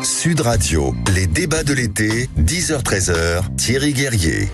Sud Radio, les débats de l'été, 10h-13h, Thierry Guerrier.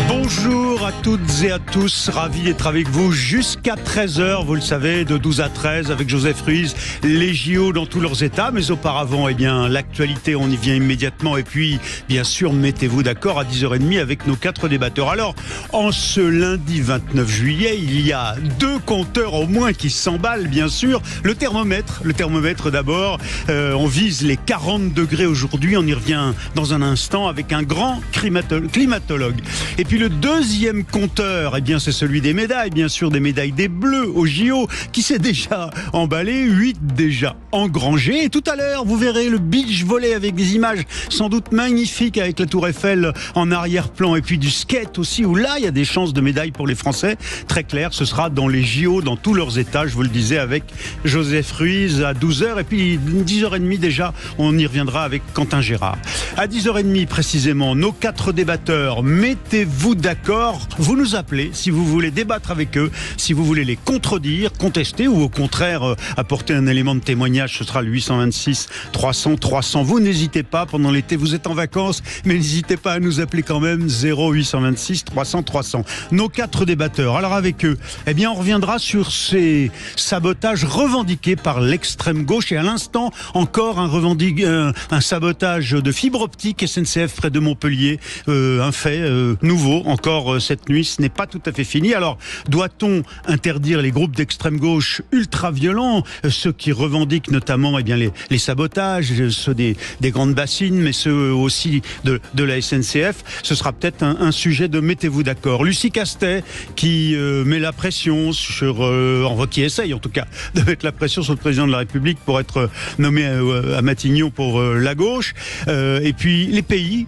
Bonjour à toutes et à tous, ravi d'être avec vous jusqu'à 13h, vous le savez, de 12 à 13 avec Joseph Ruiz, les JO dans tous leurs états, mais auparavant, l'actualité, on y vient immédiatement, et puis, bien sûr, mettez-vous d'accord à 10h30 avec nos 4 débatteurs. Alors, en ce lundi 29 juillet, il y a 2 compteurs au moins qui s'emballent, bien sûr. Le thermomètre d'abord, on vise les 40 degrés aujourd'hui, on y revient dans un instant avec un grand climatologue. Et puis le deuxième compteur, c'est celui des médailles, bien sûr, des médailles des Bleus au JO, qui s'est déjà emballé, 8 déjà engrangés. Et tout à l'heure, vous verrez le beach volley avec des images sans doute magnifiques avec la Tour Eiffel en arrière-plan. Et puis du skate aussi, où là, il y a des chances de médailles pour les Français. Très clair, ce sera dans les JO, dans tous leurs états, je vous le disais, avec Joseph Ruiz à 12h. Et puis 10h30 déjà, on y reviendra avec Quentin Gérard. À 10h30 précisément, nos 4 débatteurs, mettez-vous d'accord, vous nous appelez si vous voulez débattre avec eux, si vous voulez les contredire, contester ou au contraire apporter un élément de témoignage, ce sera le 826 300 300. Vous n'hésitez pas, pendant l'été vous êtes en vacances, mais n'hésitez pas à nous appeler quand même, 0826 300 300. Nos 4 débatteurs, alors avec eux, on reviendra sur ces sabotages revendiqués par l'extrême gauche, et à l'instant encore un sabotage de fibre optique SNCF près de Montpellier, un fait nouveau encore cette nuit, ce n'est pas tout à fait fini. Alors, doit-on interdire les groupes d'extrême gauche ultra-violents, ceux qui revendiquent notamment les sabotages, ceux des grandes bassines, mais ceux aussi de la SNCF? Ce sera peut-être un sujet de mettez-vous d'accord. Lucie Castet qui met la pression qui essaye en tout cas de mettre la pression sur le président de la République pour être nommé à Matignon pour la gauche. Et puis les pays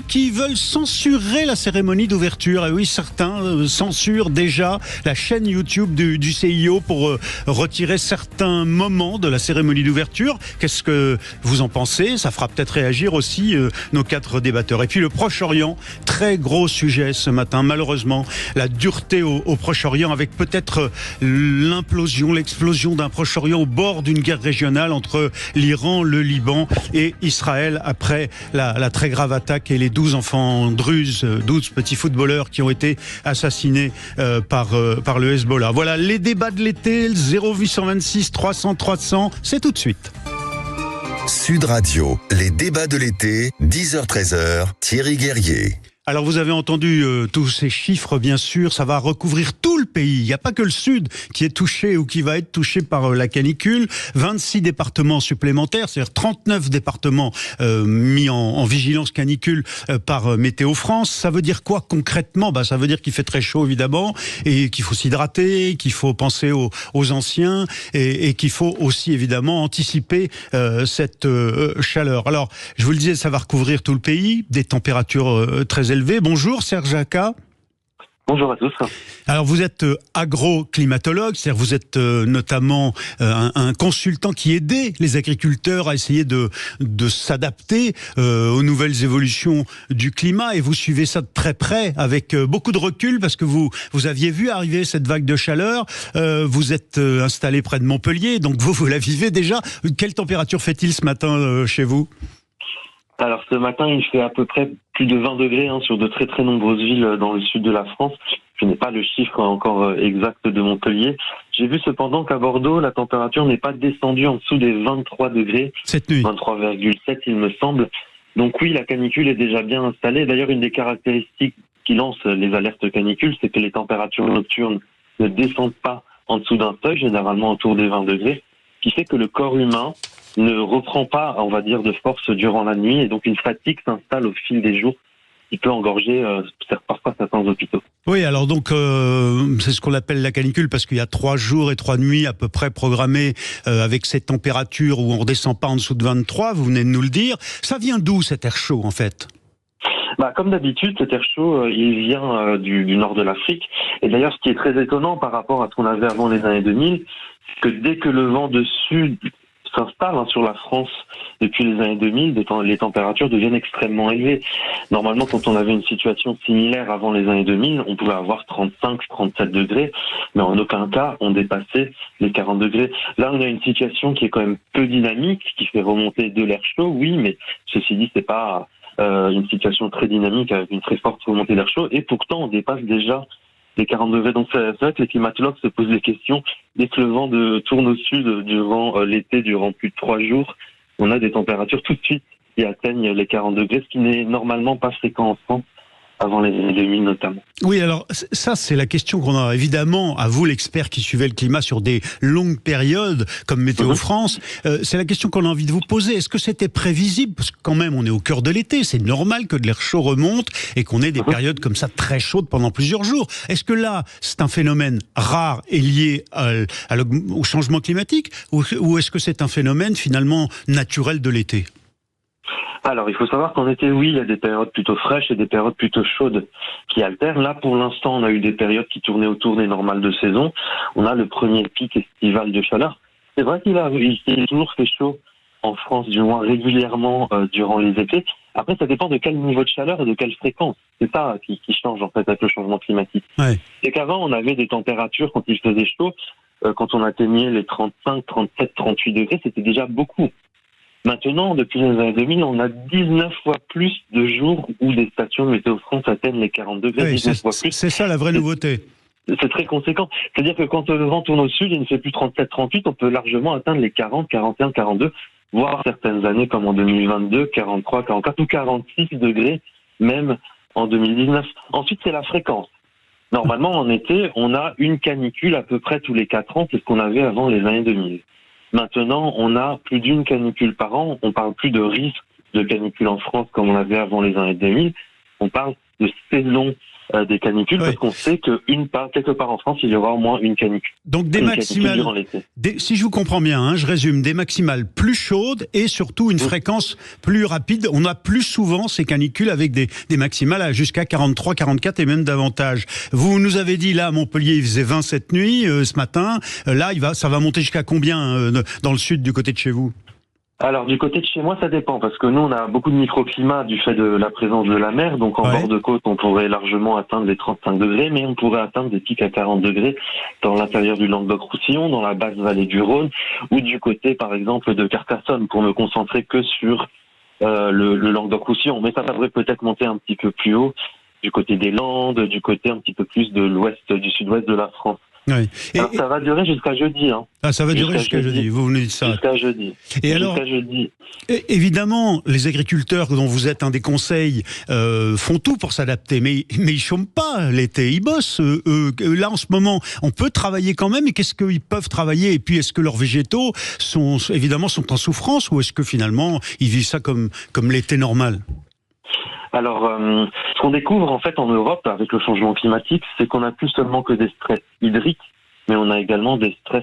qui veulent censurer la cérémonie d'ouverture. Et oui, certains censurent déjà la chaîne YouTube du CIO pour retirer certains moments de la cérémonie d'ouverture. Qu'est-ce que vous en pensez? Ça fera peut-être réagir aussi nos 4 débatteurs. Et puis le Proche-Orient, très gros sujet ce matin, malheureusement, la dureté au Proche-Orient, avec peut-être l'explosion d'un Proche-Orient au bord d'une guerre régionale entre l'Iran, le Liban et Israël, après la très grave attaque et les 12 enfants druzes, 12 petits footballeurs qui ont été assassinés par le Hezbollah. Voilà les débats de l'été, 0826 300 300, c'est tout de suite. Sud Radio, les débats de l'été, 10h-13h, Thierry Guerrier. Alors vous avez entendu tous ces chiffres, bien sûr, ça va recouvrir tout le pays. Il n'y a pas que le sud qui est touché ou qui va être touché par la canicule. 26 départements supplémentaires, c'est-à-dire 39 départements mis en vigilance canicule par Météo France. Ça veut dire quoi concrètement? Ça veut dire qu'il fait très chaud évidemment, et qu'il faut s'hydrater, qu'il faut penser aux anciens, et qu'il faut aussi évidemment anticiper cette chaleur. Alors je vous le disais, ça va recouvrir tout le pays, des températures très élevées. Bonjour Serge Jacquat. Bonjour à tous. Alors vous êtes agroclimatologue, c'est-à-dire vous êtes notamment un consultant qui aidait les agriculteurs à essayer de s'adapter aux nouvelles évolutions du climat, et vous suivez ça de très près avec beaucoup de recul parce que vous aviez vu arriver cette vague de chaleur. Vous êtes installé près de Montpellier, donc vous la vivez déjà. Quelle température fait-il ce matin chez vous ? Alors ce matin, il fait à peu près plus de 20 degrés sur de très très nombreuses villes dans le sud de la France. Je n'ai pas le chiffre encore exact de Montpellier. J'ai vu cependant qu'à Bordeaux, la température n'est pas descendue en dessous des 23 degrés. Cette nuit. 23,7 il me semble. Donc oui, la canicule est déjà bien installée. D'ailleurs, une des caractéristiques qui lance les alertes canicules, c'est que les températures nocturnes ne descendent pas en dessous d'un seuil, généralement autour des 20 degrés, ce qui fait que le corps humain ne reprend pas, on va dire, de force durant la nuit, et donc une fatigue s'installe au fil des jours qui peut engorger parfois certains hôpitaux. Oui, alors donc c'est ce qu'on appelle la canicule, parce qu'il y a 3 jours et 3 nuits à peu près programmés avec cette température où on ne redescend pas en dessous de 23, vous venez de nous le dire. Ça vient d'où cet air chaud en fait ? Comme d'habitude, cet air chaud, il vient du nord de l'Afrique. Et d'ailleurs, ce qui est très étonnant par rapport à ce qu'on avait avant les années 2000, c'est que dès que le vent de sud s'installe sur la France depuis les années 2000. Les températures deviennent extrêmement élevées. Normalement, quand on avait une situation similaire avant les années 2000, on pouvait avoir 35, 37 degrés, mais en aucun cas on dépassait les 40 degrés. Là, on a une situation qui est quand même peu dynamique, qui fait remonter de l'air chaud, oui, mais ceci dit, c'est pas une situation très dynamique avec une très forte remontée d'air chaud, et pourtant on dépasse déjà les 40 degrés. Donc c'est vrai que les climatologues se posent des questions. Dès que le vent tourne au sud durant l'été, durant plus de 3 jours, on a des températures tout de suite qui atteignent les 40 degrés, ce qui n'est normalement pas fréquent en France, avant les années 2000 notamment. Oui, alors ça c'est la question qu'on a évidemment à vous, l'expert qui suivait le climat sur des longues périodes comme Météo France. C'est la question qu'on a envie de vous poser. Est-ce que c'était prévisible? Parce que quand même on est au cœur de l'été, c'est normal que de l'air chaud remonte et qu'on ait des périodes comme ça très chaudes pendant plusieurs jours. Est-ce que là c'est un phénomène rare et lié au changement climatique, ou est-ce que c'est un phénomène finalement naturel de l'été? Alors, il faut savoir qu'en été, oui, il y a des périodes plutôt fraîches et des périodes plutôt chaudes qui alternent. Là, pour l'instant, on a eu des périodes qui tournaient autour des normales de saison. On a le premier pic estival de chaleur. C'est vrai qu'il a toujours fait chaud en France, du moins régulièrement durant les étés. Après, ça dépend de quel niveau de chaleur et de quelle fréquence. C'est ça qui change, en fait, avec le changement climatique. Ouais. C'est qu'avant, on avait des températures, quand il faisait chaud, quand on atteignait les 35, 37, 38 degrés, c'était déjà beaucoup. Maintenant, depuis les années 2000, on a 19 fois plus de jours où des stations de Météo France atteignent les 40 degrés. Oui, 19 fois plus. C'est ça la vraie nouveauté. C'est très conséquent. C'est-à-dire que quand le vent tourne au sud, il ne fait plus 37, 38, on peut largement atteindre les 40, 41, 42, voire certaines années comme en 2022, 43, 44 ou 46 degrés, même en 2019. Ensuite, c'est la fréquence. Normalement, en été, on a une canicule à peu près tous les 4 ans, c'est ce qu'on avait avant les années 2000. Maintenant, on a plus d'une canicule par an. On parle plus de risque de canicule en France comme on avait avant les années 2000. On parle de saison des canicules, parce qu'on sait quelque part en France, il y aura au moins une canicule. Donc des maximales, si je vous comprends bien, je résume, des maximales plus chaudes et surtout une fréquence plus rapide. On a plus souvent ces canicules avec des maximales jusqu'à 43, 44 et même davantage. Vous nous avez dit, là, à Montpellier, il faisait 20 cette nuit, ce matin. Là, ça va monter jusqu'à combien dans le sud, du côté de chez vous? Alors, du côté de chez moi, ça dépend, parce que nous, on a beaucoup de microclimats du fait de la présence de la mer. Donc, en bord de côte, on pourrait largement atteindre les 35 degrés, mais on pourrait atteindre des pics à 40 degrés dans l'intérieur du Languedoc-Roussillon, dans la basse vallée du Rhône, ou du côté, par exemple, de Carcassonne, pour ne concentrer que sur le Languedoc-Roussillon. Mais ça devrait peut-être monter un petit peu plus haut, du côté des Landes, du côté un petit peu plus de l'ouest, du sud-ouest de la France. Oui. Alors, ça va durer jusqu'à jeudi. Ah, ça va durer jusqu'à jeudi. Vous venez de ça. Jusqu'à jeudi. Et alors, évidemment, les agriculteurs dont vous êtes un des conseils font tout pour s'adapter, mais ils chôment pas l'été, ils bossent. Là, en ce moment, on peut travailler quand même. Et qu'est-ce qu'ils peuvent travailler? Et puis, est-ce que leurs végétaux sont en souffrance, ou est-ce que finalement ils vivent ça comme l'été normal? Alors, ce qu'on découvre en fait en Europe avec le changement climatique, c'est qu'on n'a plus seulement que des stress hydriques, mais on a également des stress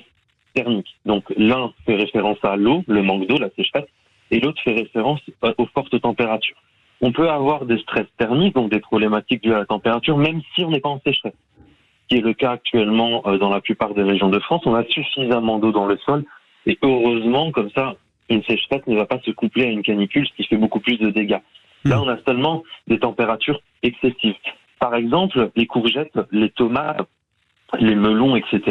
thermiques. Donc l'un fait référence à l'eau, le manque d'eau, la sécheresse, et l'autre fait référence aux fortes températures. On peut avoir des stress thermiques, donc des problématiques dues à la température, même si on n'est pas en sécheresse. Ce qui est le cas actuellement dans la plupart des régions de France. On a suffisamment d'eau dans le sol, et heureusement, comme ça, une sécheresse ne va pas se coupler à une canicule, ce qui fait beaucoup plus de dégâts. Là, on a seulement des températures excessives. Par exemple, les courgettes, les tomates, les melons, etc.,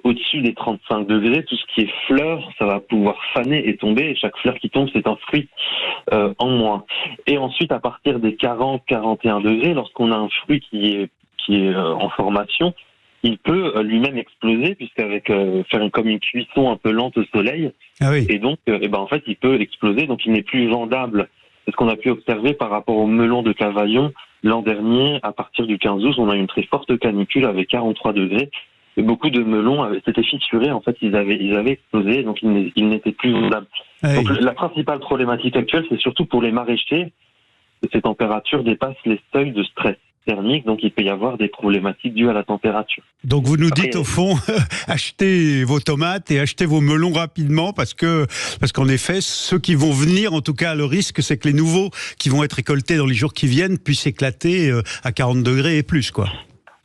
au-dessus des 35 degrés, tout ce qui est fleurs, ça va pouvoir faner et tomber, et chaque fleur qui tombe, c'est un fruit en moins. Et ensuite, à partir des 40-41 degrés, lorsqu'on a un fruit qui est en formation, il peut lui-même exploser, puisqu'avec faire comme une cuisson un peu lente au soleil, et donc, en fait, il peut exploser, donc il n'est plus vendable. C'est ce qu'on a pu observer par rapport au melon de Cavaillon. L'an dernier, à partir du 15 août, on a eu une très forte canicule avec 43 degrés. Et beaucoup de melons s'étaient fissurés. En fait, ils avaient explosé, donc ils n'étaient plus vendables. Donc la principale problématique actuelle, c'est surtout pour les maraîchers. Ces températures dépassent les seuils de stress thermique, donc il peut y avoir des problématiques dues à la température. Donc vous nous dites au fond, achetez vos tomates et achetez vos melons rapidement, parce qu'en effet, ceux qui vont venir, en tout cas le risque, c'est que les nouveaux qui vont être récoltés dans les jours qui viennent puissent éclater à 40 degrés et plus, quoi.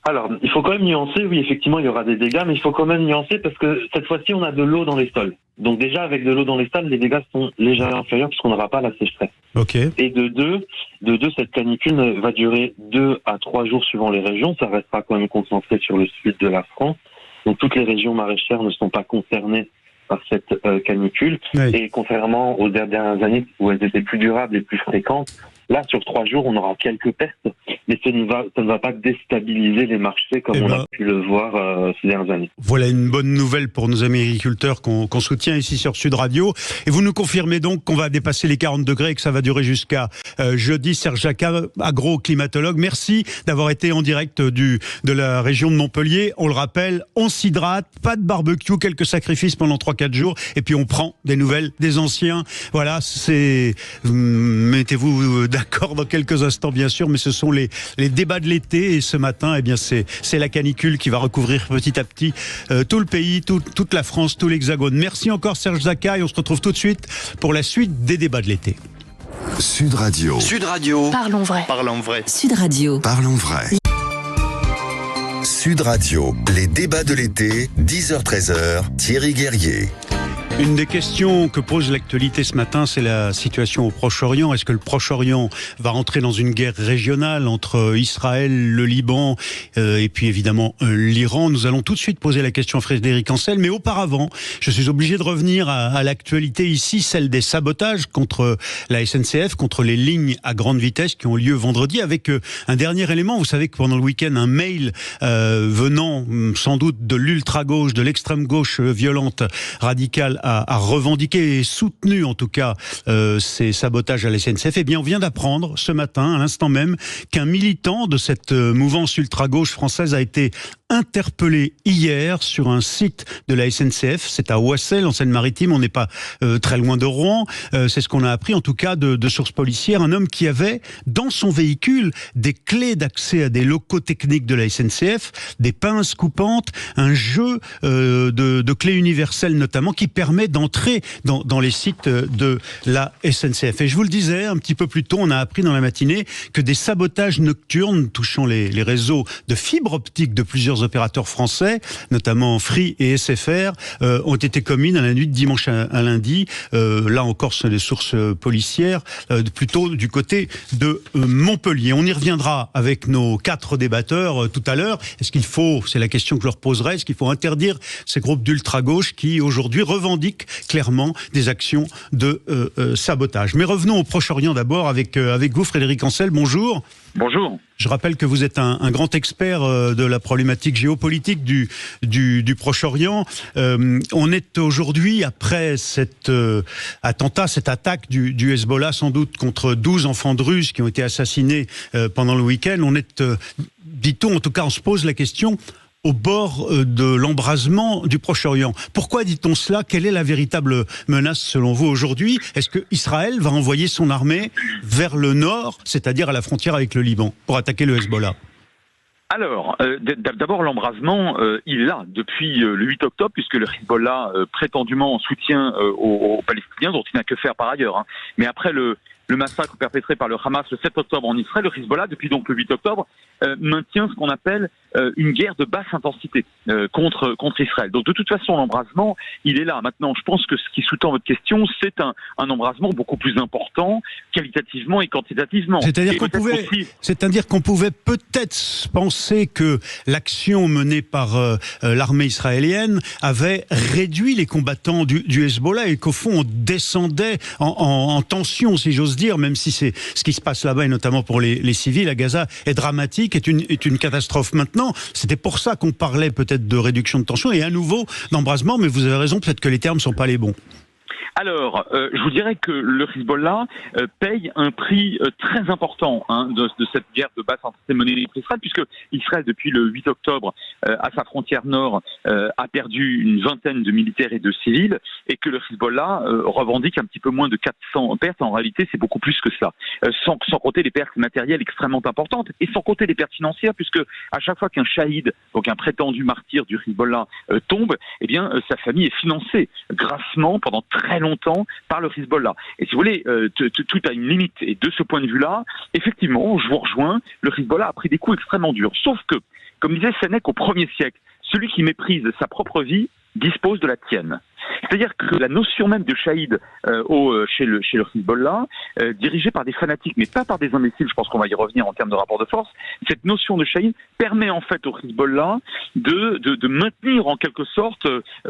Alors, il faut quand même nuancer, oui, effectivement, il y aura des dégâts, mais il faut quand même nuancer parce que cette fois-ci, on a de l'eau dans les sols. Donc déjà, avec de l'eau dans les stades, les dégâts sont légèrement inférieurs puisqu'on n'aura pas la sécheresse. Ok. Et de deux, cette canicule va durer 2 à 3 jours suivant les régions. Ça restera quand même concentré sur le sud de la France. Donc toutes les régions maraîchères ne sont pas concernées par cette canicule. Oui. Et contrairement aux dernières années où elles étaient plus durables et plus fréquentes, là, sur 3 jours, on aura quelques pertes, mais ça ne va pas déstabiliser les marchés comme on a pu le voir ces dernières années. Voilà une bonne nouvelle pour nos amis agriculteurs qu'on soutient ici sur Sud Radio. Et vous nous confirmez donc qu'on va dépasser les 40 degrés et que ça va durer jusqu'à jeudi. Serge Jacquat, agro-climatologue, merci d'avoir été en direct de la région de Montpellier. On le rappelle, on s'hydrate, pas de barbecue, quelques sacrifices pendant 3-4 jours, et puis on prend des nouvelles des anciens. Voilà, mettez-vous d'accord dans quelques instants, bien sûr, mais ce sont les débats de l'été. Et ce matin, eh bien, c'est la canicule qui va recouvrir petit à petit tout le pays, toute la France, tout l'Hexagone. Merci encore, Serge Jacquat, et on se retrouve tout de suite pour la suite des débats de l'été. Sud Radio. Sud Radio. Parlons vrai. Parlons vrai. Sud Radio. Parlons vrai. Sud Radio, les débats de l'été, 10h-13h, Thierry Guerrier. Une des questions que pose l'actualité ce matin, c'est la situation au Proche-Orient. Est-ce que le Proche-Orient va rentrer dans une guerre régionale entre Israël, le Liban et puis évidemment l'Iran? Nous allons tout de suite poser la question à Frédéric Ancel, mais auparavant, je suis obligé de revenir à l'actualité ici, celle des sabotages contre la SNCF, contre les lignes à grande vitesse qui ont lieu vendredi, avec un dernier élément. Vous savez que pendant le week-end, un mail venant sans doute de l'ultra-gauche, de l'extrême-gauche violente, radicale, a revendiqué et soutenu en tout cas ces sabotages à la SNCF. Eh bien, on vient d'apprendre ce matin, à l'instant même, qu'un militant de cette mouvance ultra-gauche française a été interpellé hier sur un site de la SNCF. C'est à Oissel, en Seine-Maritime. On n'est pas très loin de Rouen. C'est ce qu'on a appris, en tout cas, de sources policières. Un homme qui avait dans son véhicule des clés d'accès à des locaux techniques de la SNCF, des pinces coupantes, un jeu de clés universelles notamment, qui permet d'entrer dans les sites de la SNCF. Et je vous le disais un petit peu plus tôt, on a appris dans la matinée que des sabotages nocturnes touchant les réseaux de fibre optique de plusieurs opérateurs français, notamment Free et SFR, ont été commis dans la nuit de dimanche à lundi. Là encore, ce sont des sources policières, plutôt du côté de Montpellier. On y reviendra avec nos 4 débatteurs tout à l'heure. Est-ce qu'il faut, c'est la question que je leur poserai, est-ce qu'il faut interdire ces groupes d'ultra-gauche qui aujourd'hui revendiquent clairement des actions de sabotage? Mais revenons au Proche-Orient d'abord avec vous, Frédéric Ancel. Bonjour. Bonjour. Je rappelle que vous êtes un grand expert de la problématique géopolitique du Proche-Orient. On est aujourd'hui, après cet attentat, cette attaque du Hezbollah, sans doute contre 12 enfants druzes qui ont été assassinés pendant le week-end. On est, dit-on, en tout cas, on se pose la question au bord de l'embrasement du Proche-Orient. Pourquoi dit-on cela? Quelle est la véritable menace selon vous aujourd'hui? Est-ce que Israël va envoyer son armée vers le nord, c'est-à-dire à la frontière avec le Liban, pour attaquer le Hezbollah? Alors, d'abord l'embrasement, il est là depuis le 8 octobre, puisque le Hezbollah prétendument soutient aux Palestiniens, dont il n'a que faire par ailleurs. Hein. Mais après le massacre perpétré par le Hamas le 7 octobre en Israël, le Hezbollah, depuis donc le 8 octobre, maintient ce qu'on appelle une guerre de basse intensité contre Israël. Donc de toute façon, l'embrasement, il est là. Maintenant, je pense que ce qui sous-tend votre question, c'est un embrasement beaucoup plus important, qualitativement et quantitativement. C'est-à-dire qu'on pouvait peut-être penser que l'action menée par l'armée israélienne avait réduit les combattants du Hezbollah et qu'au fond, on descendait en tension, si j'ose dire, même si c'est ce qui se passe là-bas, et notamment pour les civils à Gaza, est dramatique, est une catastrophe. Maintenant, c'était pour ça qu'on parlait peut-être de réduction de tension et à nouveau d'embrasement, mais vous avez raison, peut-être que les termes ne sont pas les bons. Alors, je vous dirais que le Hezbollah paye un prix très important de cette guerre de basse intensité menée par Israël, puisque Israël, depuis le 8 octobre, à sa frontière nord, a perdu une vingtaine de militaires et de civils, et que le Hezbollah revendique un petit peu moins de 400 pertes. En réalité, c'est beaucoup plus que cela, sans compter les pertes matérielles extrêmement importantes, et sans compter les pertes financières, puisque à chaque fois qu'un shahid, donc un prétendu martyr du Hezbollah, tombe, eh bien, sa famille est financée grassement pendant très longtemps par le Hezbollah. Et si vous voulez, tout a une limite. Et de ce point de vue-là, effectivement, je vous rejoins, le Hezbollah a pris des coups extrêmement durs. Sauf que, comme disait Sénèque au 1er siècle, celui qui méprise sa propre vie dispose de la tienne. C'est-à-dire que la notion même de shahid chez le Hezbollah, dirigé par des fanatiques, mais pas par des imbéciles, je pense qu'on va y revenir en termes de rapport de force, cette notion de shahid permet en fait au Hezbollah de maintenir en quelque sorte,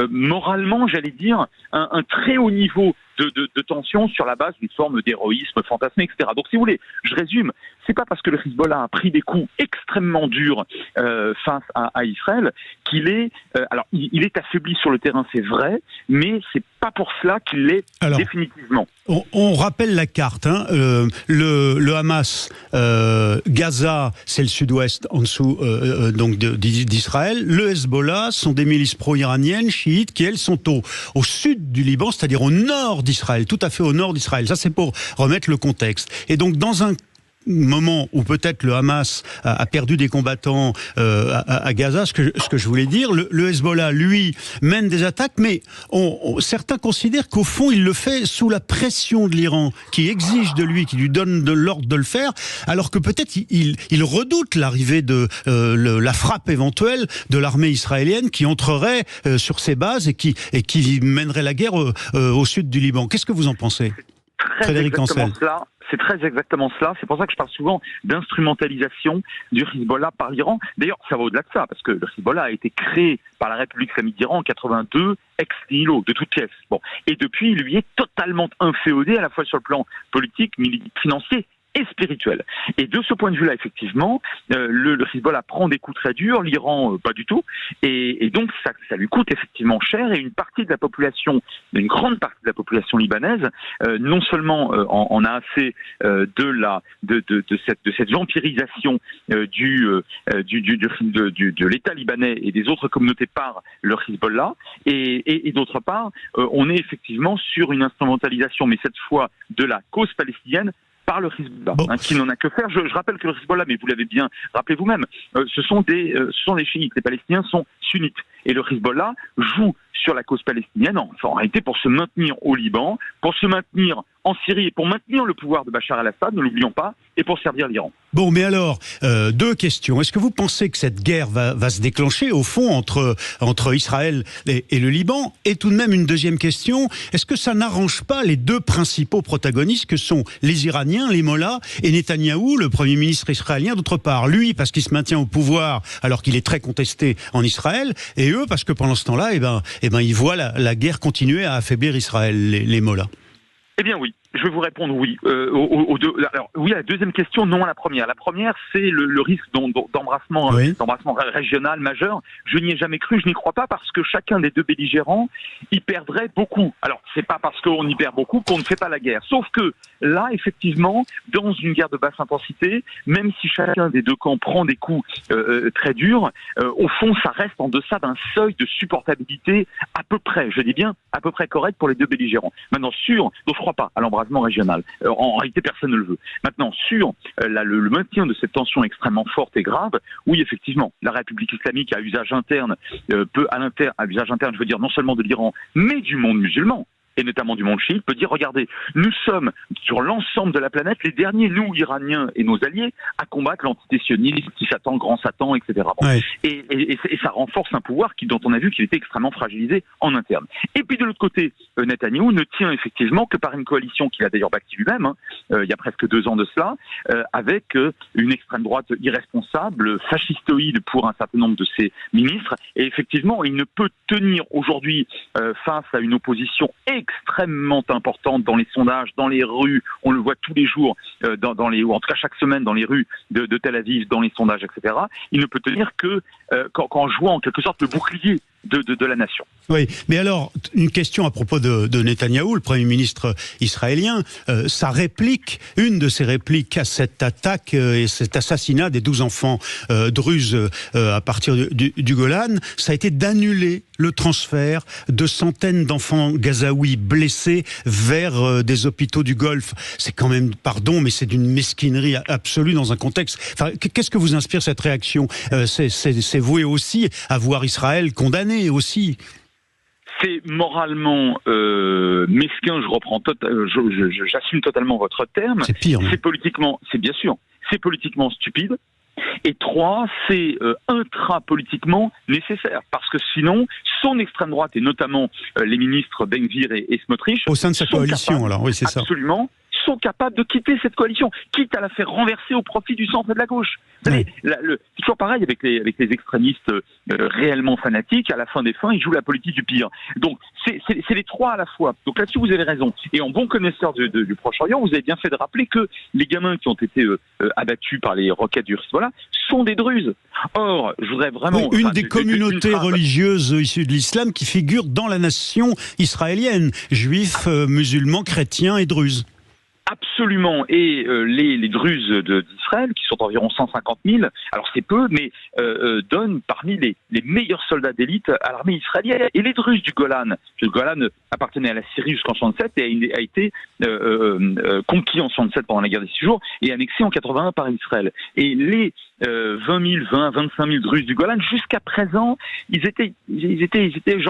moralement, j'allais dire, un très haut niveau de tension sur la base d'une forme d'héroïsme fantasmé, etc. Donc si vous voulez, je résume, c'est pas parce que le Hezbollah a pris des coups extrêmement durs face à Israël qu'il est, alors il est affaibli sur le terrain, c'est vrai, mais c'est pas pour cela qu'il l'est définitivement. On rappelle la carte, hein. Le Hamas, Gaza, c'est le sud-ouest en dessous donc d'Israël. Le Hezbollah sont des milices pro-iraniennes, chiites, qui elles sont au sud du Liban, c'est-à-dire au nord d'Israël, tout à fait au nord d'Israël. Ça, c'est pour remettre le contexte. Et donc, dans un moment où peut-être le Hamas a perdu des combattants à Gaza, ce que je voulais dire, le Hezbollah, lui, mène des attaques, mais certains considèrent qu'au fond, il le fait sous la pression de l'Iran, qui exige de lui, qui lui donne de l'ordre de le faire, alors que peut-être il redoute l'arrivée de la frappe éventuelle de l'armée israélienne qui entrerait sur ses bases et qui mènerait la guerre au sud du Liban. Qu'est-ce que vous en pensez, Frédéric Ancel? C'est très exactement cela. C'est pour ça que je parle souvent d'instrumentalisation du Hezbollah par l'Iran. D'ailleurs, ça va au-delà de ça, parce que le Hezbollah a été créé par la République islamique d'Iran en 82, ex nihilo, de toutes pièces. Bon. Et depuis, il lui est totalement inféodé, à la fois sur le plan politique, militaire, financier et spirituel. Et de ce point de vue-là, effectivement, le Hezbollah prend des coups très durs, l'Iran pas du tout, et donc ça lui coûte effectivement cher, et une partie de la population, une grande partie de la population libanaise, non seulement en a assez de cette vampirisation de l'État libanais et des autres communautés par le Hezbollah, et d'autre part, on est effectivement sur une instrumentalisation, mais cette fois de la cause palestinienne, par le Hezbollah, qui n'en a que faire. Je rappelle que le Hezbollah, mais vous l'avez bien rappelé vous-même, ce sont des chiites. Les Palestiniens sont sunnites. Et le Hezbollah joue sur la cause palestinienne, en réalité pour se maintenir au Liban, pour se maintenir en Syrie et pour maintenir le pouvoir de Bachar el-Assad, ne l'oublions pas, et pour servir l'Iran. Bon, mais alors, deux questions. Est-ce que vous pensez que cette guerre va se déclencher, au fond, entre Israël et le Liban? Et tout de même, une deuxième question, est-ce que ça n'arrange pas les deux principaux protagonistes que sont les Iraniens, les Mollahs, et Netanyahou, le Premier ministre israélien, d'autre part? Lui, parce qu'il se maintient au pouvoir alors qu'il est très contesté en Israël, et eux, parce que pendant ce temps-là, ils voient la guerre continuer à affaiblir Israël, les Mollahs. Eh bien oui, je vais vous répondre oui. Alors, oui à la deuxième question, non à la première. La première, c'est le risque d'embrassement régional majeur. Je n'y ai jamais cru, je n'y crois pas, parce que chacun des deux belligérants y perdrait beaucoup. Alors, c'est pas parce qu'on y perd beaucoup qu'on ne fait pas la guerre. Sauf que là, effectivement, dans une guerre de basse intensité, même si chacun des deux camps prend des coups très durs, au fond, ça reste en deçà d'un seuil de supportabilité à peu près, je dis bien, à peu près correct pour les deux belligérants. Maintenant, donc je crois pas à l'embrasement régional. En réalité, personne ne le veut. Maintenant, sur le maintien de cette tension extrêmement forte et grave, oui, effectivement, la République islamique à usage interne, à usage interne, je veux dire, non seulement de l'Iran, mais du monde musulman, et notamment du monde chiite, peut dire, regardez, nous sommes sur l'ensemble de la planète les derniers, nous, Iraniens et nos alliés, à combattre l'entité sioniste, petit Satan, grand Satan, etc. Bon. Ouais. Et ça renforce un pouvoir dont on a vu qu'il était extrêmement fragilisé en interne. Et puis de l'autre côté, Netanyahou ne tient effectivement que par une coalition qu'il a d'ailleurs bâtie lui-même, il y a presque 2 ans de cela, avec une extrême droite irresponsable, fascistoïde pour un certain nombre de ses ministres, et effectivement, il ne peut tenir aujourd'hui face à une opposition extrêmement importante dans les sondages, dans les rues, on le voit tous les jours, ou en tout cas chaque semaine dans les rues de Tel Aviv, dans les sondages, etc. Il ne peut tenir que qu'en jouant en quelque sorte le bouclier de la nation. Oui, mais alors, une question à propos de Netanyahou, le Premier ministre israélien, une de ses répliques à cette attaque et cet assassinat des 12 enfants druzes à partir du Golan, ça a été d'annuler le transfert de centaines d'enfants gazaouis blessés vers des hôpitaux du Golfe. C'est quand même, pardon, mais c'est d'une mesquinerie absolue dans un contexte... Enfin, qu'est-ce que vous inspire cette réaction? C'est voué aussi à voir Israël condamné aussi. C'est moralement mesquin, j'assume totalement votre terme. C'est pire. C'est politiquement, c'est bien sûr, c'est politiquement stupide. Et 3, c'est intrapolitiquement nécessaire, parce que sinon, son extrême droite, et notamment les ministres Ben Gvir et Smotrich, au sein de sa coalition, alors oui, c'est ça. Absolument, sont capables de quitter cette coalition, quitte à la faire renverser au profit du centre et de la gauche. Vous savez, c'est toujours pareil avec les extrémistes réellement fanatiques. À la fin des fins, ils jouent la politique du pire. Donc, c'est les trois à la fois. Donc là-dessus, vous avez raison. Et en bon connaisseur du Proche-Orient, vous avez bien fait de rappeler que les gamins qui ont été abattus par les roquettes du Hezbollah sont des Druzes. Or, je voudrais vraiment... Oui, une des communautés religieuses issues de l'islam qui figurent dans la nation israélienne, juifs, musulmans, chrétiens et druzes. Absolument. Et les Druzes d'Israël, qui sont environ 150 000, alors c'est peu, mais donnent parmi les meilleurs soldats d'élite à l'armée israélienne. Et les Druzes du Golan, le Golan appartenait à la Syrie jusqu'en 67 et a été conquis en 67 pendant la guerre des 6 jours et annexé en 81 par Israël. Et les 25 000 Druzes du Golan, jusqu'à présent, ils étaient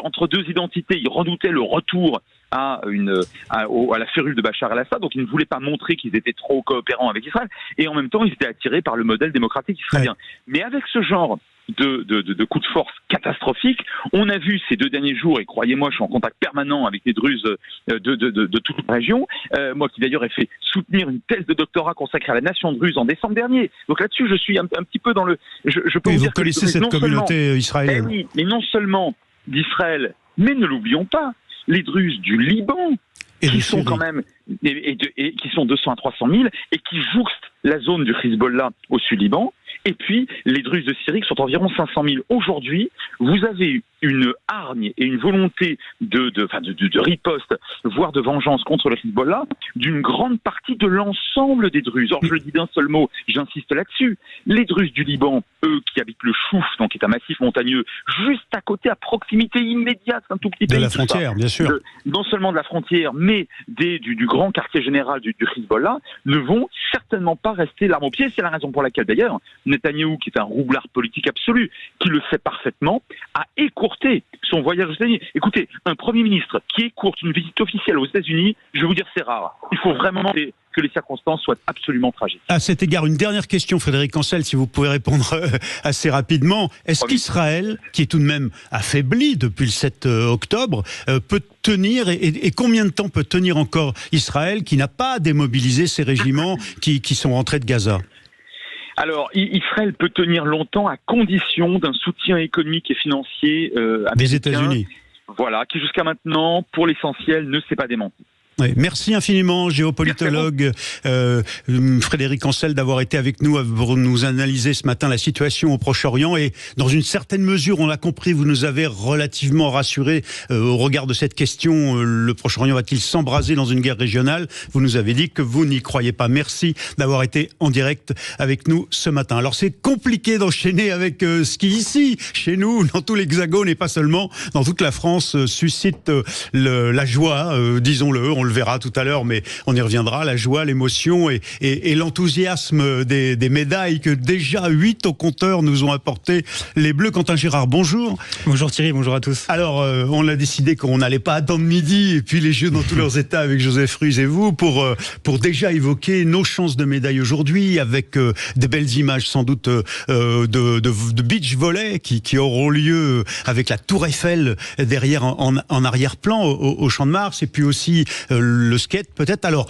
entre deux identités. Ils redoutaient le retour à la férule de Bachar el-Assad, donc ils ne voulaient pas montrer qu'ils étaient trop coopérants avec Israël, et en même temps ils étaient attirés par le modèle démocratique israélien. Ouais. Mais avec ce genre de coup de force catastrophique, on a vu ces 2 derniers jours, et croyez-moi, je suis en contact permanent avec les Druzes de toute la région, moi qui d'ailleurs ai fait soutenir une thèse de doctorat consacrée à la nation druze en décembre dernier. Donc là-dessus, je suis un petit peu dans le... Je peux vous dire vous connaissez cette communauté israélienne. Oui, mais non seulement d'Israël, mais ne l'oublions pas, les Druzes du Liban, qui sont quand même et qui sont 200 à 300 000 et qui jouxtent la zone du Hezbollah au sud-Liban, et puis les Druzes de Syrie qui sont environ 500 000. Aujourd'hui, vous avez une hargne et une volonté de riposte, voire de vengeance contre le Hezbollah, d'une grande partie de l'ensemble des Druzes. Or, je le dis d'un seul mot, j'insiste là-dessus. Les Druzes du Liban, eux, qui habitent le Chouf, donc qui est un massif montagneux, juste à côté, à proximité immédiate, un tout petit pays. De la frontière, bien sûr. Non seulement de la frontière, mais du grand quartier général du Hezbollah, ne vont certainement pas rester l'arme au pied. C'est la raison pour laquelle, d'ailleurs, Netanyahou, qui est un roublard politique absolu, qui le sait parfaitement, a écourté son voyage aux États-Unis. Écoutez, un Premier ministre qui écourte une visite officielle aux États-Unis, je vais vous dire, c'est rare. Il faut vraiment que les circonstances soient absolument tragiques. À cet égard, une dernière question, Frédéric Ancel, si vous pouvez répondre assez rapidement. Est-ce qu'Israël, qui est tout de même affaibli depuis le 7 octobre, peut tenir, et combien de temps peut tenir encore Israël, qui n'a pas démobilisé ses régiments qui sont rentrés de Gaza ? Alors, Israël peut tenir longtemps à condition d'un soutien économique et financier des États-Unis. Voilà, qui jusqu'à maintenant, pour l'essentiel, ne s'est pas démenti. Oui, merci infiniment, géopolitologue Frédéric Ancel, d'avoir été avec nous pour nous analyser ce matin la situation au Proche-Orient. Et dans une certaine mesure, on l'a compris, vous nous avez relativement rassurés au regard de cette question. Le Proche-Orient va-t-il s'embraser dans une guerre régionale ? Vous nous avez dit que vous n'y croyez pas. Merci d'avoir été en direct avec nous ce matin. Alors c'est compliqué d'enchaîner avec ce qui ici, chez nous, dans tout l'Hexagone et pas seulement, dans toute la France, suscite la joie, disons-le. On le verra tout à l'heure, mais on y reviendra, la joie, l'émotion et l'enthousiasme des médailles que déjà 8 au compteur nous ont apporté les Bleus. Quentin Girard, bonjour. Bonjour Thierry, bonjour à tous. Alors, on a décidé qu'on n'allait pas attendre midi et puis les Jeux dans tous leurs états avec Joseph Ruiz et vous pour déjà évoquer nos chances de médailles aujourd'hui avec des belles images sans doute de beach volley qui auront lieu avec la Tour Eiffel derrière en arrière-plan au Champ de Mars, et puis aussi le skate peut-être. Alors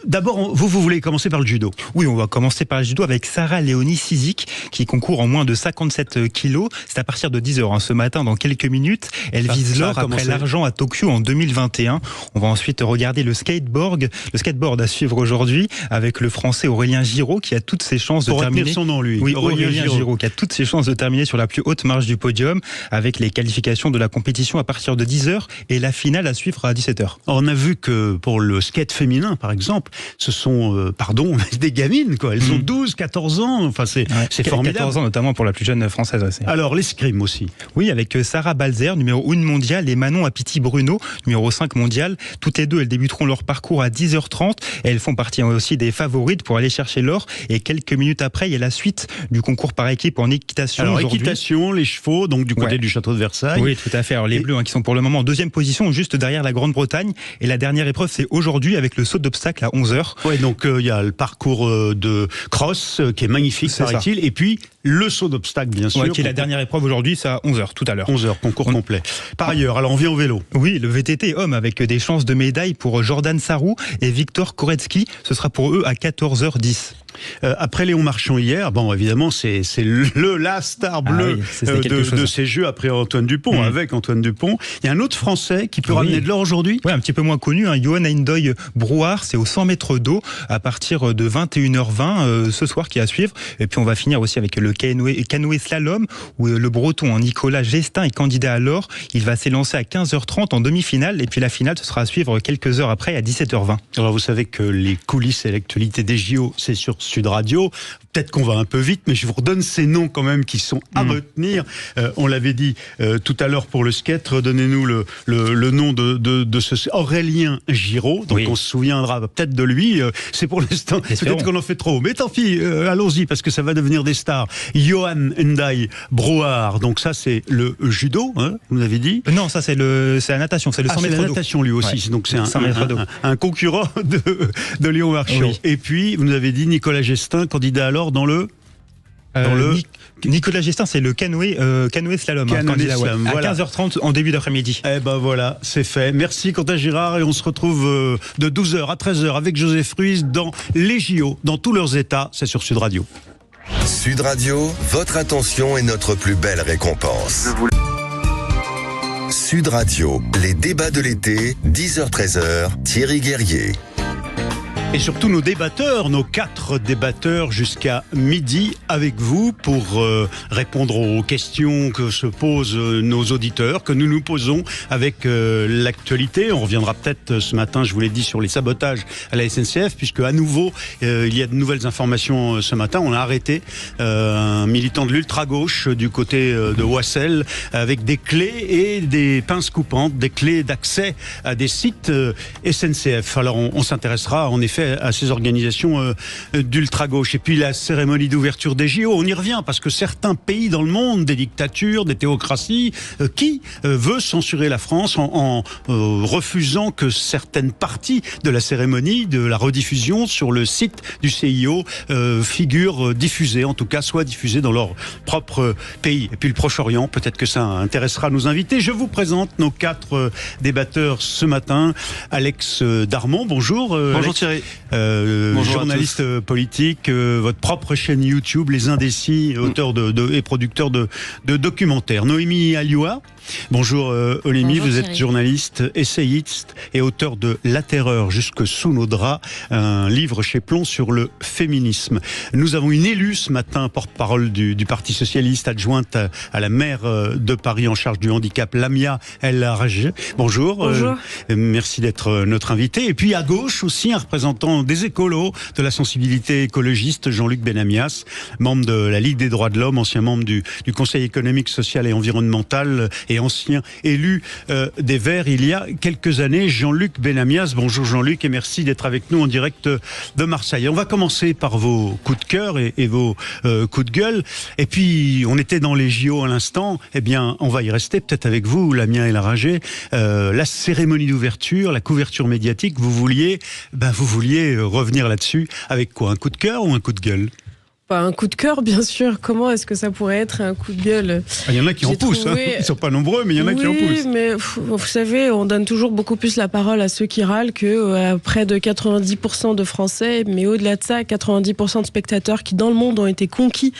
d'abord, vous voulez commencer par le judo? Oui, on va commencer par le judo avec Sarah Léonie Sizik qui concourt en moins de 57 kilos. C'est à partir de 10h ce matin, dans quelques minutes. Elle vise l'or après l'argent à Tokyo en 2021. On va ensuite regarder le skateboard à suivre aujourd'hui avec le Français Aurélien Giraud qui a toutes ses chances de terminer. Retenir son nom, lui. Oui, Aurélien Giraud qui a toutes ses chances de terminer sur la plus haute marche du podium avec les qualifications de la compétition à partir de 10h et la finale à suivre à 17h. On a vu que pour le skate féminin, par exemple, ce sont, des gamines, quoi. Elles ont 12, 14 ans. Enfin, c'est formidable. 14 ans, notamment pour la plus jeune française aussi. Alors, l'escrime aussi. Oui, avec Sarah Balzer, numéro 1 mondial, et Manon Apiti-Bruno, numéro 5 mondial. Toutes les deux, elles débuteront leur parcours à 10h30. Et elles font partie aussi des favorites pour aller chercher l'or. Et quelques minutes après, il y a la suite du concours par équipe en équitation. Alors, équitation, les chevaux, donc du côté du château de Versailles. Oui, tout à fait. Alors, les Bleus, qui sont pour le moment en 2e position, juste derrière la Grande-Bretagne. Et la dernière dernière épreuve, c'est aujourd'hui avec le saut d'obstacle à 11h. Ouais, donc il y a le parcours de cross qui est magnifique, paraît-il, et puis le saut d'obstacle, bien sûr. Qui est la dernière épreuve aujourd'hui, c'est à 11h tout à l'heure. 11h, concours complet. Par ailleurs, alors on vient au vélo. Oui, le VTT homme avec des chances de médaille pour Jordan Sarrou et Victor Koretsky. Ce sera pour eux à 14h10. Après Léon Marchand hier, bon évidemment c'est la star bleue de ces Jeux après Antoine Dupont, avec Antoine Dupont. Il y a un autre Français qui peut ramener de l'or aujourd'hui. Oui, un petit peu moins connu, Johan Eindhoy Brouard, c'est aux 100 mètres d'eau à partir de 21h20 ce soir qui est à suivre. Et puis on va finir aussi avec le canoë slalom où le breton Nicolas Gestin est candidat à l'or. Il va s'élancer à 15h30 en demi-finale et puis la finale ce sera à suivre quelques heures après à 17h20. Alors vous savez que les coulisses et l'actualité des JO c'est sur Sud Radio. Peut-être qu'on va un peu vite, mais je vous redonne ces noms quand même qui sont à retenir. On l'avait dit tout à l'heure pour le skate. Redonnez-nous le nom de ce Aurélien Giraud. Donc on se souviendra peut-être de lui. C'est pour l'instant. Peut-être qu'on en fait trop. Mais tant pis, allons-y parce que ça va devenir des stars. Johan Eindhoy Brouard. Donc ça c'est le judo, vous avez dit. Non, ça c'est la natation. C'est le 100 mètres d'eau. C'est la natation lui aussi. Ouais. Donc c'est un concurrent de Léon Marchand. Oui. Et puis vous nous avez dit Nicolas Gestin, candidat alors dans le Nicolas Gestin, c'est le canoë slalom. Slalom, voilà. À 15h30 en début d'après-midi. Eh ben voilà, c'est fait. Merci Quentin Girard et on se retrouve de 12h à 13h avec Joseph Ruiz dans les JO, dans tous leurs états. C'est sur Sud Radio. Sud Radio, votre attention est notre plus belle récompense. Sud Radio, les débats de l'été, 10h-13h, Thierry Guerrier. Et surtout nos débatteurs, nos 4 débatteurs jusqu'à midi avec vous pour répondre aux questions que se posent nos auditeurs, que nous nous posons avec l'actualité. On reviendra peut-être ce matin, je vous l'ai dit, sur les sabotages à la SNCF, puisque à nouveau, il y a de nouvelles informations ce matin. On a arrêté un militant de l'ultra-gauche du côté de Oissel avec des clés et des pinces coupantes, des clés d'accès à des sites SNCF. Alors on s'intéressera en effet à ces organisations d'ultra-gauche. Et puis la cérémonie d'ouverture des JO, on y revient parce que certains pays dans le monde, des dictatures, des théocraties, qui veut censurer la France en refusant que certaines parties de la cérémonie, de la rediffusion sur le site du CIO figurent diffusées, en tout cas soient diffusées dans leur propre pays. Et puis le Proche-Orient, peut-être que ça intéressera nos invités. Je vous présente nos 4 débatteurs ce matin. Alex Darmon, bonjour. Bonjour Alex. Thierry. Journaliste politique, votre propre chaîne YouTube, Les Indécis, auteur et producteur de documentaires. Noémie Alioua. Bonjour Olémie, vous êtes journaliste, essayiste et auteur de La Terreur jusque sous nos draps, un livre chez Plon sur le féminisme. Nous avons une élue ce matin, porte-parole du Parti Socialiste, adjointe à la maire de Paris en charge du handicap, Lamia El Haraj. Bonjour. Bonjour. Merci d'être notre invité. Et puis à gauche aussi, un représentant des écolos, de la sensibilité écologiste, Jean-Luc Benamias, membre de la Ligue des droits de l'homme, ancien membre du Conseil économique, social et environnemental et ancien élu des Verts il y a quelques années. Jean-Luc Benamias, bonjour Jean-Luc et merci d'être avec nous en direct de Marseille. On va commencer par vos coups de cœur et vos coups de gueule. Et puis on était dans les JO à l'instant, eh bien on va y rester peut-être avec vous, Lamia El Haraj. La cérémonie d'ouverture, la couverture médiatique, vous vouliez revenir là-dessus avec quoi? Un coup de cœur ou un coup de gueule? Un coup de cœur, bien sûr. Comment est-ce que ça pourrait être un coup de gueule? Il y en a qui en poussent. Ils ne sont pas nombreux, mais il y en a qui en poussent. Oui, mais vous savez, on donne toujours beaucoup plus la parole à ceux qui râlent que à près de 90% de Français, mais au-delà de ça, 90% de spectateurs qui, dans le monde, ont été conquis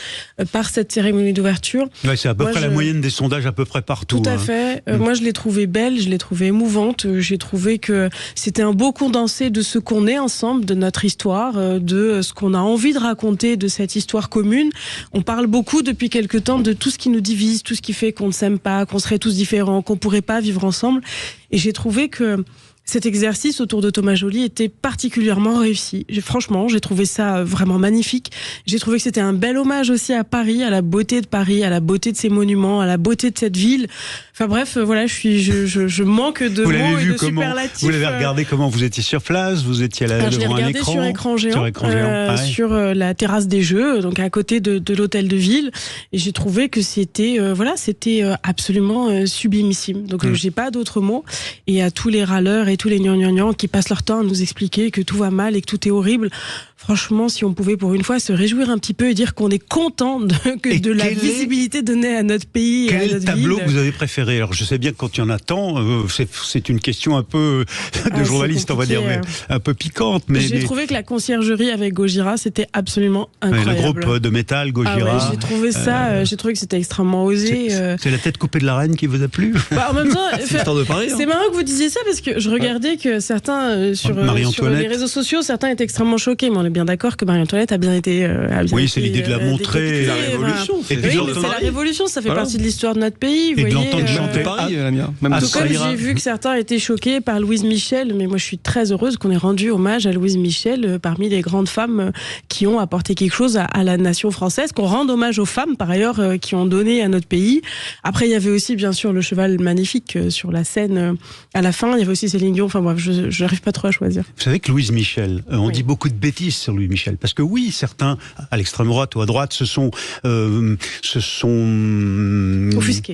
par cette cérémonie d'ouverture. Ouais, c'est à peu près la moyenne des sondages à peu près partout. Tout à fait. Moi, je l'ai trouvée belle, je l'ai trouvée émouvante. J'ai trouvé que c'était un beau condensé de ce qu'on est ensemble, de notre histoire, de ce qu'on a envie de raconter de cette histoire commune. On parle beaucoup depuis quelque temps de tout ce qui nous divise, tout ce qui fait qu'on ne s'aime pas, qu'on serait tous différents, qu'on pourrait pas vivre ensemble. Et j'ai trouvé que cet exercice autour de Thomas Joly était particulièrement réussi. Franchement, j'ai trouvé ça vraiment magnifique. J'ai trouvé que c'était un bel hommage aussi à Paris, à la beauté de Paris, à la beauté de ses monuments, à la beauté de cette ville. Enfin bref, voilà, je manque de mots et de superlatifs. Vous l'avez regardé comment? Vous étiez sur place? Vous étiez devant un écran? Je l'ai regardé sur écran géant, sur la terrasse des Jeux, donc à côté de l'hôtel de ville. Et j'ai trouvé que c'était absolument sublimissime. Donc j'ai pas d'autres mots. Et à tous les râleurs et tous les gnangnang qui passent leur temps à nous expliquer que tout va mal et que tout est horrible, franchement, si on pouvait pour une fois se réjouir un petit peu et dire qu'on est content de la visibilité donnée à notre pays et à notre ville. Quel est le tableau que vous avez préféré? Alors je sais bien que quand il y en a tant, c'est une question un peu de journaliste, on va dire, mais un peu piquante. Mais j'ai trouvé que la conciergerie avec Gojira, c'était absolument incroyable. Le groupe de métal Gojira. J'ai trouvé ça, j'ai trouvé que c'était extrêmement osé. C'est la tête coupée de la reine qui vous a plu? En même temps, c'est marrant que vous disiez ça parce que je regardais que certains sur les réseaux sociaux, certains étaient extrêmement choqués. Mais on est bien d'accord que Marie-Antoinette a bien été. C'est l'idée de la montrer. La Révolution. C'est la Révolution, ça fait partie de l'histoire de notre pays. Et de l'entendre chanter Paris, même tout comme j'ai vu que certains étaient choqués par Louise Michel, mais moi je suis très heureuse qu'on ait rendu hommage à Louise Michel parmi les grandes femmes qui ont apporté quelque chose à la nation française, qu'on rende hommage aux femmes par ailleurs qui ont donné à notre pays. Après il y avait aussi bien sûr le cheval magnifique sur la scène à la fin, il y avait aussi Céline Dion, enfin bref, je n'arrive pas trop à choisir. Vous savez que Louise Michel, on dit beaucoup de bêtises sur Louise Michel, parce que oui, certains à l'extrême droite ou à droite se sont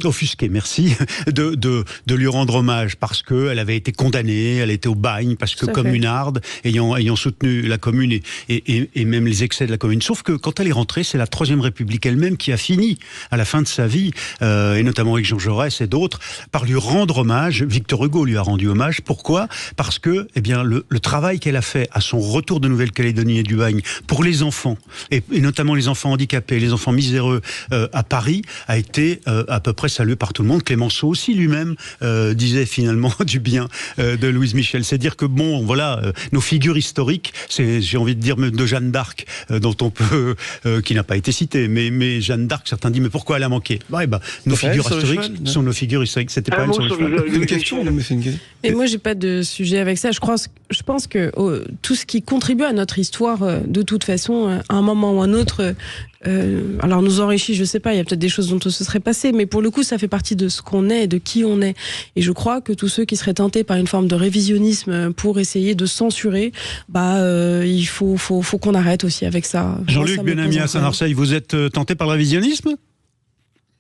offusqués, merci, de lui rendre hommage parce qu'elle avait été condamnée, elle était au bagne, parce que communarde, ayant soutenu la commune et même les excès de la commune. Sauf que quand elle est rentrée, c'est la Troisième République elle-même qui a fini, à la fin de sa vie, et notamment avec Jean Jaurès et d'autres, par lui rendre hommage. Victor Hugo lui a rendu hommage. Pourquoi? Parce que le travail qu'elle a fait à son retour de Nouvelle-Calédonie et du bagne pour les enfants, et notamment les enfants handicapés, les enfants miséreux à Paris, a été à peu près salué par tout le monde. Clémenceau aussi lui-même disait finalement du bien de Louise Michel. C'est dire que nos figures historiques, j'ai envie de dire de Jeanne d'Arc, dont on peut, qui n'a pas été citée, mais Jeanne d'Arc, certains disent mais pourquoi elle a manqué? Nos figures historiques sont nos figures historiques. C'était pas elle sur le cheval. Une question. Et moi j'ai pas de sujet avec ça. Je pense que tout ce qui contribue à notre histoire, de toute façon, à un moment ou à un autre, alors nous enrichit, je sais pas, il y a peut-être des choses dont on se serait passé, mais pour le coup ça fait partie de ce qu'on est et de qui on est. Et je crois que tous ceux qui seraient tentés par une forme de révisionnisme pour essayer de censurer, il faut qu'on arrête aussi avec ça. Jean-Luc Benamia à Saint-Marseille, vous êtes tenté par le révisionnisme?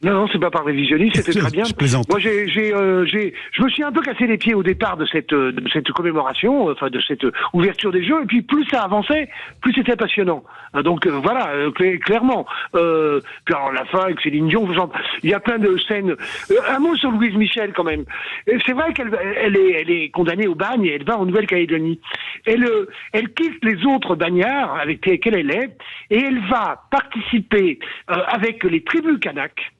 Non, c'est pas par révisionnisme, c'était très bien. Je plaisante. Moi, je me suis un peu cassé les pieds au départ de cette commémoration, enfin de cette ouverture des Jeux, et puis plus ça avançait, plus c'était passionnant. Donc voilà, clairement. Puis alors la fin avec Céline Dion, il y a plein de scènes. Un mot sur Louise Michel quand même. C'est vrai qu'elle est condamnée au bagne et elle va en Nouvelle-Calédonie. Elle quitte les autres bagnards avec lesquels elle est, et elle va participer avec les tribus Kanak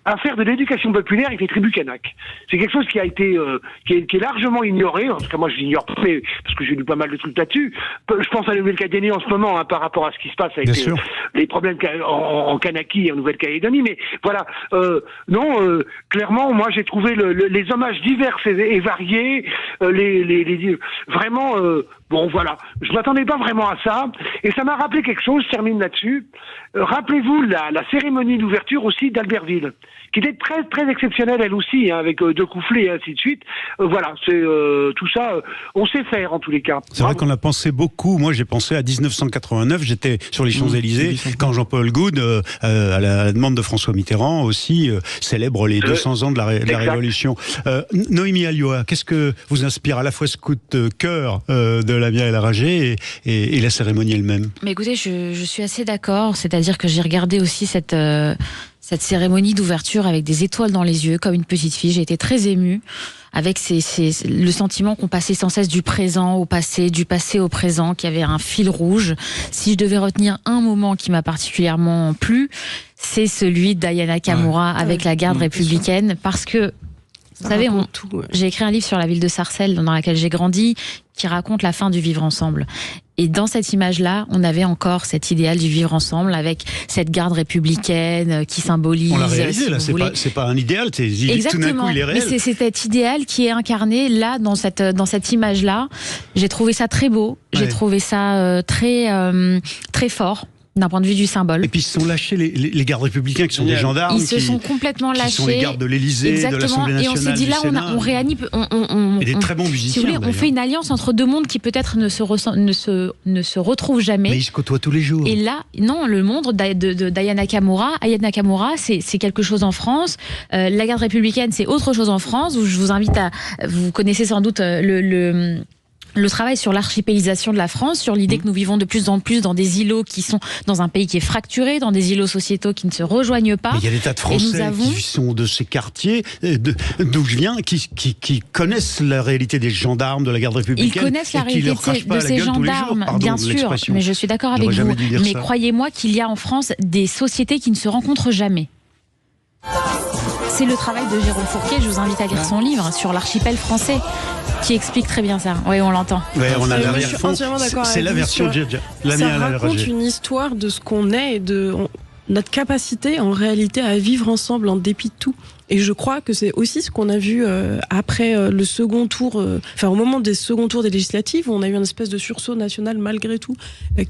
à faire de l'éducation populaire avec les tribus Kanak. C'est quelque chose qui a été qui est largement ignoré. En tout cas, moi, je l'ignore pas, mais parce que j'ai lu pas mal de trucs là-dessus. Je pense à la Nouvelle-Calédonie en ce moment, par rapport à ce qui se passe avec les problèmes en Kanaki et en Nouvelle-Calédonie. Mais voilà, clairement, moi, j'ai trouvé les hommages divers et variés, vraiment. Bon, voilà, je m'attendais pas vraiment à ça, et ça m'a rappelé quelque chose. Je termine là-dessus. Rappelez-vous la cérémonie d'ouverture aussi d'Albertville, qui était très très exceptionnelle elle aussi, avec deux couplets et ainsi de suite. Voilà, c'est tout ça, on sait faire en tous les cas. C'est vrai qu'on a pensé beaucoup. Moi, j'ai pensé à 1989. J'étais sur les Champs-Élysées quand Jean-Paul Goude, à la demande de François Mitterrand, aussi célèbre les 200 ans de la Révolution. Noémie Alioua, qu'est-ce que vous inspire à la fois ce coup de cœur de Lamia El Aragé et la cérémonie elle-même? Mais écoutez, je suis assez d'accord. C'est-à-dire que j'ai regardé aussi cette cérémonie d'ouverture avec des étoiles dans les yeux, comme une petite fille. J'ai été très émue avec le sentiment qu'on passait sans cesse du présent au passé, du passé au présent, qu'il y avait un fil rouge. Si je devais retenir un moment qui m'a particulièrement plu, c'est celui d'Ayana Kamura avec la garde républicaine, parce que vous savez, j'ai écrit un livre sur la ville de Sarcelles, dans laquelle j'ai grandi, qui raconte la fin du vivre ensemble. Et dans cette image-là, on avait encore cet idéal du vivre ensemble, avec cette garde républicaine qui symbolise... On l'a réalisé, là, c'est pas un idéal, tout d'un coup il est réel. Mais c'est cet idéal qui est incarné là, dans cette image-là. J'ai trouvé ça très beau, j'ai trouvé ça très fort. d'un point de vue du symbole. Et puis ils se sont lâchés, les gardes républicains qui sont des gendarmes. Ils se sont complètement lâchés. Qui sont les gardes de l'Élysée, de l'Assemblée nationale. Et on s'est dit là, on réanime. Et des très bons musiciens. Si vous voulez, on fait une alliance entre deux mondes qui peut-être ne se retrouvent jamais. Mais ils se côtoient tous les jours. Et là, non, le monde d'Aya Nakamura, c'est quelque chose en France. La garde républicaine, c'est autre chose en France. Où je vous invite vous connaissez sans doute le travail sur l'archipélisation de la France, sur l'idée que nous vivons de plus en plus dans des îlots qui sont dans un pays qui est fracturé, dans des îlots sociétaux qui ne se rejoignent pas. Mais il y a des tas de Français qui sont de ces quartiers, d'où je viens, qui connaissent la réalité des gendarmes de la garde républicaine. Ils connaissent la réalité de ces gendarmes, bien sûr, mais je suis d'accord avec vous. Mais croyez-moi qu'il y a en France des sociétés qui ne se rencontrent jamais. C'est le travail de Jérôme Fourquet, je vous invite à lire son livre sur l'archipel français, qui explique très bien ça. Oui, on l'entend. Oui, on a l'arrière-fond. C'est la version de la mienne. Ça raconte une histoire de ce qu'on est et de notre capacité en réalité à vivre ensemble en dépit de tout. Et je crois que c'est aussi ce qu'on a vu après le second tour, au moment des seconds tours des législatives, où on a eu une espèce de sursaut national malgré tout,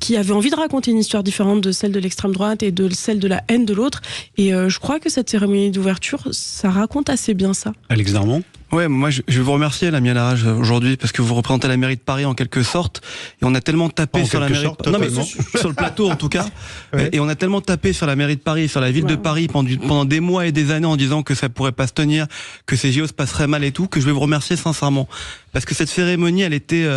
qui avait envie de raconter une histoire différente de celle de l'extrême droite et de celle de la haine de l'autre. Et je crois que cette cérémonie d'ouverture, ça raconte assez bien ça. Alex Darmon ? Ouais, moi je vais vous remercier, Lamia Larage, aujourd'hui, parce que vous représentez la mairie de Paris en quelque sorte, et on a tellement tapé sur la mairie de Paris, non mais sur le plateau en tout cas, ouais. Et on a tellement tapé sur la mairie de Paris, sur la ville de Paris pendant des mois et des années en disant que ça pourrait pas se tenir, que ces JO se passeraient mal et tout, que je vais vous remercier sincèrement, parce que cette cérémonie, elle était,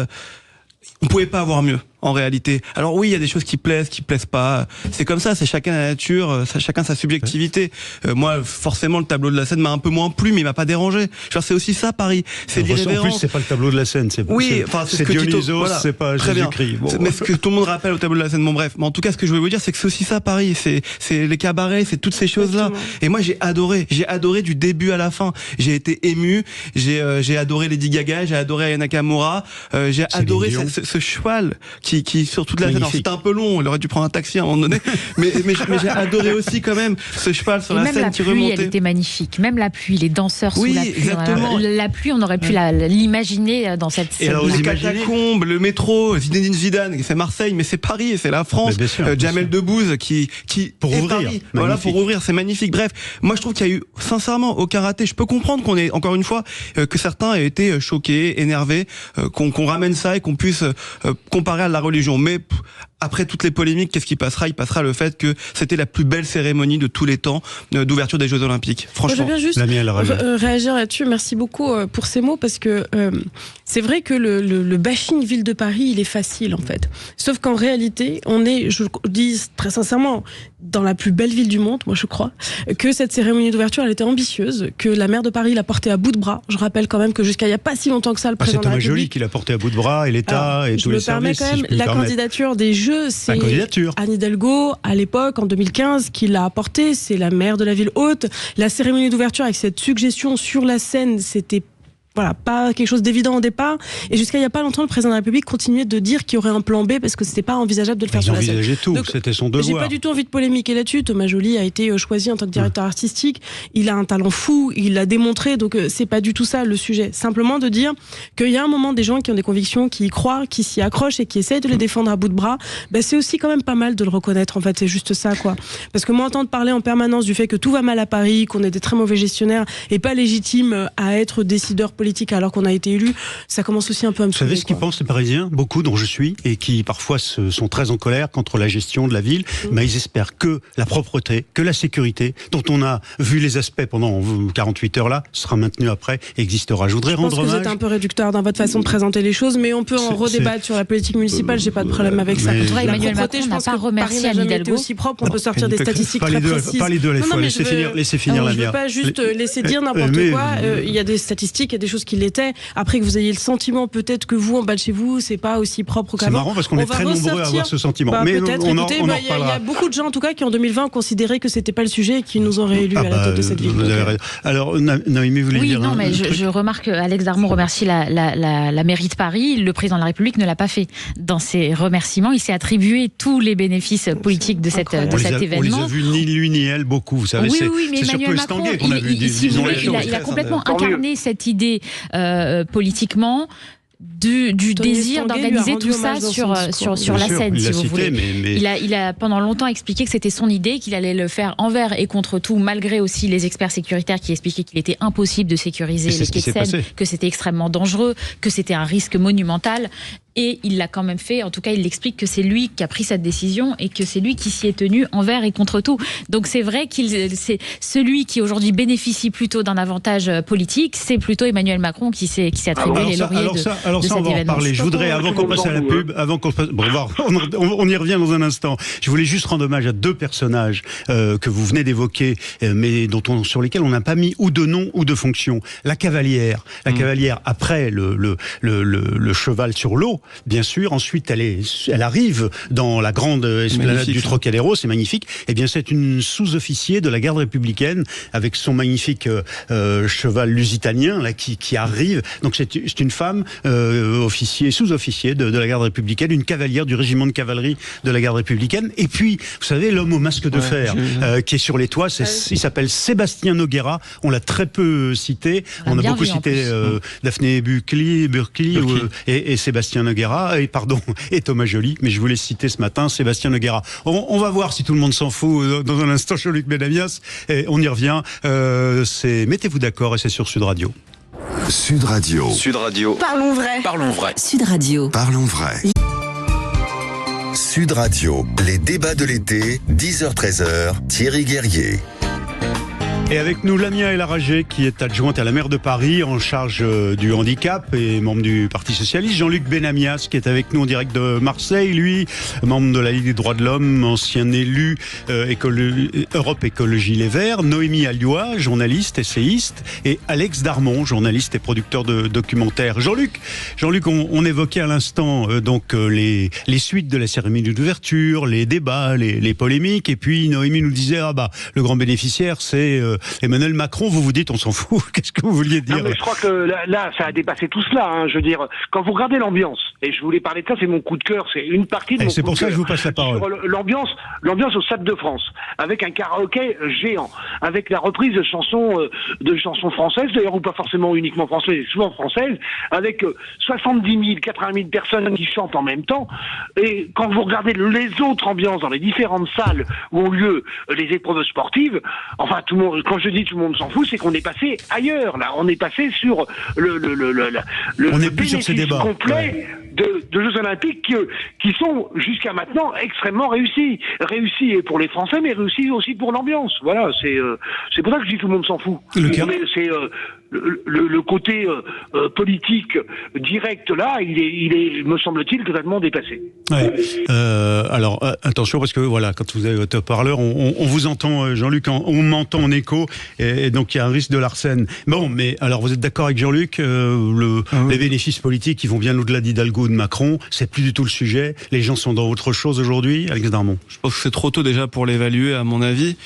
on pouvait pas avoir mieux. En réalité. Alors oui, il y a des choses qui plaisent pas. C'est comme ça, c'est chacun la nature, chacun sa subjectivité. Moi, forcément, le tableau de la scène m'a un peu moins plu, mais il m'a pas dérangé. Genre, c'est aussi ça, Paris. C'est l'irrévérence. En plus, c'est pas le tableau de la scène, c'est ce que Dionysos, voilà. C'est pas Jésus-Christ. Bon. Mais ce que tout le monde rappelle au tableau de la scène, bon bref. Mais en tout cas, ce que je voulais vous dire, c'est que c'est aussi ça, Paris. C'est les cabarets, c'est toutes ces choses-là. Et moi, j'ai adoré du début à la fin. J'ai été ému. J'ai adoré Lady Gaga, j'ai adoré Aya Nakamura, j'ai adoré ce cheval qui sur toute la scène, c'était un peu long, il aurait dû prendre un taxi à un moment donné, mais j'ai adoré aussi quand même ce cheval sur la scène qui remontait. Même la pluie, elle était magnifique, même la pluie, les danseurs sous la pluie. Exactement. La pluie, on aurait pu l'imaginer dans cette scène. Et alors, les catacombes, le métro, Zinedine Zidane, c'est Marseille, mais c'est Paris, et c'est la France. Jamel Debbouze qui pour est ouvrir, Paris. Voilà, pour ouvrir, c'est magnifique. Bref, moi je trouve qu'il y a eu sincèrement aucun raté. Je peux comprendre qu'on ait encore une fois que certains aient été choqués, énervés, qu'on ramène ça et qu'on puisse comparer à la religion. Mais après toutes les polémiques, qu'est-ce qui passera ? Il passera le fait que c'était la plus belle cérémonie de tous les temps d'ouverture des Jeux Olympiques. Franchement. Je veux bien juste réagir là-dessus. Merci beaucoup pour ces mots, parce que c'est vrai que le bashing ville de Paris, il est facile en fait. Sauf qu'en réalité, on est, je dis très sincèrement, dans la plus belle ville du monde, moi je crois, que cette cérémonie d'ouverture, elle était ambitieuse, que la maire de Paris l'a portée à bout de bras. Je rappelle quand même que jusqu'à il n'y a pas si longtemps que ça, le président de la République... C'est Thomas Joly qui l'a porté à bout de bras, et l'État et tous les services. Je me permets quand même, la candidature des Jeux, c'est Anne Hidalgo, à l'époque, en 2015, qui l'a apportée, c'est la maire de la ville haute. La cérémonie d'ouverture avec cette suggestion sur la scène, c'était pas quelque chose d'évident au départ. Et jusqu'à il n'y a pas longtemps, le président de la République continuait de dire qu'il y aurait un plan B parce que c'était pas envisageable de le faire sur la scène. Il envisageait tout, c'était son devoir. J'ai pas du tout envie de polémiquer là-dessus. Thomas Joly a été choisi en tant que directeur artistique. Il a un talent fou, il l'a démontré, donc c'est pas du tout ça le sujet. Simplement de dire qu'il y a un moment des gens qui ont des convictions, qui y croient, qui s'y accrochent et qui essayent de les défendre à bout de bras. C'est aussi quand même pas mal de le reconnaître, en fait. C'est juste ça, quoi. Parce que moi, entendre parler en permanence du fait que tout va mal à Paris, qu'on est des très mauvais gestionnaires et pas légitimes à être décideurs politiques alors qu'on a été élus, ça commence aussi un peu à me saouler. Vous savez ce qu'ils pensent les Parisiens, beaucoup dont je suis, et qui parfois sont très en colère contre la gestion de la ville, mais ils espèrent que la propreté, que la sécurité, dont on a vu les aspects pendant 48 heures là, sera maintenue après et existera. Je voudrais rendre hommage. Je pense que vous êtes un peu réducteur dans votre façon de présenter les choses, mais on peut en redébattre sur la politique municipale, j'ai pas de problème avec ça. Emmanuel Macron n'a pas remercié Anne Hidalgo. Aussi propre, on peut sortir des statistiques très précises. Pas les deux à la fois, laissez finir la mienne. Je ne veux pas juste laisser dire n'importe quoi, il y a des statistiques, il y a des choses qui l'étaient. Après que vous ayez le sentiment peut-être que vous, en bas de chez vous, c'est pas aussi propre qu'avant. C'est marrant parce qu'on est très nombreux à avoir ce sentiment. Mais peut-être, écoutez, il y a beaucoup de gens en tout cas qui en 2020 ont considéré que c'était pas le sujet et qui nous ont réélus à la tête de cette ville. Vous avez raison. Alors, Noémie voulait dire... Oui, non, mais je remarque Alex Darmon remercie la mairie de Paris. Le président de la République ne l'a pas fait. Dans ses remerciements, il s'est attribué tous les bénéfices politiques de cet événement. On les a vus ni lui ni elle beaucoup, vous savez. Oui, mais Emmanuel Macron, il a complètement incarné cette idée politiquement du désir d'organiser tout ça sur la scène, si vous voulez. Mais... Il a pendant longtemps expliqué que c'était son idée, qu'il allait le faire envers et contre tout, malgré aussi les experts sécuritaires qui expliquaient qu'il était impossible de sécuriser les quais de Seine, que c'était extrêmement dangereux, que c'était un risque monumental. Et il l'a quand même fait, en tout cas il l'explique que c'est lui qui a pris cette décision et que c'est lui qui s'y est tenu envers et contre tout. Donc c'est vrai c'est celui qui aujourd'hui bénéficie plutôt d'un avantage politique, c'est plutôt Emmanuel Macron qui s'est attribué les lauriers de cet événement. Alors ça on va en parler. Je voudrais, avant qu'on passe à la pub, on y revient dans un instant. Je voulais juste rendre hommage à deux personnages que vous venez d'évoquer, mais sur lesquels on n'a pas mis ou de nom ou de fonction. La cavalière après le cheval sur l'eau. Bien sûr, ensuite elle arrive dans la grande esplanade du Trocadéro, c'est magnifique. Eh bien, c'est une sous-officier de la garde républicaine avec son magnifique cheval lusitanien là qui arrive. Donc c'est une femme sous-officier de la garde républicaine, une cavalière du régiment de cavalerie de la garde républicaine. Et puis, vous savez, l'homme au masque de fer qui est sur les toits, il s'appelle Sébastien Noguera. On l'a très peu cité. On a beaucoup cité Daphné Burkli et Sébastien Noguera et Thomas Joly, mais je voulais citer ce matin Sébastien Noguera. On va voir si tout le monde s'en fout dans un instant. Jean-Luc Benamias, et on y revient. Mettez-vous d'accord et c'est sur Sud Radio. Sud Radio. Sud Radio. Parlons vrai. Parlons vrai. Sud Radio. Parlons vrai. Sud Radio, les débats de l'été, 10h-13h, Thierry Guerrier. Et avec nous, Lamia El Aragé, qui est adjointe à la maire de Paris, en charge du handicap et membre du Parti Socialiste. Jean-Luc Benamias, qui est avec nous en direct de Marseille, lui, membre de la Ligue des droits de l'homme, ancien élu Europe Écologie Les Verts. Noémie Alioua, journaliste, essayiste. Et Alex Darmon, journaliste et producteur de documentaires. Jean-Luc, on évoquait à l'instant les suites de la cérémonie d'ouverture, les débats, les polémiques. Et puis Noémie nous disait, le grand bénéficiaire, c'est Emmanuel Macron. Vous dites, on s'en fout. Qu'est-ce que vous vouliez dire? Non, mais je crois que là, ça a dépassé tout cela. Je veux dire, quand vous regardez l'ambiance, et je voulais parler de ça, c'est mon coup de cœur, c'est une partie de mon coup de cœur. C'est pour ça que je vous passe la parole. L'ambiance au Stade de France, avec un karaoké géant, avec la reprise de chansons françaises, d'ailleurs, ou pas forcément uniquement françaises, souvent françaises, avec 70 000, 80 000 personnes qui chantent en même temps. Et quand vous regardez les autres ambiances dans les différentes salles où ont lieu les épreuves sportives, enfin, tout le monde, quand je dis tout le monde s'en fout, c'est qu'on est passé ailleurs, là. On est passé sur le bénéfice complet de Jeux Olympiques qui sont jusqu'à maintenant extrêmement réussis. Réussis et pour les Français, mais réussis aussi pour l'ambiance. Voilà, c'est pour ça que je dis tout le monde s'en fout. C'est le côté politique direct là, il est, me semble-t-il, totalement dépassé. Ouais. Alors attention, parce que voilà, quand vous avez votre parleur, on vous entend, Jean-Luc, on m'entend en écho, et donc il y a un risque de Larsen. Bon, mais alors vous êtes d'accord avec Jean-Luc, les bénéfices politiques qui vont bien au-delà d'Hidalgo, de Macron, c'est plus du tout le sujet. Les gens sont dans autre chose aujourd'hui. Alex Darmon. Je pense que c'est trop tôt déjà pour l'évaluer, à mon avis.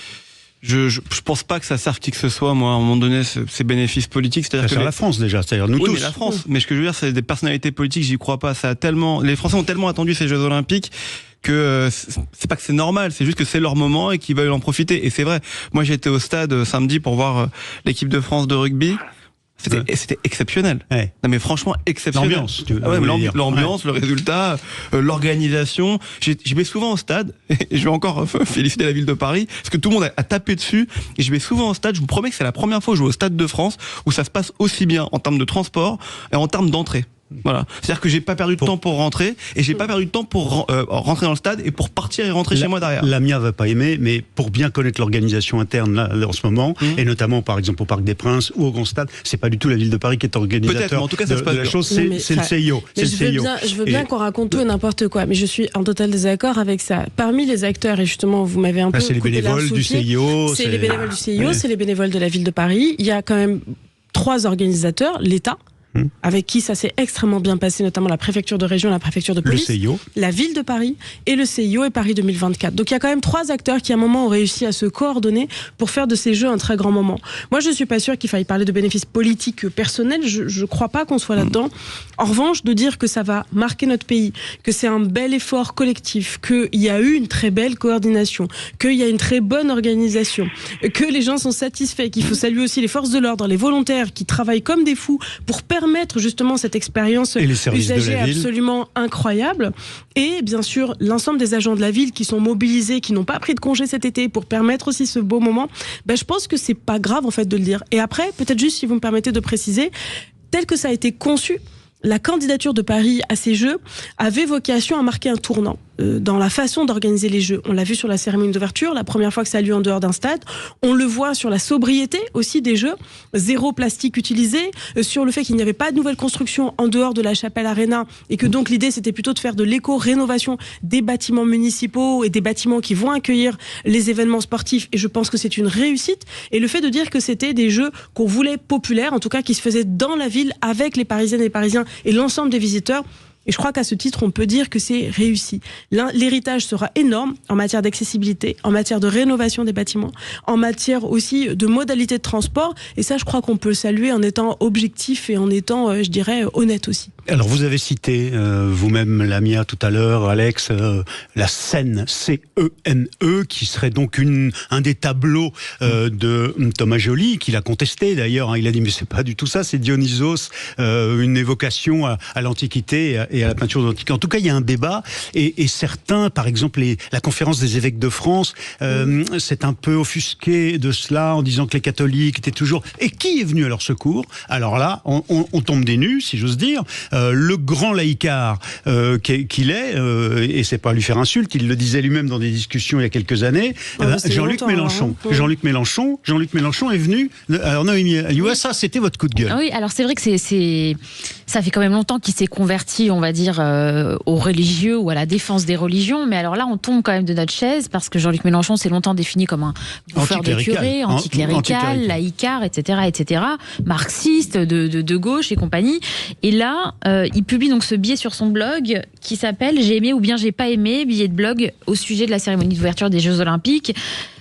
Je pense pas que ça serve qui que ce soit, moi, à un moment donné, ces bénéfices politiques. C'est-à-dire que la France, déjà, c'est-à-dire nous tous. Mais la France. Mais ce que je veux dire, c'est des personnalités politiques, j'y crois pas. Les Français ont tellement attendu ces Jeux Olympiques que c'est pas que c'est normal, c'est juste que c'est leur moment et qu'ils veulent en profiter. Et c'est vrai. Moi, j'ai été au stade samedi pour voir l'équipe de France de rugby. C'était exceptionnel. Ouais. Non mais franchement exceptionnel. L'ambiance, le résultat, l'organisation. Je vais souvent au stade et je vais encore féliciter la ville de Paris parce que tout le monde a tapé dessus. Et je vais souvent au stade. Je vous promets que c'est la première fois que je vais au Stade de France où ça se passe aussi bien en termes de transport et en termes d'entrée. Voilà, c'est-à-dire que j'ai pas perdu de temps pour rentrer et j'ai pas perdu de temps pour rentrer dans le stade et pour partir et rentrer chez moi derrière. Lamia va pas aimer, mais pour bien connaître l'organisation interne là en ce moment, et notamment par exemple au Parc des Princes ou au Grand Stade, c'est pas du tout la ville de Paris qui est organisateur. Peut-être, en tout cas, ça se passe de la chose, c'est le CIO. Je veux bien qu'on raconte tout et n'importe quoi, mais je suis en total désaccord avec ça. Parmi les acteurs, et justement vous m'avez un peu c'est les bénévoles du CIO, c'est les bénévoles du CIO, c'est les bénévoles de la ville de Paris. Il y a quand même 3 organisateurs, l'État, avec qui ça s'est extrêmement bien passé, notamment la préfecture de région, la préfecture de police, le CIO, la ville de Paris et le CIO et Paris 2024. Donc il y a quand même 3 acteurs qui à un moment ont réussi à se coordonner pour faire de ces Jeux un très grand moment. Moi je suis pas sûre qu'il faille parler de bénéfices politiques personnels, je crois pas qu'on soit là-dedans. En revanche, de dire que ça va marquer notre pays, que c'est un bel effort collectif, qu'il y a eu une très belle coordination, qu'il y a une très bonne organisation, que les gens sont satisfaits, qu'il faut saluer aussi les forces de l'ordre, les volontaires qui travaillent comme des fous pour permettre permettre justement cette expérience usagée absolument incroyable. Et bien sûr, l'ensemble des agents de la ville qui sont mobilisés, qui n'ont pas pris de congé cet été pour permettre aussi ce beau moment, je pense que c'est pas grave en fait de le dire. Et après, peut-être juste si vous me permettez de préciser, tel que ça a été conçu, la candidature de Paris à ces Jeux avait vocation à marquer un tournant dans la façon d'organiser les Jeux. On l'a vu sur la cérémonie d'ouverture, la première fois que ça a lieu en dehors d'un stade. On le voit sur la sobriété aussi des Jeux, 0 plastique utilisé, sur le fait qu'il n'y avait pas de nouvelles constructions en dehors de la Chapelle Arena et que donc l'idée c'était plutôt de faire de l'éco-rénovation des bâtiments municipaux et des bâtiments qui vont accueillir les événements sportifs, et je pense que c'est une réussite. Et le fait de dire que c'était des Jeux qu'on voulait populaires, en tout cas qui se faisaient dans la ville avec les Parisiennes et les Parisiens et l'ensemble des visiteurs. Et je crois qu'à ce titre, on peut dire que c'est réussi. L'héritage sera énorme en matière d'accessibilité, en matière de rénovation des bâtiments, en matière aussi de modalités de transport. Et ça, je crois qu'on peut le saluer en étant objectif et en étant, je dirais, honnête aussi. Alors, vous avez cité vous-même, Lamia, tout à l'heure, Alex, la Seine, C-E-N-E, qui serait donc un des tableaux de Thomas Joly, qu'il a contesté d'ailleurs. Il a dit, mais c'est pas du tout ça, c'est Dionysos, une évocation à l'Antiquité et à la peinture d'Antiquité. En tout cas, il y a un débat, et certains, par exemple, la conférence des évêques de France, s'est un peu offusqué de cela, en disant que les catholiques étaient toujours... Et qui est venu à leur secours? Alors là, on tombe des nues, si j'ose dire. Le grand laïcard qu'il est, et c'est pas lui faire insulte, il le disait lui-même dans des discussions il y a quelques années, Jean-Luc Mélenchon. Jean-Luc Mélenchon est venu. Alors Noémie, ça c'était votre coup de gueule. Ah oui, alors c'est vrai que ça fait quand même longtemps qu'il s'est converti, on va dire, aux religieux ou à la défense des religions, mais alors là on tombe quand même de notre chaise parce que Jean-Luc Mélenchon s'est longtemps défini comme un bouffeur de curé, anticlérical, laïcard, etc., marxiste, de gauche et compagnie. Et là, il publie donc ce billet sur son blog qui s'appelle « J'ai aimé ou bien j'ai pas aimé », billet de blog au sujet de la cérémonie d'ouverture des Jeux Olympiques.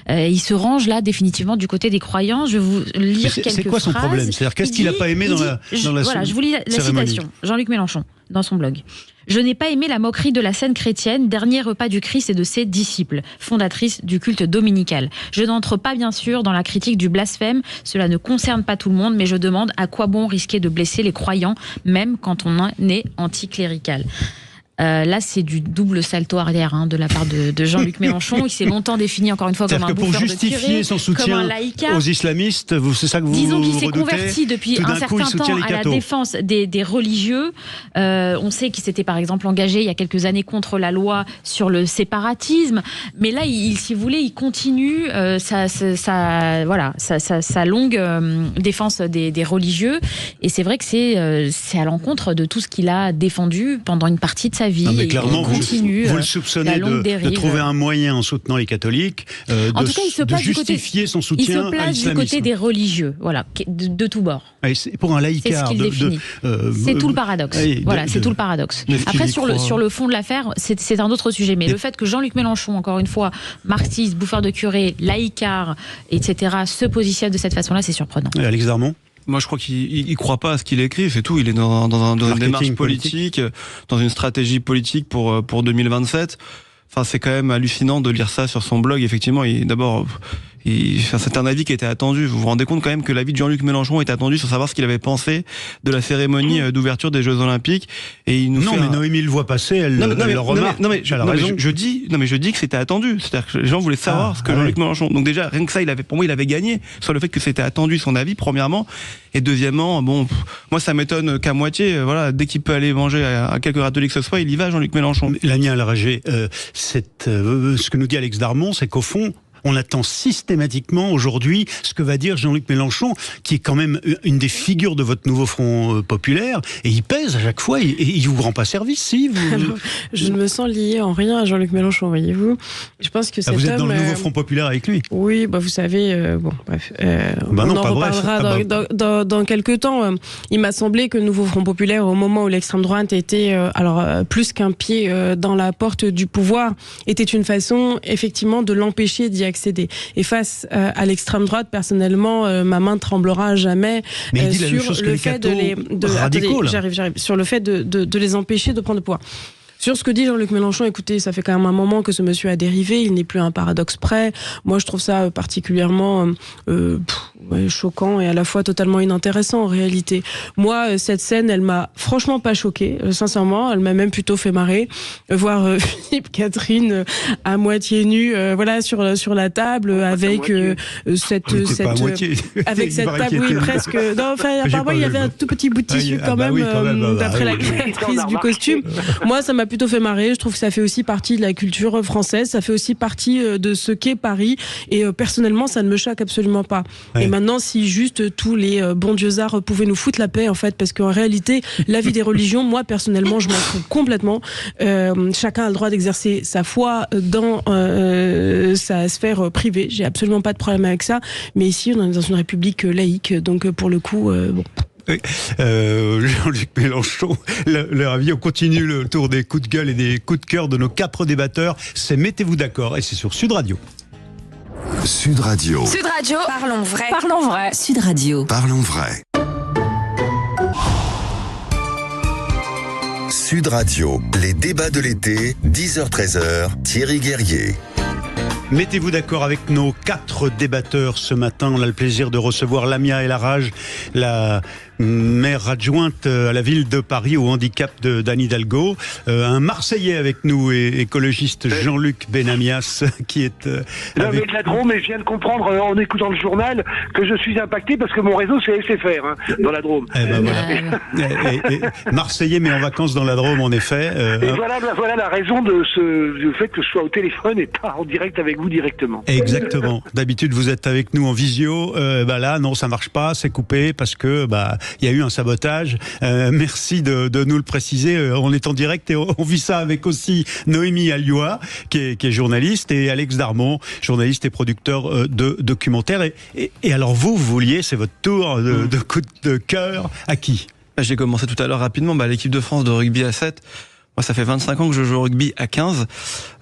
Il se range là définitivement du côté des croyants. Je vais vous lire quelques phrases. C'est quoi son problème? C'est-à-dire qu'est-ce qu'il n'a pas aimé dans la Voilà, je vous lis la citation. Jean-Luc Mélenchon, dans son blog. « Je n'ai pas aimé la moquerie de la scène chrétienne, dernier repas du Christ et de ses disciples, fondatrice du culte dominical. Je n'entre pas bien sûr dans la critique du blasphème, cela ne concerne pas tout le monde, mais je demande à quoi bon risquer de blesser les croyants, même quand on en est anticlérical. » Là, c'est du double salto arrière de la part de Jean-Luc Mélenchon. Il s'est longtemps défini, encore une fois, comme un bouffeur de curé, pour justifier son soutien aux islamistes, c'est ça que vous disons qu'il s'est redoutez, converti depuis un certain temps à la défense des religieux. On sait qu'il s'était, par exemple, engagé il y a quelques années contre la loi sur le séparatisme. Mais là, si vous voulez, il continue sa longue défense des religieux. Et c'est vrai que c'est à l'encontre de tout ce qu'il a défendu pendant une partie de sa vie. Non, mais clairement, vous le soupçonnez de trouver un moyen en soutenant les catholiques de justifier son soutien à l'islamisme. Il se place du côté des religieux, voilà, de tous bords. Pour un laïcard, c'est tout le paradoxe. C'est tout le paradoxe. Après, sur le fond de l'affaire, c'est un autre sujet. Mais le fait que Jean-Luc Mélenchon, encore une fois, marxiste, bouffeur de curé, laïcard, etc., se positionne de cette façon-là, c'est surprenant. Et Alex Darmon? Moi, je crois qu'il croit pas à ce qu'il écrit, c'est tout. Il est dans une démarche politique, dans une stratégie politique pour 2027. Enfin, c'est quand même hallucinant de lire ça sur son blog. Effectivement, c'est un avis qui était attendu. Vous vous rendez compte quand même que l'avis de Jean-Luc Mélenchon était attendu sur savoir ce qu'il avait pensé de la cérémonie d'ouverture des Jeux Olympiques. Et il nous mais Noémie le voit passer, elle le remarque. Je dis que c'était attendu. C'est-à-dire que les gens voulaient savoir ce que Jean-Luc Mélenchon. Donc déjà, rien que ça, pour moi, il avait gagné sur le fait que c'était attendu son avis, premièrement. Et deuxièmement, moi, ça m'étonne qu'à moitié, dès qu'il peut aller manger à quelque catholique que ce soit, il y va, Jean-Luc Mélenchon. Lamia Alragé, ce que nous dit Alex Darmon, c'est qu'au fond, on attend systématiquement aujourd'hui ce que va dire Jean-Luc Mélenchon, qui est quand même une des figures de votre nouveau Front populaire, et il pèse à chaque fois, et il vous rend pas service, si vous... Alors, je ne me sens liée en rien à Jean-Luc Mélenchon, voyez-vous. Je pense que vous êtes dans le nouveau Front populaire avec lui? Oui, vous savez, bref. On en reparlera dans quelques temps. Il m'a semblé que le nouveau Front populaire, au moment où l'extrême droite était, plus qu'un pied dans la porte du pouvoir, était une façon, effectivement, de l'empêcher d'y accéder. Et face à l'extrême droite, personnellement, ma main tremblera jamais sur le fait de les empêcher de prendre le pouvoir. Sur ce que dit Jean-Luc Mélenchon, écoutez, ça fait quand même un moment que ce monsieur a dérivé, il n'est plus un paradoxe près. Moi, je trouve ça particulièrement choquant et à la fois totalement inintéressant en réalité. Moi, cette scène, elle m'a franchement pas choquée, sincèrement, elle m'a même plutôt fait marrer. Voir Philippe Catherine à moitié nu, voilà, sur la table, avec cette table, oui, presque. Non, enfin, apparemment, il y avait un tout petit bout de tissu quand même, d'après la créatrice du costume. Moi, ça m'a plutôt fait marrer. Je trouve que ça fait aussi partie de la culture française, ça fait aussi partie de ce qu'est Paris. Et personnellement, ça ne me choque absolument pas. Ouais. Et maintenant, si juste tous les bons dieux-arts pouvaient nous foutre la paix, en fait, parce qu'en réalité, la vie des religions, moi, personnellement, je m'en fous complètement. Chacun a le droit d'exercer sa foi dans sa sphère privée. J'ai absolument pas de problème avec ça. Mais ici, on est dans une république laïque. Donc, pour le coup, bon... Oui. Jean-Luc Mélenchon, leur avis, on continue le tour des coups de gueule et des coups de cœur de nos 4 débatteurs. C'est Mettez-vous d'accord et c'est sur Sud Radio. Sud Radio. Sud Radio. Parlons vrai. Parlons vrai. Sud Radio. Parlons vrai. Sud Radio, les débats de l'été, 10h-13h, Thierry Guerrier. Mettez-vous d'accord avec nos 4 débatteurs ce matin. On a le plaisir de recevoir Lamia El Harraj, la maire adjointe à la ville de Paris au handicap d'Anne Hidalgo. Un Marseillais avec nous, et écologiste Jean-Luc Benamias, qui est... avec la Drôme, et je viens de comprendre en écoutant le journal que je suis impacté parce que mon réseau c'est SFR dans la Drôme. Et Marseillais mais en vacances dans la Drôme, en effet. Et voilà la raison du fait que je sois au téléphone et pas en direct avec vous directement. Exactement. D'habitude vous êtes avec nous en visio. Là non, ça marche pas, c'est coupé parce que il y a eu un sabotage. Merci de nous le préciser. On est en direct et on vit ça avec aussi Noémie Alioua, qui est journaliste, et Alex Darmon, journaliste et producteur de documentaires. Et alors vous vouliez, c'est votre tour de coup de cœur, à qui ? J'ai commencé tout à l'heure rapidement, l'équipe de France de rugby à 7. Moi, ça fait 25 ans que je joue au rugby à 15.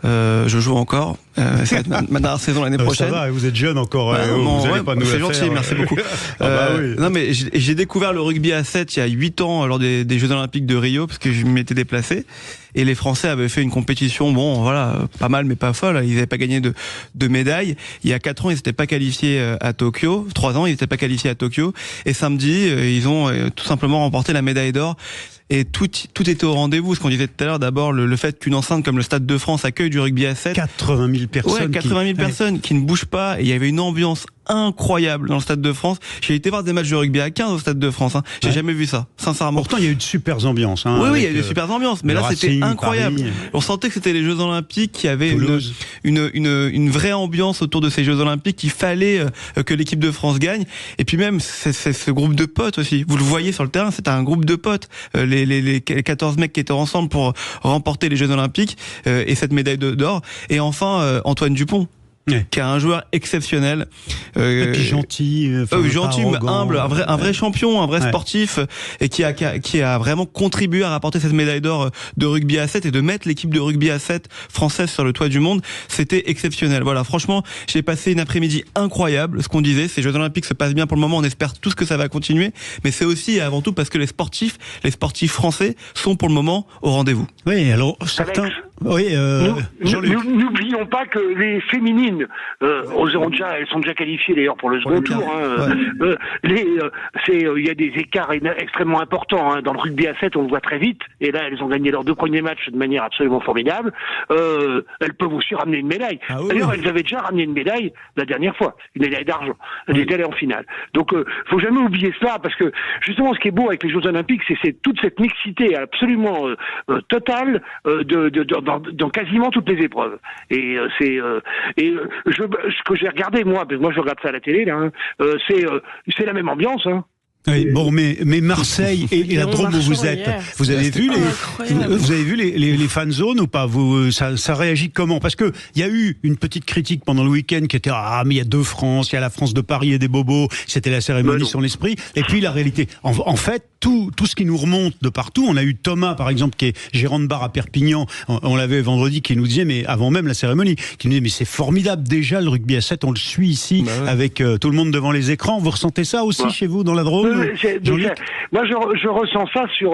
Je joue encore. Ça va être ma dernière saison l'année prochaine. Ça va, vous êtes jeune encore. Vous allez pas nous c'est gentil, merci beaucoup. Oui. Non, mais j'ai découvert le rugby à 7 il y a 8 ans lors des Jeux Olympiques de Rio, parce que je m'y étais déplacé. Et les Français avaient fait une compétition, pas mal, mais pas folle. Ils n'avaient pas gagné de médailles. Il y a 4 ans, ils n'étaient pas qualifiés à Tokyo. 3 ans, ils n'étaient pas qualifiés à Tokyo. Et samedi, ils ont tout simplement remporté la médaille d'or. Et tout était au rendez-vous. Ce qu'on disait tout à l'heure, d'abord, le fait qu'une enceinte comme le Stade de France accueille du rugby à 7. 80 000 personnes. Ouais, 80 000 personnes qui ne bougent pas. Et il y avait une ambiance incroyable dans le Stade de France. J'ai été voir des matchs de rugby à 15 au Stade de France. J'ai jamais vu ça, sincèrement. Pourtant, il y a eu de super ambiances. Oui, il y a eu de super ambiances. Mais là, c'était incroyable. Paris. On sentait que c'était les Jeux Olympiques, qui avaient une vraie ambiance autour de ces Jeux Olympiques, qu'il fallait que l'équipe de France gagne. Et puis même, c'est ce groupe de potes aussi. Vous le voyez sur le terrain, c'était un groupe de potes. Les 14 mecs qui étaient ensemble pour remporter les Jeux Olympiques et cette médaille d'or. Et enfin, Antoine Dupont. Qui est un joueur exceptionnel, et puis gentil, mais humble, un vrai champion, un vrai sportif, et qui a vraiment contribué à rapporter cette médaille d'or de rugby à 7 et de mettre l'équipe de rugby à 7 française sur le toit du monde. C'était exceptionnel. Voilà, franchement, j'ai passé une après-midi incroyable. Ce qu'on disait, ces Jeux Olympiques se passent bien pour le moment. On espère tous que ça va continuer, mais c'est aussi et avant tout parce que les sportifs français sont pour le moment au rendez-vous. Oui, alors certains. Oui, n'oublions pas que les féminines, elles sont déjà qualifiées d'ailleurs pour le second tour. Il y a des écarts extrêmement importants dans le rugby à 7, on le voit très vite. Et là, elles ont gagné leurs 2 premiers matchs de manière absolument formidable. Elles peuvent aussi ramener une médaille. D'ailleurs, elles avaient déjà ramené une médaille la dernière fois, une médaille d'argent. Elles étaient allées en finale. Donc, faut jamais oublier cela, parce que justement, ce qui est beau avec les Jeux Olympiques, c'est toute cette mixité absolument totale dans quasiment toutes les épreuves. Et ce que j'ai regardé, moi je regarde ça à la télé, là, c'est la même ambiance. Oui, bon, mais Marseille et la Drôme où vous êtes, vous avez vu les fan zones ou pas? Ça réagit comment? Parce que il y a eu une petite critique pendant le week-end qui était mais il y a 2 France, il y a la France de Paris et des bobos, c'était la cérémonie sur l'esprit, et puis la réalité. En fait, tout ce qui nous remonte de partout. On a eu Thomas, par exemple, qui est gérant de bar à Perpignan. On l'avait vendredi, qui nous disait, mais avant même la cérémonie, qui nous disait, mais c'est formidable déjà le rugby à 7, on le suit ici avec tout le monde devant les écrans. Vous ressentez ça aussi chez vous dans la Drôme? Moi, je ressens ça sur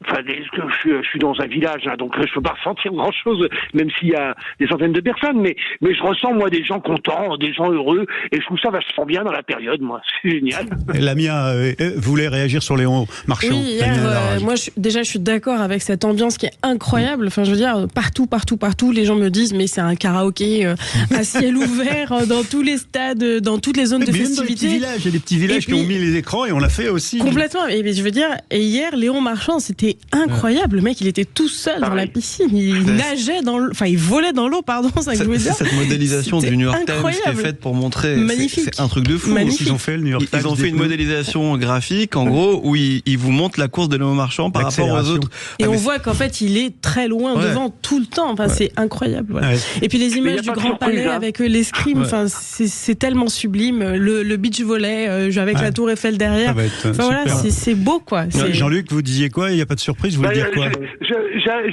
je suis dans un village, hein, donc je peux pas ressentir grand chose, même s'il y a des centaines de personnes, mais je ressens moi des gens contents, des gens heureux, et je trouve ça vachement bien dans la période, moi. C'est génial. Lamia voulait réagir sur Léon Marchand. Oui, hier, moi je suis d'accord avec cette ambiance qui est incroyable. Enfin, je veux dire, partout, les gens me disent, mais c'est un karaoké à ciel ouvert dans tous les stades, dans toutes les zones de festivité. Il y a des petits villages qui ont mis les écrans et on l'a fait aussi. Complètement. Et je veux dire, et hier, Léon Marchand, c'était incroyable. Le mec, il était tout seul dans la piscine. Il nageait il volait dans l'eau, pardon, c'est ça que je veux dire. Cette modélisation du New York Times qui est faite pour montrer, c'est un truc de fou. Ils ont fait le New York Times. Ils ont fait une modélisation graphique, en gros, où ils vous montrent la course de Léon Marchand par rapport aux autres. Et on voit qu'en fait, il est très loin devant tout le temps. Enfin, c'est incroyable. Voilà. Ouais. Et puis les images du Grand Palais avec l'escrime, c'est tellement sublime. Le beach volley avec la Tour Eiffel derrière. Voilà, c'est beau, quoi. Jean-Luc, vous disiez quoi? Il n'y a pas de surprise, vous voulez dire quoi?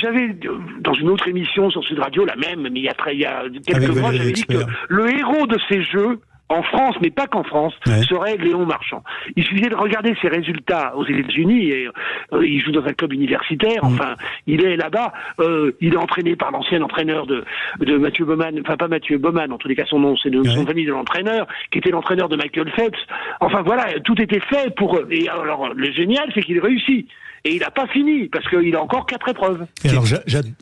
J'avais, dans une autre émission sur Sud Radio, la même, mais il y a quelques mois, j'avais dit que le héros de ces Jeux, en France, mais pas qu'en France, serait Léon Marchand. Il suffisait de regarder ses résultats aux États-Unis, et il joue dans un club universitaire, enfin, il est là-bas, il est entraîné par l'ancien entraîneur de Mathieu Baumann, enfin pas Mathieu Baumann, en tous les cas son nom, c'est son famille de l'entraîneur, qui était l'entraîneur de Michael Phelps. Enfin voilà, tout était fait pour... Et alors, le génial, c'est qu'il réussit. Et il n'a pas fini, parce qu'il a encore 4 épreuves. Et alors,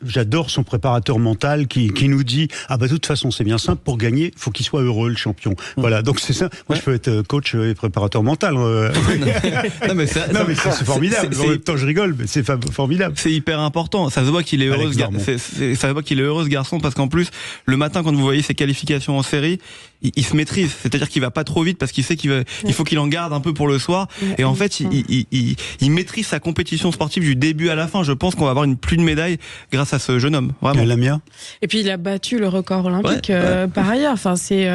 j'adore son préparateur mental qui nous dit, de toute façon, c'est bien simple, pour gagner, faut qu'il soit heureux, le champion. Voilà, donc c'est ça. Moi, je peux être coach et préparateur mental. Non, mais c'est formidable. En même temps, je rigole, mais c'est formidable. C'est hyper important. Ça se voit qu'il est heureux, ça se voit qu'il est heureux, ce garçon, parce qu'en plus, le matin, quand vous voyez ses qualifications en série, il se maîtrise. C'est-à-dire qu'il va pas trop vite parce qu'il sait il faut qu'il en garde un peu pour le soir. Et en fait, il maîtrise sa compétition sportive du début à la fin. Je pense qu'on va avoir plus de médailles grâce à ce jeune homme. Vraiment. Lamia. Et puis il a battu le record olympique par ailleurs. Enfin, c'est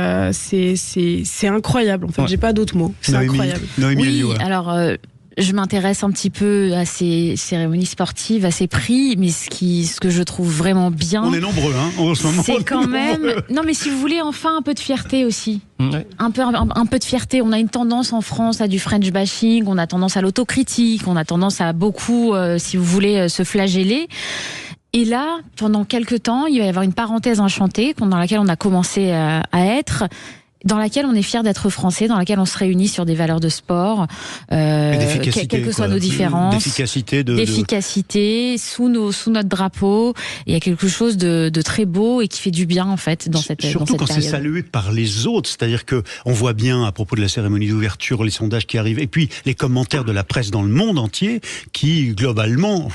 incroyable. En fait, j'ai pas d'autres mots. C'est incroyable. Oui, alors. Je m'intéresse un petit peu à ces cérémonies sportives, à ces prix, mais ce que je trouve vraiment bien... On est nombreux, en ce moment. C'est quand même... Non, mais si vous voulez, enfin, un peu de fierté aussi. Un peu de fierté. On a une tendance en France à du French bashing, on a tendance à l'autocritique, on a tendance à beaucoup, si vous voulez, se flageller. Et là, pendant quelques temps, il va y avoir une parenthèse enchantée dans laquelle on a commencé à être... dans laquelle on est fiers d'être français, dans laquelle on se réunit sur des valeurs de sport, quelles que soient nos différences, d'efficacité, sous notre drapeau. Il y a quelque chose de très beau et qui fait du bien en fait dans cette période. Surtout quand c'est salué par les autres, c'est-à-dire que on voit bien à propos de la cérémonie d'ouverture les sondages qui arrivent et puis les commentaires de la presse dans le monde entier qui globalement,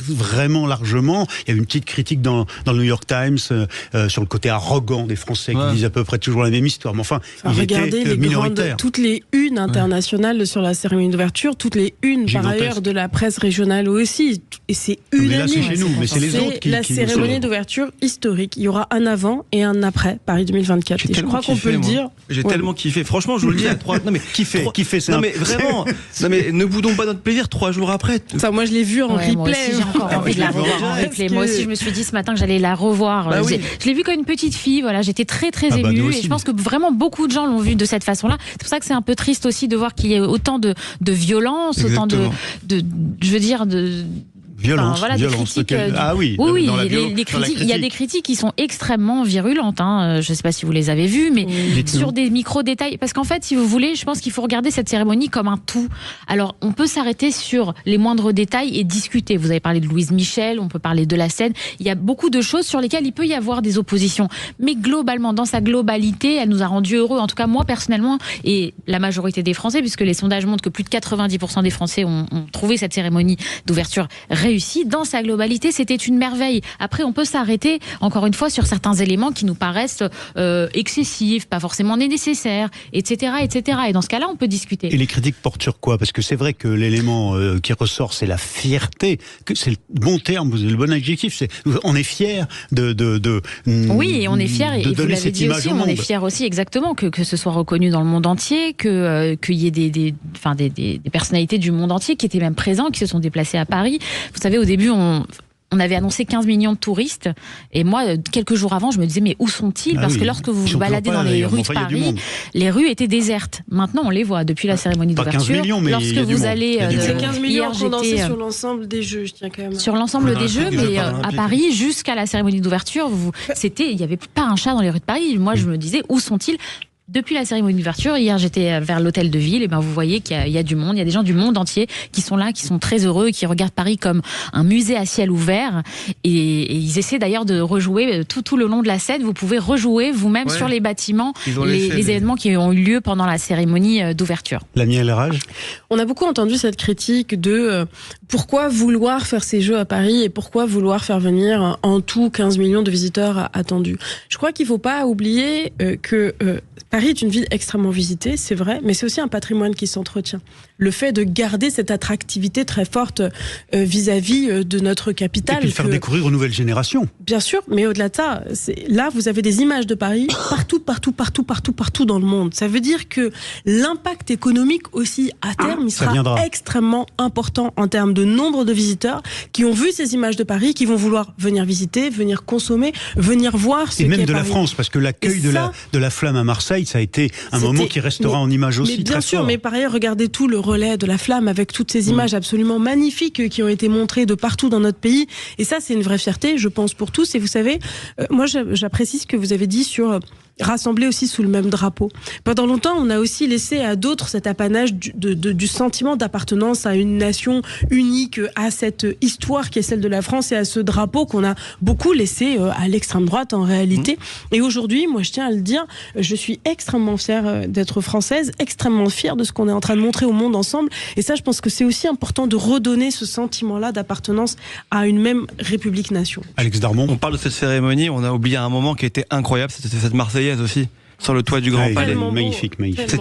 vraiment largement, il y a une petite critique dans le New York Times sur le côté arrogant des Français qui disent à peu près toujours la même histoire. Mais regardez toutes les unes internationales sur la cérémonie d'ouverture, toutes les unes par ailleurs de la presse régionale aussi, et c'est unanime. Mais là c'est chez nous, mais c'est les autres qui... la cérémonie d'ouverture historique. Il y aura un avant et un après Paris 2024. Et je crois qu'on peut le dire. J'ai tellement kiffé. Franchement, je vous le dis à 3. Non mais kiffé, c'est. Non mais vraiment. Non mais ne boudons pas notre plaisir. 3 jours après. Ça, moi je l'ai vu en replay. Moi aussi, j'ai encore envie de la revoir en replay. Moi aussi, je me suis dit ce matin que j'allais la revoir. Je l'ai vue comme une petite fille. Voilà, j'étais très émue et je pense que vraiment beaucoup de gens l'ont vu de cette façon-là. C'est pour ça que c'est un peu triste aussi de voir qu'il y ait autant de violence, exactement. autant je veux dire violence, des critiques. Oui, les critiques. Il y a des critiques qui sont extrêmement virulentes. Je ne sais pas si vous les avez vues, mais sur des micro-détails. Parce qu'en fait, si vous voulez, je pense qu'il faut regarder cette cérémonie comme un tout. Alors, on peut s'arrêter sur les moindres détails et discuter. Vous avez parlé de Louise Michel, on peut parler de la scène. Il y a beaucoup de choses sur lesquelles il peut y avoir des oppositions. Mais globalement, dans sa globalité, elle nous a rendus heureux. En tout cas, moi, personnellement, et la majorité des Français, puisque les sondages montrent que plus de 90% des Français ont trouvé cette cérémonie d'ouverture réussie. réussi dans sa globalité. C'était une merveille. Après, on peut s'arrêter, encore une fois, sur certains éléments qui nous paraissent excessifs, pas forcément nécessaires, etc., etc. Et dans ce cas-là, on peut discuter. Et les critiques portent sur quoi? Parce que c'est vrai que l'élément qui ressort, c'est la fierté. Que c'est le bon terme, le bon adjectif. On est fiers oui, et on est fiers, et vous l'avez dit aussi, on est fiers aussi exactement que ce soit reconnu dans le monde entier, qu'il y ait des personnalités du monde entier qui étaient même présents, qui se sont déplacés à Paris. Vous savez, au début, on avait annoncé 15 millions de touristes, et moi, quelques jours avant, je me disais, mais où sont-ils? Parce que lorsque vous vous baladez dans les rues de Paris, les rues étaient désertes. Maintenant, on les voit depuis la cérémonie d'ouverture. 15 millions, mais lorsque vous allez... C'est 15 millions condensés sur l'ensemble des Jeux, je tiens quand même. Sur l'ensemble des Jeux, mais à Paris, jusqu'à la cérémonie d'ouverture, il n'y avait pas un chat dans les rues de Paris. Moi, je me disais, où sont-ils? Depuis la cérémonie d'ouverture, hier j'étais vers l'hôtel de ville, et ben vous voyez qu'il y a du monde, il y a des gens du monde entier qui sont là, qui sont très heureux, et qui regardent Paris comme un musée à ciel ouvert, et ils essaient d'ailleurs de rejouer tout le long de la scène. Vous pouvez rejouer vous-même sur les bâtiments les événements qui ont eu lieu pendant la cérémonie d'ouverture. Lamia El Harraj. On a beaucoup entendu cette critique de pourquoi vouloir faire ces Jeux à Paris et pourquoi vouloir faire venir en tout 15 millions de visiteurs attendus. Je crois qu'il ne faut pas oublier que Paris est une ville extrêmement visitée, c'est vrai, mais c'est aussi un patrimoine qui s'entretient. Le fait de garder cette attractivité très forte vis-à-vis de notre capitale. Et puis faire découvrir aux nouvelles générations. Bien sûr, mais au-delà de ça, là, vous avez des images de Paris partout dans le monde. Ça veut dire que l'impact économique aussi, à terme, il sera extrêmement important en termes de nombre de visiteurs qui ont vu ces images de Paris, qui vont vouloir venir visiter, venir consommer, venir voir ce qu'est Paris. Et même de la France, parce que l'accueil de la flamme à Marseille, ça a été un moment qui restera en image aussi très fort. Bien sûr, mais par ailleurs, regardez tout le relais de la flamme avec toutes ces images absolument magnifiques qui ont été montrées de partout dans notre pays. Et ça, c'est une vraie fierté, je pense, pour tous. Et vous savez, moi, j'apprécie ce que vous avez dit sur rassemblés aussi sous le même drapeau. Pendant longtemps, on a aussi laissé à d'autres cet apanage du sentiment d'appartenance à une nation unique, à cette histoire qui est celle de la France et à ce drapeau qu'on a beaucoup laissé à l'extrême droite en réalité. Et aujourd'hui, moi je tiens à le dire, je suis extrêmement fière d'être française, extrêmement fière de ce qu'on est en train de montrer au monde ensemble. Et ça, je pense que c'est aussi important de redonner ce sentiment-là d'appartenance à une même République-nation. Alex Darmon. On parle de cette cérémonie, on a oublié un moment qui était incroyable, c'était cette Marseillaise aussi, sur le toit du Grand Palais. Magnifique.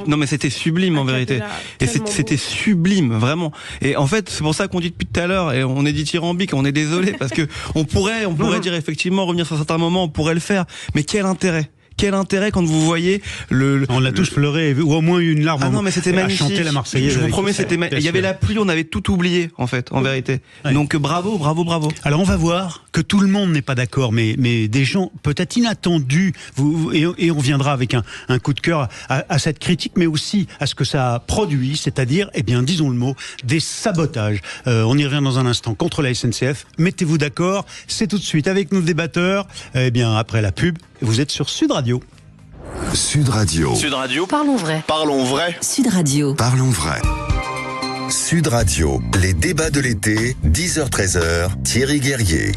Non mais c'était sublime en vérité. Et c'était sublime, vraiment. Et en fait, c'est pour ça qu'on dit depuis tout à l'heure, et on est dithyrambique, on est désolé, parce que on pourrait dire effectivement, revenir sur certains moments, on pourrait le faire, mais quel intérêt? Quel intérêt quand vous voyez On l'a tous pleuré, ou au moins eu une larme. Ah non, mais c'était magnifique. À chanter la Marseillaise. Je vous promets, c'était magnifique. Il y avait la pluie, on avait tout oublié, en fait, en vérité. Ouais. Donc bravo. Alors on va voir que tout le monde n'est pas d'accord, mais des gens peut-être inattendus, et on viendra avec un coup de cœur à cette critique, mais aussi à ce que ça produit, c'est-à-dire, disons le mot, des sabotages. On y revient dans un instant contre la SNCF. Mettez-vous d'accord, c'est tout de suite avec nos débatteurs. Après la pub, vous êtes sur Sud Radio. Sud Radio. Sud Radio. Parlons vrai. Parlons vrai. Sud Radio. Parlons vrai. Sud Radio, les débats de l'été, 10h-13h, Thierry Guerrier.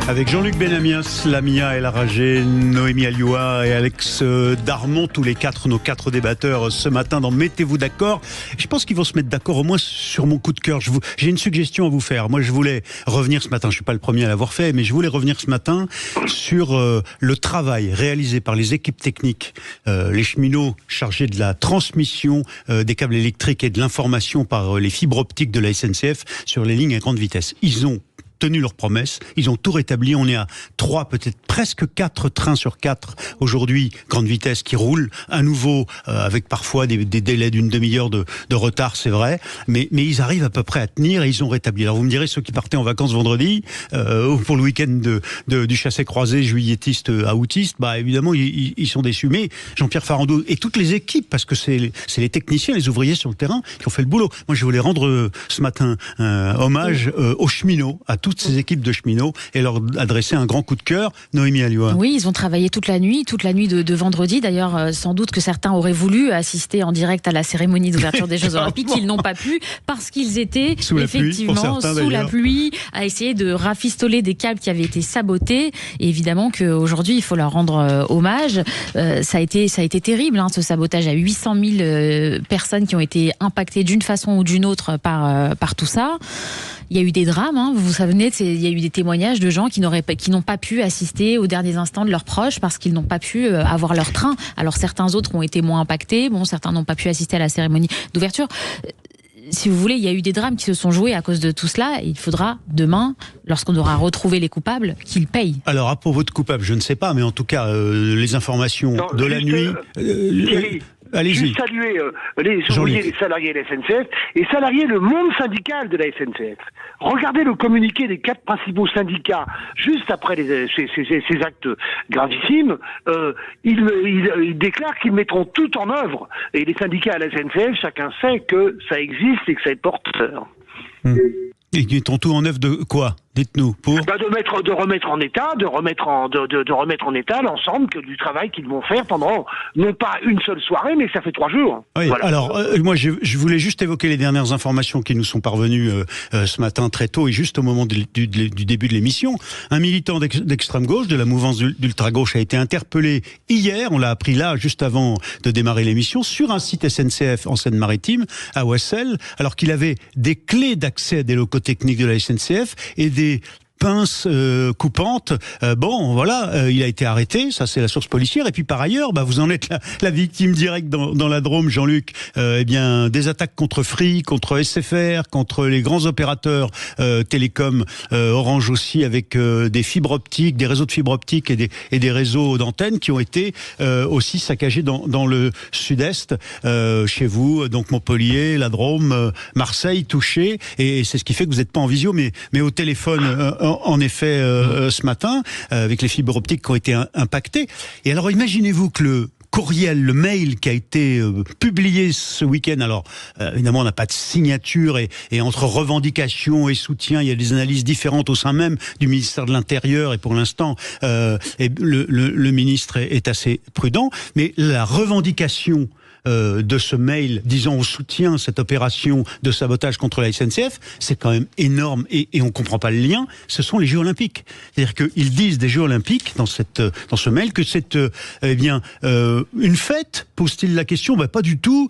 Avec Jean-Luc Benamias, Lamia El Harraj, Noémie Alioua et Alex Darmon, tous les quatre, nos quatre débatteurs ce matin dans Mettez-vous d'accord. Je pense qu'ils vont se mettre d'accord au moins sur mon coup de cœur. J'ai une suggestion à vous faire. Moi, je voulais revenir ce matin, je suis pas le premier à l'avoir fait, mais je voulais revenir ce matin sur le travail réalisé par les équipes techniques, les cheminots chargés de la transmission des câbles électriques et de l'information par les fibres optiques de la SNCF sur les lignes à grande vitesse. Ils ont tenu leurs promesses, ils ont tout rétabli, on est à 3, peut-être presque 4 trains sur 4 aujourd'hui, grande vitesse, qui roulent à nouveau, avec parfois des délais d'une demi-heure de retard, c'est vrai, mais ils arrivent à peu près à tenir et ils ont rétabli. Alors vous me direz, ceux qui partaient en vacances vendredi, ou pour le week-end du chassé-croisé juillettiste à autiste, évidemment ils sont déçus, mais Jean-Pierre Farandou et toutes les équipes, parce que c'est les techniciens, les ouvriers sur le terrain qui ont fait le boulot. Moi je voulais rendre ce matin hommage aux cheminots, à toutes ces équipes de cheminots, et leur adresser un grand coup de cœur. Noémie Alioua. Oui, ils ont travaillé toute la nuit de vendredi. D'ailleurs, sans doute que certains auraient voulu assister en direct à la cérémonie d'ouverture des Jeux Olympiques. Ils n'ont pas pu parce qu'ils étaient sous la pluie, à essayer de rafistoler des câbles qui avaient été sabotés. Et évidemment qu'aujourd'hui, il faut leur rendre hommage. Ça a été terrible, ce sabotage. Il y a 800 000 personnes qui ont été impactées d'une façon ou d'une autre par tout ça. Il y a eu des drames, hein. Vous vous souvenez, il y a eu des témoignages de gens qui n'ont pas pu assister aux derniers instants de leurs proches parce qu'ils n'ont pas pu avoir leur train. Alors certains autres ont été moins impactés, certains n'ont pas pu assister à la cérémonie d'ouverture. Si vous voulez, il y a eu des drames qui se sont joués à cause de tout cela. Et il faudra demain, lorsqu'on aura retrouvé les coupables, qu'ils payent. Alors, à propos de coupables, je ne sais pas, mais en tout cas, les informations de la nuit... Thierry, allez-y. Juste saluer les ouvriers, les salariés de la SNCF et salarier le monde syndical de la SNCF. Regardez le communiqué des 4 principaux syndicats juste après ces actes gravissimes. Ils déclarent qu'ils mettront tout en œuvre. Et les syndicats à la SNCF, chacun sait que ça existe et que ça est porteur. Et ils mettront tout en œuvre de quoi ? Dites-nous, pour de remettre en état l'ensemble du travail qu'ils vont faire pendant non pas une seule soirée, mais ça fait 3 jours. Oui, voilà. Alors moi je voulais juste évoquer les dernières informations qui nous sont parvenues ce matin très tôt et juste au moment du début de l'émission. Un militant d'extrême gauche de la mouvance d'ultra-gauche a été interpellé hier, on l'a appris là juste avant de démarrer l'émission, sur un site SNCF en Seine-Maritime à Ouessel, alors qu'il avait des clés d'accès des locaux techniques de la SNCF et des pinces coupantes. Il a été arrêté, ça c'est la source policière. Et puis par ailleurs, vous en êtes la victime directe dans la Drôme, Jean-Luc. Des attaques contre Free, contre SFR, contre les grands opérateurs télécoms, Orange aussi, avec des fibres optiques, des réseaux de fibres optiques et des réseaux d'antennes qui ont été aussi saccagés dans le sud-est, chez vous, donc Montpellier, la Drôme, Marseille, touchés. Et c'est ce qui fait que vous n'êtes pas en visio, mais au téléphone. En effet, ce matin, avec les fibres optiques qui ont été impactées. Et alors, imaginez-vous que le courriel, le mail qui a été publié ce week-end, alors évidemment on n'a pas de signature et entre revendications et soutien, il y a des analyses différentes au sein même du ministère de l'Intérieur et pour l'instant le ministre est assez prudent, mais la revendication de ce mail disant on soutient cette opération de sabotage contre la SNCF, c'est quand même énorme et on comprend pas le lien. Ce sont les Jeux Olympiques. C'est-à-dire qu'ils disent des Jeux Olympiques dans ce mail que c'est une fête. Pose-t-il la question ? Pas du tout.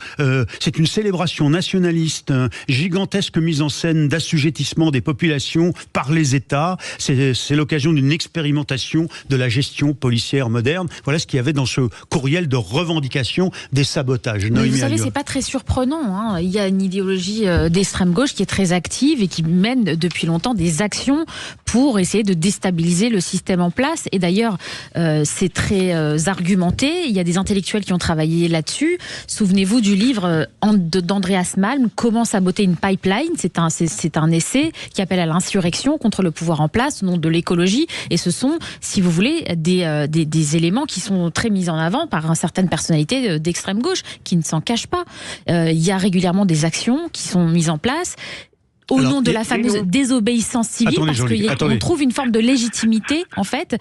C'est une célébration nationaliste, gigantesque mise en scène d'assujettissement des populations par les États. C'est l'occasion d'une expérimentation de la gestion policière moderne. Voilà ce qu'il y avait dans ce courriel de revendication des sabotages. Mais vous savez, c'est pas très surprenant, hein. Il y a une idéologie d'extrême gauche qui est très active et qui mène depuis longtemps des actions pour essayer de déstabiliser le système en place. Et d'ailleurs, c'est très argumenté. Il y a des intellectuels qui ont travaillé là-dessus. Souvenez-vous du livre d'Andreas Malm, Comment saboter une pipeline. C'est un essai qui appelle à l'insurrection contre le pouvoir en place au nom de l'écologie. Et ce sont, si vous voulez, des éléments qui sont très mis en avant par certaines personnalités d'extrême gauche, qui ne s'en cachent pas. Il y a régulièrement des actions qui sont mises en place au nom de la fameuse désobéissance civile, parce qu'on trouve une forme de légitimité, en fait,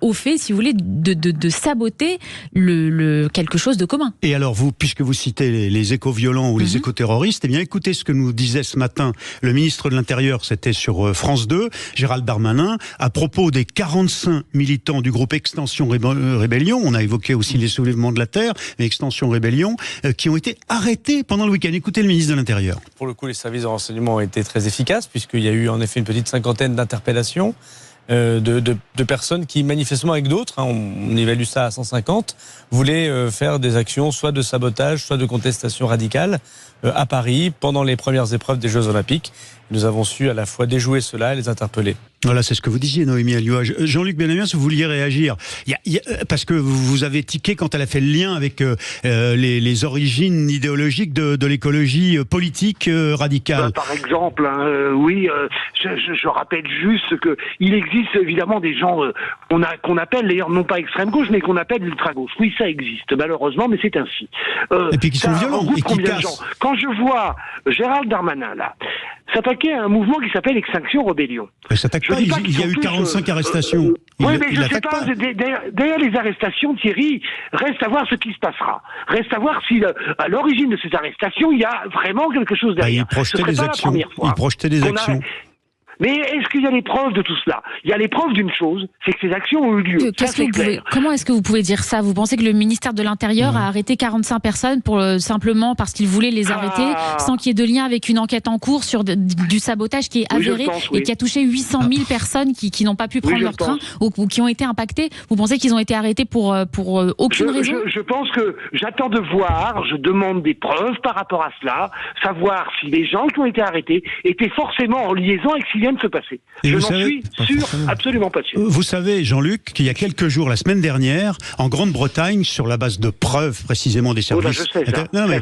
au fait, si vous voulez, de saboter quelque chose de commun. Et alors, puisque vous citez les éco-violents ou les éco-terroristes, eh bien, écoutez ce que nous disait ce matin le ministre de l'Intérieur, c'était sur France 2, Gérald Darmanin, à propos des 45 militants du groupe Extension Rébellion, on a évoqué aussi les soulèvements de la Terre, mais Extension Rébellion, qui ont été arrêtés pendant le week-end. Écoutez le ministre de l'Intérieur. Pour le coup, les services de renseignement ont été très efficace, puisqu'il y a eu en effet une petite cinquantaine d'interpellations de personnes qui, manifestement avec d'autres, on évalue ça à 150, voulaient faire des actions soit de sabotage, soit de contestation radicale à Paris pendant les premières épreuves des Jeux Olympiques. Nous avons su à la fois déjouer cela et les interpeller. Voilà, c'est ce que vous disiez, Noémie Alioua. Jean-Luc Benamias, vous vouliez réagir. Parce que vous avez tiqué quand elle a fait le lien avec les origines idéologiques de l'écologie politique radicale. Par exemple, oui, je rappelle juste qu'il existe évidemment des gens qu'on appelle, d'ailleurs, non pas extrême gauche, mais qu'on appelle ultra-gauche. Oui, ça existe, malheureusement, mais c'est ainsi. Et puis qui sont violents et qui cassent. Quand je vois Gérald Darmanin, là, s'attaquer à un mouvement qui s'appelle Extinction Rébellion. Il s'attaque pas, il y a eu 45 arrestations. Oui, mais je ne sais pas, derrière les arrestations, Thierry, reste à voir ce qui se passera. Reste à voir si, à l'origine de ces arrestations, il y a vraiment quelque chose derrière. Il projetait des actions. Il projetait des actions. Mais est-ce qu'il y a les preuves de tout cela? Il y a les preuves d'une chose, c'est que ces actions ont eu lieu. Comment est-ce que vous pouvez dire ça? Vous pensez que le ministère de l'Intérieur a arrêté 45 personnes simplement parce qu'il voulait les arrêter, sans qu'il y ait de lien avec une enquête en cours sur du sabotage qui est avéré et qui a touché 800 000 personnes qui n'ont pas pu prendre leur train ou qui ont été impactées? Vous pensez qu'ils ont été arrêtés pour aucune raison? Je pense que j'attends de voir, je demande des preuves par rapport à cela, savoir si les gens qui ont été arrêtés étaient forcément en liaison avec ce qui vient de se passer. Et je n'en suis sûr, absolument pas sûr. Vous savez, Jean-Luc, qu'il y a quelques jours, la semaine dernière, en Grande-Bretagne, sur la base de preuves précisément des services... je sais ça. Non, mais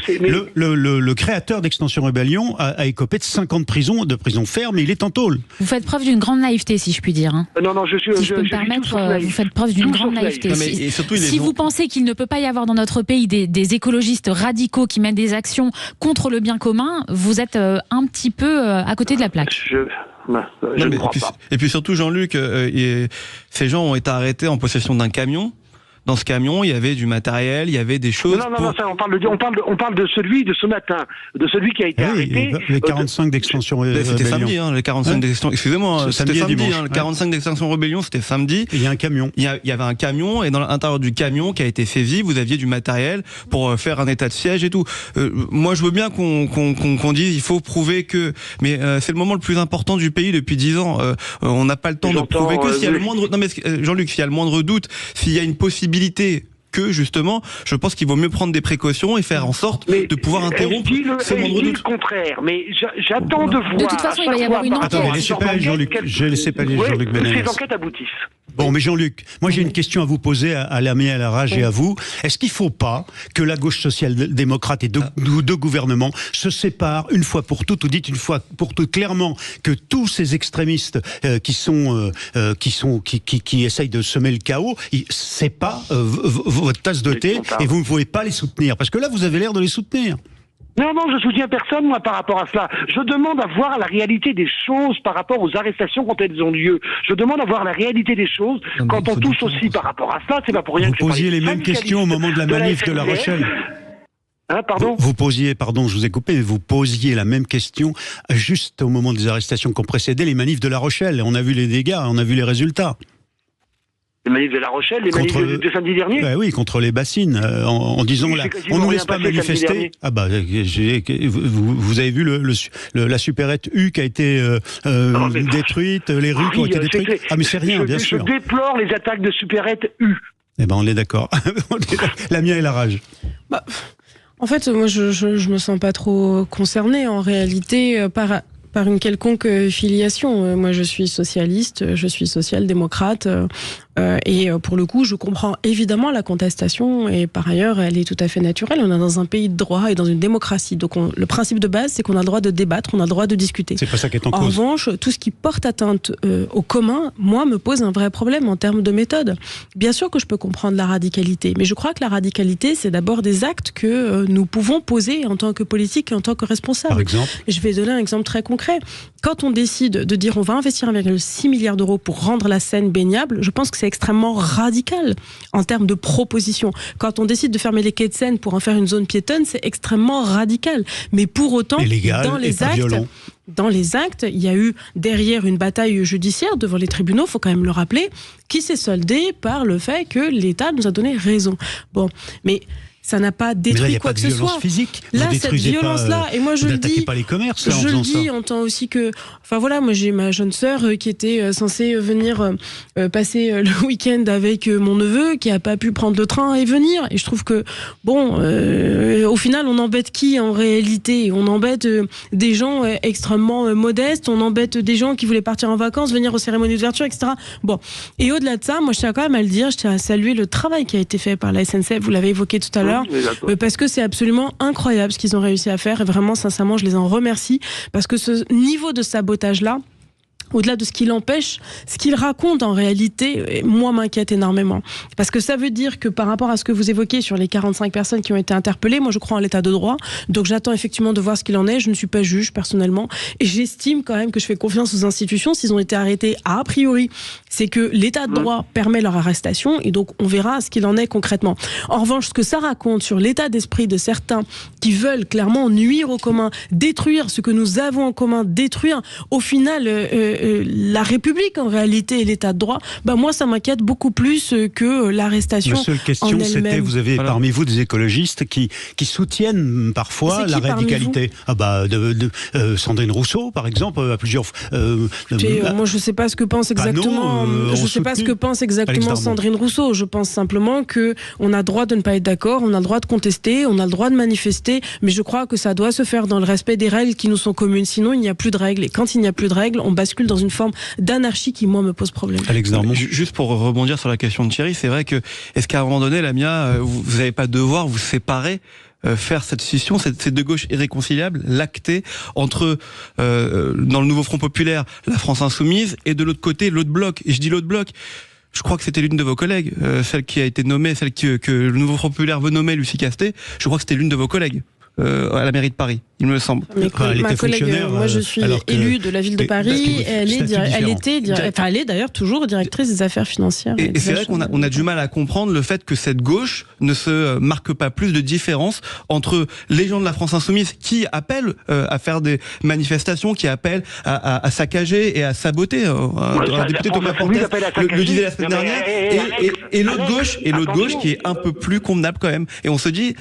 le créateur d'Extension Rebellion a écopé de 5 ans de prison ferme, et il est en tôle. Vous faites preuve d'une grande naïveté, si je puis dire. Non, je suis... Si je peux me permettre, vous faites preuve d'une grande naïveté. Si vous pensez qu'il ne peut pas y avoir dans notre pays des écologistes radicaux qui mènent des actions contre le bien commun, vous êtes un petit peu à côté de la plaque. Je ne crois pas. Et puis surtout, Jean-Luc, ces gens ont été arrêtés en possession d'un camion. Dans ce camion, il y avait du matériel, il y avait des choses. Non, ça, on parle de celui de ce matin, de celui qui a été arrêté. Les 45 d'Extension Rebellion. C'était samedi, les 45 d'Extension. Excusez-moi, c'était samedi. Le 45 d'Extension Rebellion, c'était samedi. Il y a un camion. Il y avait un camion, et dans l'intérieur du camion qui a été saisi, vous aviez du matériel pour faire un état de siège et tout. Moi, je veux bien qu'on dise, il faut prouver que, mais c'est le moment le plus important du pays depuis 10 ans. On n'a pas le temps de prouver que s'il y a le moindre. Non mais Jean-Luc, s'il y a le moindre doute, s'il y a une possibilité que justement, je pense qu'il vaut mieux prendre des précautions et faire en sorte de pouvoir interrompre ce moindre doute. Le contraire, mais j'attends de voir. De toute façon, il va y avoir une enquête. Attendez, laissez pas aller Jean-Luc. Je laisse pas aller Jean-Luc Benamès. Ces enquêtes aboutissent. Bon, mais Jean-Luc, moi j'ai une question à vous poser, à Lamia Larage et à vous. Est-ce qu'il ne faut pas que la gauche social-démocrate et deux gouvernements se séparent une fois pour toutes, ou dites une fois pour toutes clairement que tous ces extrémistes qui essayent de semer le chaos, c'est pas votre tasse de thé et vous ne pouvez pas les soutenir? Parce que là, vous avez l'air de les soutenir. Non, je soutiens personne, moi, par rapport à cela. Je demande à voir la réalité des choses par rapport aux arrestations quand elles ont lieu. Je demande à voir la réalité des choses quand on touche aussi par rapport à cela. C'est pas pour rien que vous posiez les mêmes questions au moment de la manif de La Rochelle. Pardon ? Vous posiez, pardon, je vous ai coupé, mais vous posiez la même question juste au moment des arrestations qui ont précédé les manifs de La Rochelle. On a vu les dégâts, on a vu les résultats. Les manifs de La Rochelle, les manifs de samedi dernier. Oui, contre les bassines, en disant on nous laisse pas manifester. Ah bah, vous avez vu la supérette U qui a été détruite, les rues qui ont été détruites. Ah mais c'est rien, bien sûr. Je déplore les attaques de supérette U. Eh ben on est d'accord. Lamia Larage. En fait, moi je me sens pas trop concernée en réalité par une quelconque filiation. Moi, je suis socialiste, je suis social-démocrate, et pour le coup, je comprends évidemment la contestation, et par ailleurs, elle est tout à fait naturelle. On est dans un pays de droit et dans une démocratie. Donc, le principe de base, c'est qu'on a le droit de débattre, on a le droit de discuter. C'est pas ça qui est en cause. En revanche, tout ce qui porte atteinte au commun, moi, me pose un vrai problème en termes de méthode. Bien sûr que je peux comprendre la radicalité, mais je crois que la radicalité, c'est d'abord des actes que nous pouvons poser en tant que politique et en tant que responsable. Par exemple ? Je vais donner un exemple très concret. Quand on décide de dire on va investir 1,6 milliard d'euros pour rendre la Seine baignable, je pense que c'est extrêmement radical en termes de proposition. Quand on décide de fermer les quais de Seine pour en faire une zone piétonne, c'est extrêmement radical. Mais pour autant, dans les actes, il y a eu derrière une bataille judiciaire devant les tribunaux, il faut quand même le rappeler, qui s'est soldée par le fait que l'État nous a donné raison. Bon, mais ça n'a pas détruit quoi que ce soit. Physique. Là, cette violence-là, et moi je le dis, pas les commerces, je le dis en tant aussi que, enfin voilà, moi j'ai ma jeune sœur qui était censée venir passer le week-end avec mon neveu, qui a pas pu prendre le train et venir. Et je trouve que bon, au final, on embête qui en réalité? On embête des gens extrêmement modestes, on embête des gens qui voulaient partir en vacances, venir aux cérémonies d'ouverture, etc. Bon, et au-delà de ça, moi je tiens quand même à le dire, je tiens à saluer le travail qui a été fait par la SNCF. Vous l'avez évoqué tout à l'heure. Parce que c'est absolument incroyable ce qu'ils ont réussi à faire, et vraiment sincèrement je les en remercie, parce que ce niveau de sabotage là, au-delà de ce qu'il empêche, ce qu'il raconte en réalité, moi, m'inquiète énormément. Parce que ça veut dire que par rapport à ce que vous évoquez sur les 45 personnes qui ont été interpellées, moi je crois en l'état de droit, donc j'attends effectivement de voir ce qu'il en est. Je ne suis pas juge personnellement, et j'estime quand même que je fais confiance aux institutions. S'ils ont été arrêtés, a priori, c'est que l'état de droit permet leur arrestation, et donc on verra ce qu'il en est concrètement. En revanche, ce que ça raconte sur l'état d'esprit de certains qui veulent clairement nuire au commun, détruire ce que nous avons en commun, détruire au final la République en réalité et l'état de droit, moi ça m'inquiète beaucoup plus que l'arrestation. Ma seule question, c'était, vous avez parmi vous des écologistes qui soutiennent parfois la radicalité. Sandrine Rousseau, par exemple, à plusieurs. Moi, je ne sais pas ce que pense exactement. Je sais pas ce que pense exactement Sandrine Rousseau. Je pense simplement que on a le droit de ne pas être d'accord, on a le droit de contester, on a le droit de manifester, mais je crois que ça doit se faire dans le respect des règles qui nous sont communes. Sinon, il n'y a plus de règles. Et quand il n'y a plus de règles, on bascule dans une forme d'anarchie qui, moi, me pose problème. Alex Darmon. Juste pour rebondir sur la question de Thierry, c'est vrai que, est-ce qu'à un moment donné, Lamia, vous n'avez pas devoir vous séparer, faire cette scission, ces deux gauches irréconciliables, l'acter entre, dans le nouveau Front Populaire, la France Insoumise, et de l'autre côté, l'autre bloc. Et je dis l'autre bloc, je crois que c'était l'une de vos collègues, celle qui a été nommée, celle que le nouveau Front Populaire veut nommer, Lucie Castet, je crois que c'était l'une de vos collègues. À la mairie de Paris, il me semble. Ma collègue, moi je suis élue de la ville de Paris, elle est d'ailleurs toujours directrice des affaires financières. Et c'est vrai qu'on a du mal à comprendre le fait que cette gauche ne se marque pas plus de différence entre les gens de la France Insoumise qui appellent à faire des manifestations, qui appellent à saccager et à saboter. Un député Thomas Portes le disait la semaine dernière, et l'autre gauche qui est un peu plus convenable quand même. Et on se dit,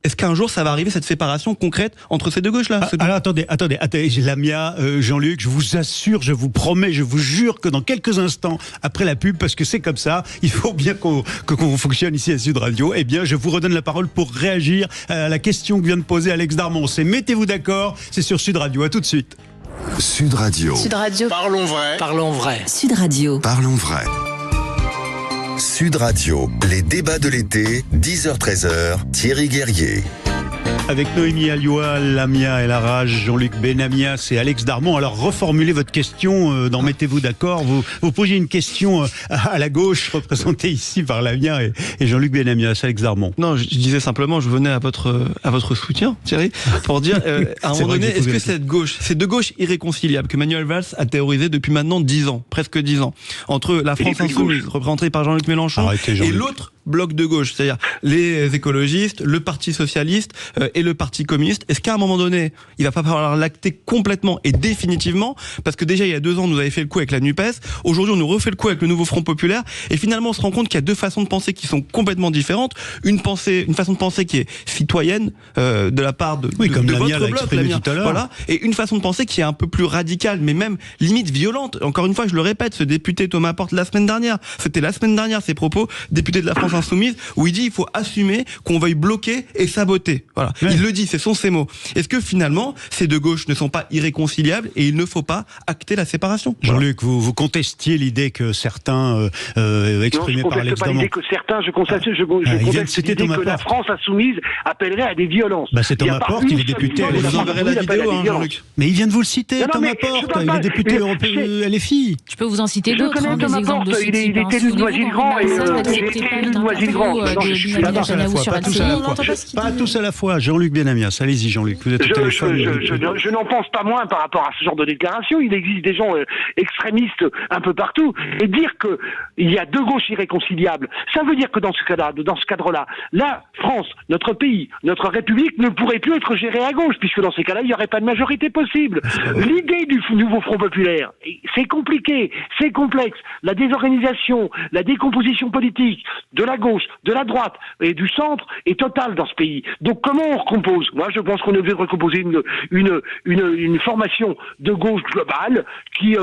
est-ce qu'un jour ça va arriver, cette séparation concrète entre ces deux gauches-là? Alors attendez, Lamia, Jean-Luc, je vous assure, je vous promets, je vous jure que dans quelques instants, après la pub, parce que c'est comme ça, il faut bien qu'on fonctionne ici à Sud Radio, eh bien je vous redonne la parole pour réagir à la question que vient de poser Alex Darmon. C'est mettez-vous d'accord, c'est sur Sud Radio, à tout de suite. Sud Radio. Sud Radio. Parlons vrai. Parlons vrai. Sud Radio. Parlons vrai. Sud Radio, les débats de l'été, 10h-13h, Thierry Guerrier. Avec Noémie Alioua, Lamia El Harraj, Jean-Luc Benamias et Alex Darmon. Alors reformulez votre question dans Mettez-vous d'accord. Vous posiez une question à la gauche, représentée ici par Lamia et Jean-Luc Benamias. Alex Darmon. Non, je disais simplement, je venais à votre soutien, Thierry, pour dire, à un moment donné, est-ce que cette gauche, ces deux gauches irréconciliables que Manuel Valls a théorisées depuis maintenant 10 ans, presque 10 ans, entre la France Insoumise, représentée par Jean-Luc Mélenchon, et l'autre bloc de gauche, c'est-à-dire les écologistes, le Parti socialiste et le Parti communiste. Est-ce qu'à un moment donné, il va pas falloir l'acter complètement et définitivement, parce que déjà il y a 2 ans, on nous avait fait le coup avec la NUPES, aujourd'hui on nous refait le coup avec le nouveau Front Populaire, et finalement on se rend compte qu'il y a 2 façons de penser qui sont complètement différentes. Une façon de penser qui est citoyenne de la part de votre bloc, Lamia, voilà, et une façon de penser qui est un peu plus radicale, mais même limite violente. Encore une fois, je le répète, ce député Thomas Portes la semaine dernière, ses propos, député de la France Insoumise, où il dit il faut assumer qu'on veuille bloquer et saboter. Voilà. Ouais. Il le dit, ce sont ses mots. Est-ce que finalement, ces deux gauches ne sont pas irréconciliables et il ne faut pas acter la séparation? Jean-Luc, vous contestiez l'idée que certains exprimaient par Alex Darmon. Je ne conteste pas l'idée que certains, je conteste l'idée que la France Insoumise appellerait à des violences. C'est Thomas Portes, il est député. Vous enverrez la vidéo, Jean-Luc. Mais il vient de vous le citer, Thomas Portes, il est député européen LFI. Je peux vous en citer d'autres, des exemples de ce type. Il était élu de Noisy-le-Grand et Pas tous à la fois. Jean-Luc Benamias, allez-y Jean-Luc, vous êtes au téléphone. Je n'en pense pas moins par rapport à ce genre de déclaration. Il existe des gens extrémistes un peu partout. Et dire qu'il y a deux gauches irréconciliables, ça veut dire que dans ce cadre-là, la France, notre pays, notre République ne pourrait plus être gérée à gauche, puisque dans ces cas-là, il n'y aurait pas de majorité possible. L'idée du nouveau Front Populaire, c'est compliqué, c'est complexe. La désorganisation, la décomposition politique de la gauche, de la droite et du centre est totale dans ce pays. Donc comment on recompose? Moi, je pense qu'on est obligé de recomposer une formation de gauche globale qui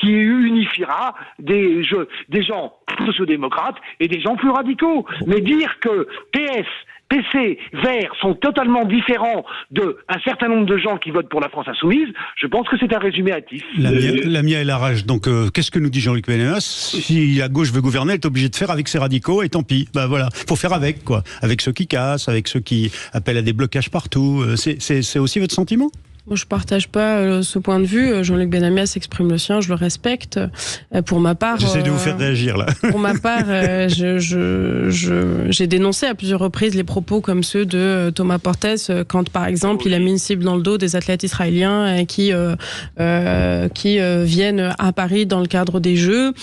qui unifiera des gens sociodémocrates et des gens plus radicaux. Mais dire que PS, PC, Verts sont totalement différents d'un certain nombre de gens qui votent pour la France Insoumise, je pense que c'est un résumé hâtif. Lamia El Harraj, donc qu'est-ce que nous dit Jean-Luc Benamias? Si la gauche veut gouverner, elle est obligée de faire avec ses radicaux, et tant pis. Voilà, faut faire avec, quoi. Avec ceux qui cassent, avec ceux qui appellent à des blocages partout. C'est aussi votre sentiment? Moi, je partage pas ce point de vue. Jean-Luc Benamias exprime le sien, je le respecte. Pour ma part, j'essaie de vous faire réagir là. Pour ma part, j'ai dénoncé à plusieurs reprises les propos comme ceux de Thomas Portes quand, par exemple, il a mis une cible dans le dos des athlètes israéliens qui viennent à Paris dans le cadre des Jeux.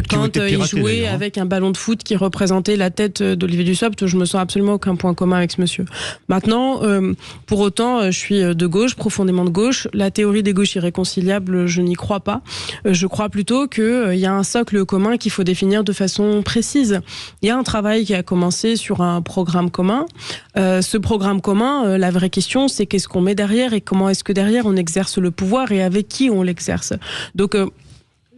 Quand il jouait avec un ballon de foot qui représentait la tête d'Olivier Dussopt, je me sens absolument aucun point commun avec ce monsieur. Maintenant, pour autant, je suis de gauche, profondément de gauche. La théorie des gauches irréconciliables, je n'y crois pas. Je crois plutôt qu'il y a un socle commun qu'il faut définir de façon précise. Il y a un travail qui a commencé sur un programme commun. Ce programme commun, la vraie question, c'est qu'est-ce qu'on met derrière et comment est-ce que derrière on exerce le pouvoir et avec qui on l'exerce. Donc,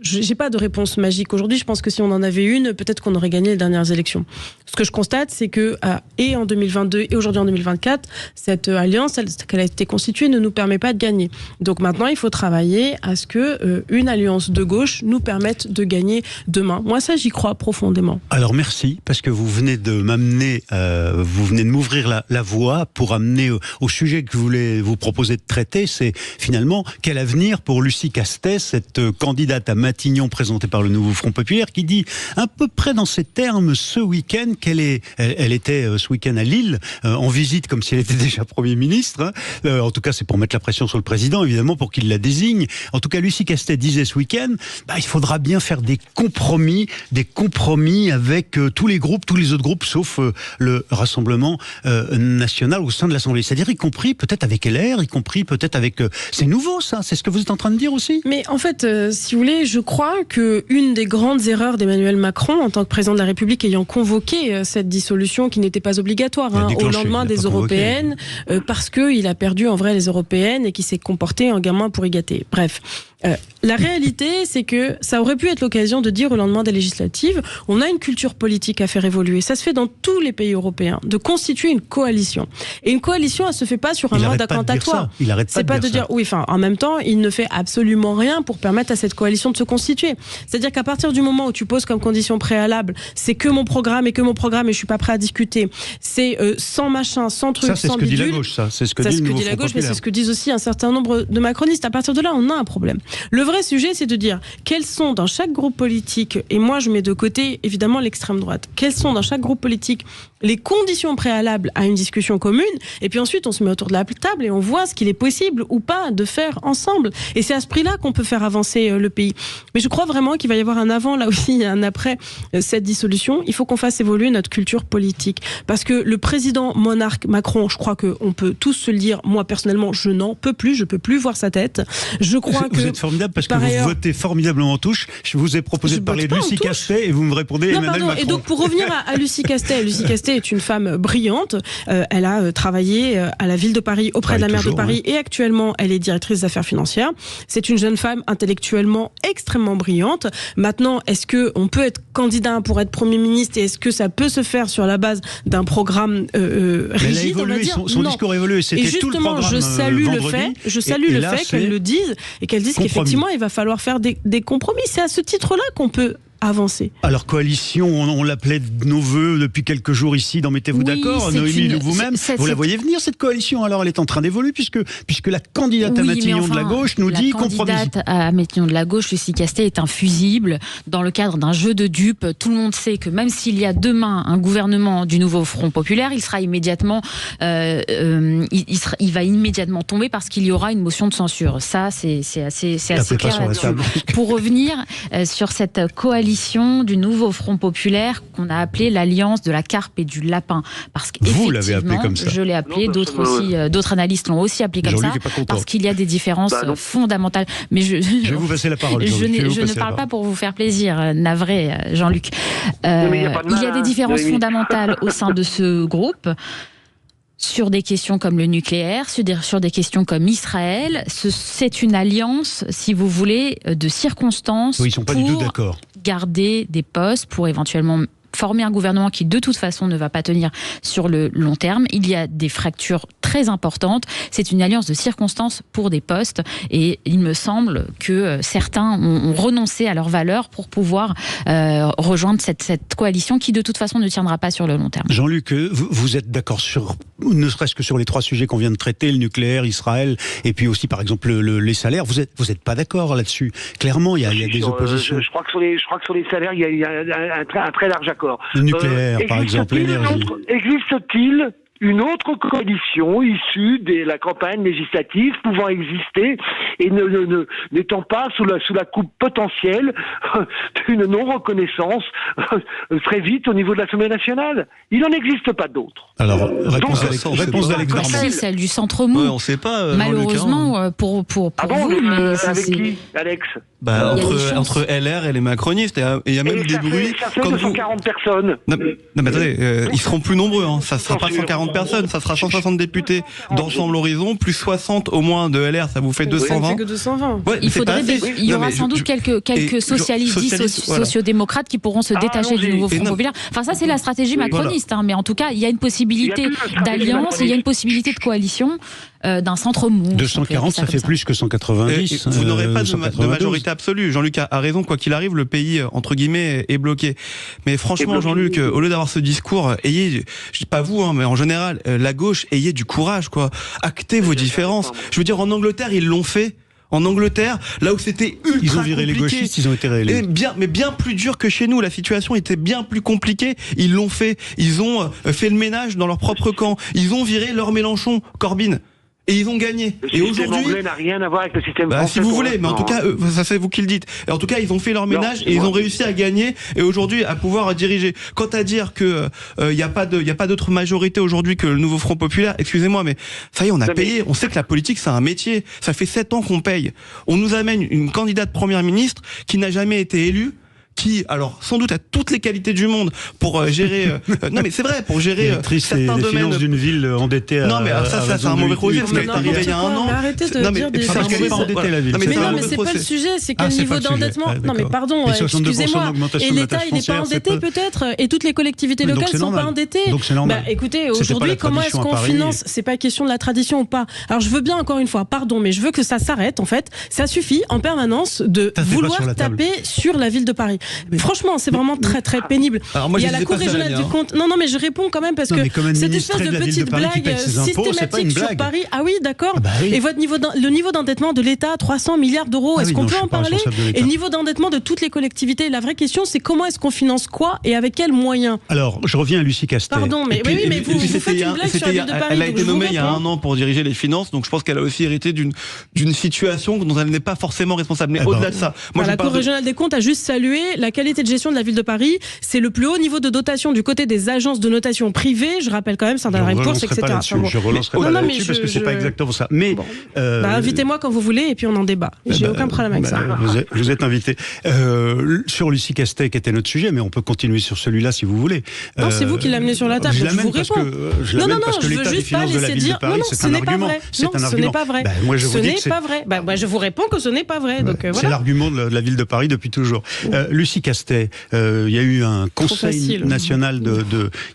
j'ai pas de réponse magique aujourd'hui. Je pense que si on en avait une, peut-être qu'on aurait gagné les dernières élections. Ce que je constate, c'est que et en 2022 et aujourd'hui en 2024, cette alliance, qu'elle a été constituée, ne nous permet pas de gagner. Donc maintenant, il faut travailler à ce que une alliance de gauche nous permette de gagner demain. Moi, ça, j'y crois profondément. Alors merci, parce que vous venez de m'amener, vous venez de m'ouvrir la voie pour amener au sujet que je voulais vous proposer de traiter. C'est finalement quel avenir pour Lucie Castet, cette candidate à Matignon présentée par le Nouveau Front Populaire, qui dit à peu près dans ces termes ce week-end qu'elle était ce week-end à Lille en visite comme si elle était déjà Premier ministre. En tout cas, c'est pour mettre la pression sur le président, évidemment, pour qu'il la désigne. En tout cas, Lucie Castet disait ce week-end, il faudra bien faire des compromis avec tous les groupes, tous les autres groupes, sauf le Rassemblement national au sein de l'Assemblée. C'est-à-dire y compris peut-être avec LR, y compris peut-être avec... C'est nouveau, ça. C'est ce que vous êtes en train de dire aussi. Mais en fait, si vous voulez, je crois qu'une des grandes erreurs d'Emmanuel Macron, en tant que président de la République, ayant convoqué cette dissolution qui n'était pas obligatoire au lendemain des européennes, parce qu'il a perdu en vrai les européennes et qu'il s'est comporté en gamin pour y gâter. Bref. La réalité, c'est que ça aurait pu être l'occasion de dire au lendemain des législatives, on a une culture politique à faire évoluer. Ça se fait dans tous les pays européens, de constituer une coalition. Et une coalition, elle se fait pas sur un mode incantatoire. Il arrête pas de dire ça. C'est pas de dire, oui, enfin, en même temps, il ne fait absolument rien pour permettre à cette coalition de se constituer. C'est-à-dire qu'à partir du moment où tu poses comme condition préalable, c'est que mon programme et je suis pas prêt à discuter. C'est sans machin, sans truc, sans bidule. Ça, c'est ce que dit la gauche, ça. C'est ce que dit la gauche, mais c'est ce que disent aussi un certain nombre de macronistes. À partir de là, on a un problème. Le vrai sujet, c'est de dire quels sont dans chaque groupe politique, et moi je mets de côté évidemment l'extrême droite, quelles sont dans chaque groupe politique les conditions préalables à une discussion commune, et puis ensuite on se met autour de la table et on voit ce qu'il est possible ou pas de faire ensemble. Et c'est à ce prix-là qu'on peut faire avancer le pays. Mais je crois vraiment qu'il va y avoir un avant, là aussi, et un après cette dissolution. Il faut qu'on fasse évoluer notre culture politique. Parce que le président monarque Macron, je crois qu'on peut tous se le dire, moi personnellement, je n'en peux plus, je peux plus voir sa tête. Je crois que... Vous êtes formidable parce que vous votez formidablement en touche. Je vous ai proposé de parler de Lucie Castet et vous me répondez Emmanuel Macron. Et donc pour revenir à Lucie Castet, Lucie Castet est une femme brillante. Elle a travaillé à la ville de Paris auprès de la maire de Paris et actuellement elle est directrice des affaires financières. C'est une jeune femme intellectuellement extrêmement brillante. Maintenant, est-ce qu'on peut être candidat pour être Premier ministre et est-ce que ça peut se faire sur la base d'un programme rigide, on va dire? Son discours a évolué. C'était tout le programme je salue le fait qu'elle le dise et qu'elle dise qu'effectivement il va falloir faire des compromis. C'est à ce titre-là qu'on peut avancer. Alors coalition, on l'appelait de nos voeux depuis quelques jours ici dans Mettez-vous d'accord, Noémie ou vous-même, vous la voyez venir cette coalition, alors elle est en train d'évoluer puisque la candidate à Matignon de la gauche nous dit compromis. La candidate à Matignon de la gauche, Lucie Castet, est infusible dans le cadre d'un jeu de dupes. Tout le monde sait que même s'il y a demain un gouvernement du Nouveau Front Populaire, il sera immédiatement, il va immédiatement tomber parce qu'il y aura une motion de censure. Ça, c'est assez clair là-dessus. Pour revenir sur cette coalition du Nouveau Front Populaire qu'on a appelé l'alliance de la carpe et du lapin. Parce vous l'avez appelé comme ça. Je l'ai appelé, d'autres aussi, d'autres analystes l'ont aussi appelé comme ça, parce qu'il y a des différences fondamentales. Mais je vais vous passer la parole. Je ne parle pas pour vous faire plaisir, navré, Jean-Luc. Il y a des différences fondamentales au sein de ce groupe. Sur des questions comme le nucléaire, sur des questions comme Israël, c'est une alliance, si vous voulez, de circonstances. Oui, ils sont pas du tout d'accord. Garder des postes pour éventuellement former un gouvernement qui de toute façon ne va pas tenir sur le long terme. Il y a des fractures très importantes. C'est une alliance de circonstances pour des postes et il me semble que certains ont renoncé à leurs valeurs pour pouvoir rejoindre cette coalition qui de toute façon ne tiendra pas sur le long terme. Jean-Luc, vous êtes d'accord sur, ne serait-ce que sur les trois sujets qu'on vient de traiter, le nucléaire, Israël et puis aussi par exemple les salaires, vous êtes pas d'accord là-dessus? Clairement, il y a des oppositions. Je crois que sur les salaires, il y a un très large accord. Le nucléaire, par exemple, l'énergie. Existe-t-il une autre coalition issue de la campagne législative pouvant exister et n'étant pas sous la coupe potentielle d'une non-reconnaissance très vite au niveau de l'Assemblée nationale. Il n'en existe pas d'autre. Alors, réponse d'Alex Darmanin. Celle du centre mou. Ouais, on ne sait pas. Malheureusement, pour vous. Mais avec qui, Alex? Entre LR et les macronistes, il y a même des bruits. Ça fait 240 personnes. Non, mais attendez, ils seront plus nombreux. Hein. Ça sera pas 140 personnes, ça sera 160 députés d'Ensemble Horizon, plus 60 au moins de LR, ça vous fait 220. Ça fait que 220. Ouais, il y aura sans doute quelques socialistes, sociodémocrates qui pourront se détacher du nouveau Front populaire. Enfin, ça, c'est la stratégie macroniste. Hein, mais en tout cas, il y a une possibilité d'alliance, il y a une possibilité de coalition d'un centre mou. 240, ça fait plus que 190. Vous n'aurez pas de majorité absolue. Jean-Luc a raison, quoi qu'il arrive, le pays, entre guillemets, est bloqué. Mais franchement, Jean-Luc, au lieu d'avoir ce discours, ayez, je dis pas vous, hein, mais en général, la gauche, ayez du courage, quoi. Actez vos différences. Je veux dire, en Angleterre, ils l'ont fait. En Angleterre, là où c'était ultra compliqué. Ils ont viré les gauchistes, ils ont été réélus. Mais bien plus dur que chez nous. La situation était bien plus compliquée. Ils l'ont fait. Ils ont fait le ménage dans leur propre camp. Ils ont viré leur Mélenchon, Corbyn. Et ils ont gagné. Le système anglais n'a rien à voir avec le système français. Si vous voulez, mais en tout cas, ça c'est vous qui le dites. Et en tout cas, ils ont fait leur ménage et ils ont réussi à gagner et aujourd'hui à pouvoir diriger. Quant à dire que il y a pas d'autre majorité aujourd'hui que le nouveau Front populaire, excusez-moi, mais ça y est, on a payé. On sait que la politique c'est un métier. Ça fait 7 ans qu'on paye. On nous amène une candidate première ministre qui n'a jamais été élue, qui, alors, sans doute a toutes les qualités du monde pour gérer. Non, mais c'est vrai, pour gérer certains domaines. Les finances d'une ville endettée. Non, mais ça, c'est un mauvais procès. C'est arrivé il y a un an. Arrêtez de dire des parce qu'elle n'est pas endettée, la ville. Mais non, mais c'est pas le sujet. C'est quel niveau d'endettement. Non, mais pardon, excusez-moi. Et l'État, il n'est pas endetté peut-être. Et toutes les collectivités locales ne sont pas endettées. Donc c'est normal. Écoutez, aujourd'hui, comment est-ce qu'on finance? C'est pas question de la tradition ou pas. Alors je veux bien, encore une fois, pardon, mais je veux que ça s'arrête. En fait, ça suffit en permanence de vouloir taper sur la ville de Paris. Franchement, c'est vraiment très très pénible. Alors moi, il y a la Cour régionale du compte. Non, mais je réponds quand même parce que cette espèce de petite blague systématique sur Paris. Ah oui, d'accord. Et le niveau d'endettement de l'État, 300 milliards d'euros, est-ce qu'on peut en parler? Et le niveau d'endettement de toutes les collectivités. La vraie question, c'est comment est-ce qu'on finance quoi et avec quels moyens? Alors, je reviens à Lucie Castet. Pardon, mais oui, mais vous faites une blague sur la ville de Paris. Elle a été nommée il y a un an pour diriger les finances, donc je pense qu'elle a aussi hérité d'une situation dont elle n'est pas forcément responsable. Mais au-delà de ça, la Cour régionale des comptes a juste salué la qualité de gestion de la ville de Paris. C'est le plus haut niveau de dotation du côté des agences de notation privées. Je rappelle quand même Standard & Poor's, etc. Je relancerai pas là-dessus parce que c'est pas exactement ça. Mais invitez-moi quand vous voulez et puis on en débat. J'ai aucun problème avec ça. Vous êtes invité. Sur Lucie Castet, qui était notre sujet, mais on peut continuer sur celui-là si vous voulez. Non, c'est vous qui l'amenez sur la table. Je vous réponds. Non, je veux juste pas laisser dire. Non, ce n'est pas vrai. Non, ce n'est pas vrai. Ce n'est pas vrai. Je vous réponds que ce n'est pas vrai. C'est l'argument de la ville de Paris depuis toujours. Lucie Castet, il y a eu un conseil national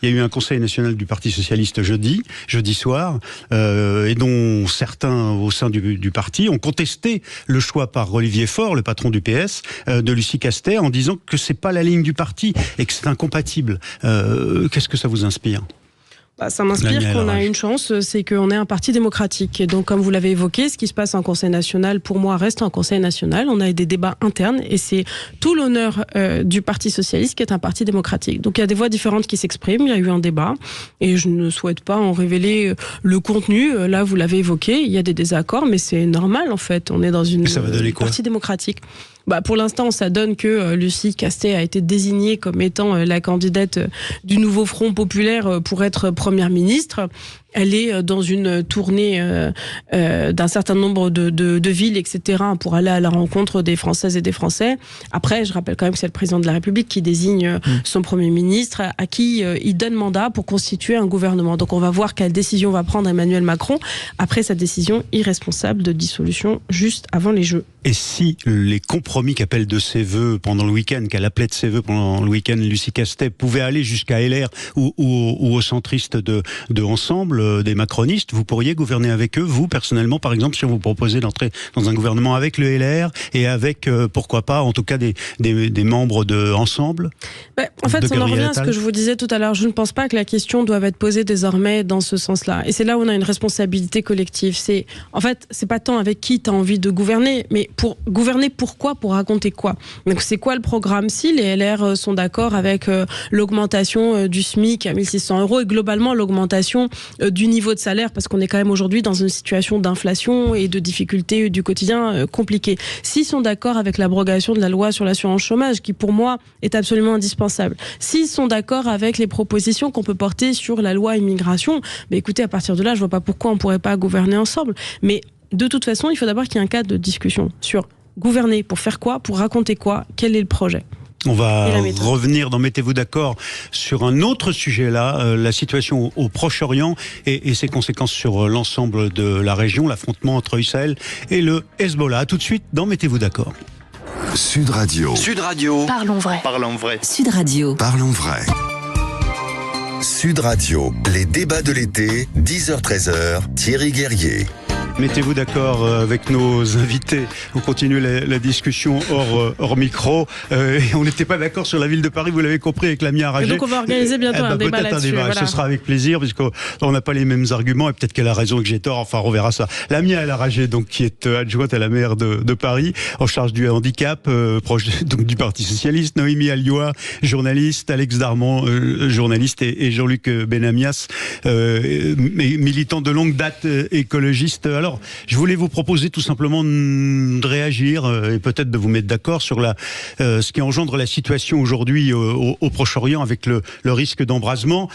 il y a eu un conseil national du Parti socialiste jeudi soir, et dont certains au sein du parti ont contesté le choix par Olivier Faure, le patron du PS, de Lucie Castet, en disant que c'est pas la ligne du parti et que c'est incompatible. Qu'est-ce que ça vous inspire? Ça m'inspire qu'on a une chance, c'est qu'on est un parti démocratique. Et donc, comme vous l'avez évoqué, ce qui se passe en Conseil national, pour moi, reste un Conseil national. On a des débats internes et c'est tout l'honneur du Parti socialiste qui est un parti démocratique. Donc, il y a des voix différentes qui s'expriment. Il y a eu un débat et je ne souhaite pas en révéler le contenu. Là, vous l'avez évoqué, il y a des désaccords, mais c'est normal, en fait. On est dans une parti démocratique. Pour l'instant, ça donne que Lucie Castet a été désignée comme étant la candidate du nouveau Front populaire pour être première ministre. Elle est dans une tournée d'un certain nombre de villes, etc., pour aller à la rencontre des Françaises et des Français. Après, je rappelle quand même que c'est le président de la République qui désigne son Premier ministre, à qui il donne mandat pour constituer un gouvernement. Donc on va voir quelle décision va prendre Emmanuel Macron après sa décision irresponsable de dissolution juste avant les Jeux. Et si les compromis qu'appelle de ses voeux pendant le week-end, qu'elle appelait de ses voeux pendant le week-end, Lucie Castet, pouvaient aller jusqu'à LR ou aux centristes de Ensemble, des macronistes, vous pourriez gouverner avec eux, vous, personnellement, par exemple, si on vous proposait d'entrer dans un gouvernement avec le LR et avec, pourquoi pas, en tout cas, des membres de Ensemble? En fait, on en revient à ce que je vous disais tout à l'heure. Je ne pense pas que la question doive être posée désormais dans ce sens-là. Et c'est là où on a une responsabilité collective. En fait, c'est pas tant avec qui tu as envie de gouverner, mais Mais pour gouverner, pourquoi ? Pour raconter quoi ? Donc c'est quoi le programme ? Si les LR sont d'accord avec l'augmentation du SMIC à 1 600 € et globalement l'augmentation du niveau de salaire, parce qu'on est quand même aujourd'hui dans une situation d'inflation et de difficultés du quotidien compliquées. S'ils sont d'accord avec l'abrogation de la loi sur l'assurance chômage, qui pour moi est absolument indispensable. S'ils sont d'accord avec les propositions qu'on peut porter sur la loi immigration, écoutez, à partir de là, je vois pas pourquoi on pourrait pas gouverner ensemble. Mais de toute façon, il faut d'abord qu'il y ait un cadre de discussion sur gouverner pour faire quoi, pour raconter quoi, quel est le projet. On va revenir dans Mettez-vous d'accord sur un autre sujet là, la situation au Proche-Orient et ses conséquences sur l'ensemble de la région, l'affrontement entre Israël et le Hezbollah. Tout de suite dans Mettez-vous d'accord. Sud Radio. Sud Radio. Parlons vrai. Parlons vrai. Sud Radio. Parlons vrai. Sud Radio, les débats de l'été, 10h-13h, Thierry Guerrier. Mettez-vous d'accord avec nos invités. On continue la discussion hors micro. Et on n'était pas d'accord sur la ville de Paris, vous l'avez compris, avec Lamia Aragé. Et donc on va organiser bientôt un débat là-dessus. Voilà. Ce sera avec plaisir, puisqu'on n'a pas les mêmes arguments, et peut-être qu'elle a raison et que j'ai tort, enfin on verra ça. Lamia Aragé, donc, qui est adjointe à la maire de Paris, en charge du handicap, proche donc, du Parti Socialiste, Noémie Alioua, journaliste, Alex Darmon, journaliste, et Jean-Luc Benamias, militant de longue date écologiste. Alors, je voulais vous proposer tout simplement de réagir et peut-être de vous mettre d'accord sur ce qui engendre la situation aujourd'hui au Proche-Orient avec le risque d'embrasement.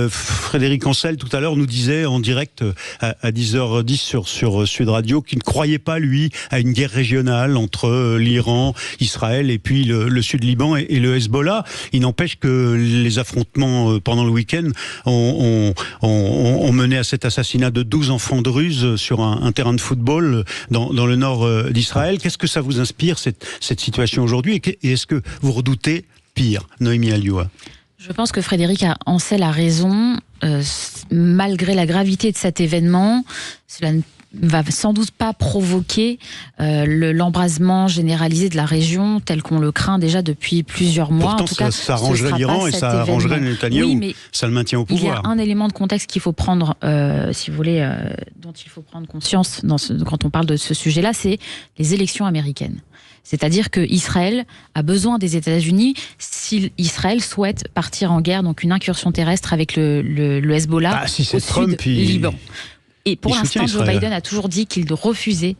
Frédéric Ancel, tout à l'heure, nous disait en direct à 10h10 sur Sud Radio qu'il ne croyait pas, lui, à une guerre régionale entre l'Iran, Israël et puis le Sud-Liban et le Hezbollah. Il n'empêche que les affrontements pendant le week-end ont mené à cet assassinat de 12 enfants druzes sur un terrain de football dans le nord d'Israël. Qu'est-ce que ça vous inspire, cette situation aujourd'hui, et est-ce que vous redoutez pire, Noémie Alioua? Je pense que Frédéric Ancel a raison. Malgré la gravité de cet événement, cela ne va sans doute pas provoquer l'embrasement généralisé de la région tel qu'on le craint déjà depuis plusieurs mois. Pourtant, en tout cas, ça arrangerait l'Iran et ça arrangerait Netanyahou. Oui, mais ça le maintient au pouvoir. Il y a un élément de contexte qu'il faut prendre, si vous voulez, dont il faut prendre conscience quand on parle de ce sujet-là, c'est les élections américaines. C'est-à-dire que Israël a besoin des États-Unis si Israël souhaite partir en guerre, donc une incursion terrestre avec le Hezbollah si c'est au Trump, sud Liban. Et pour l'instant, Joe Biden a toujours dit qu'il refusait,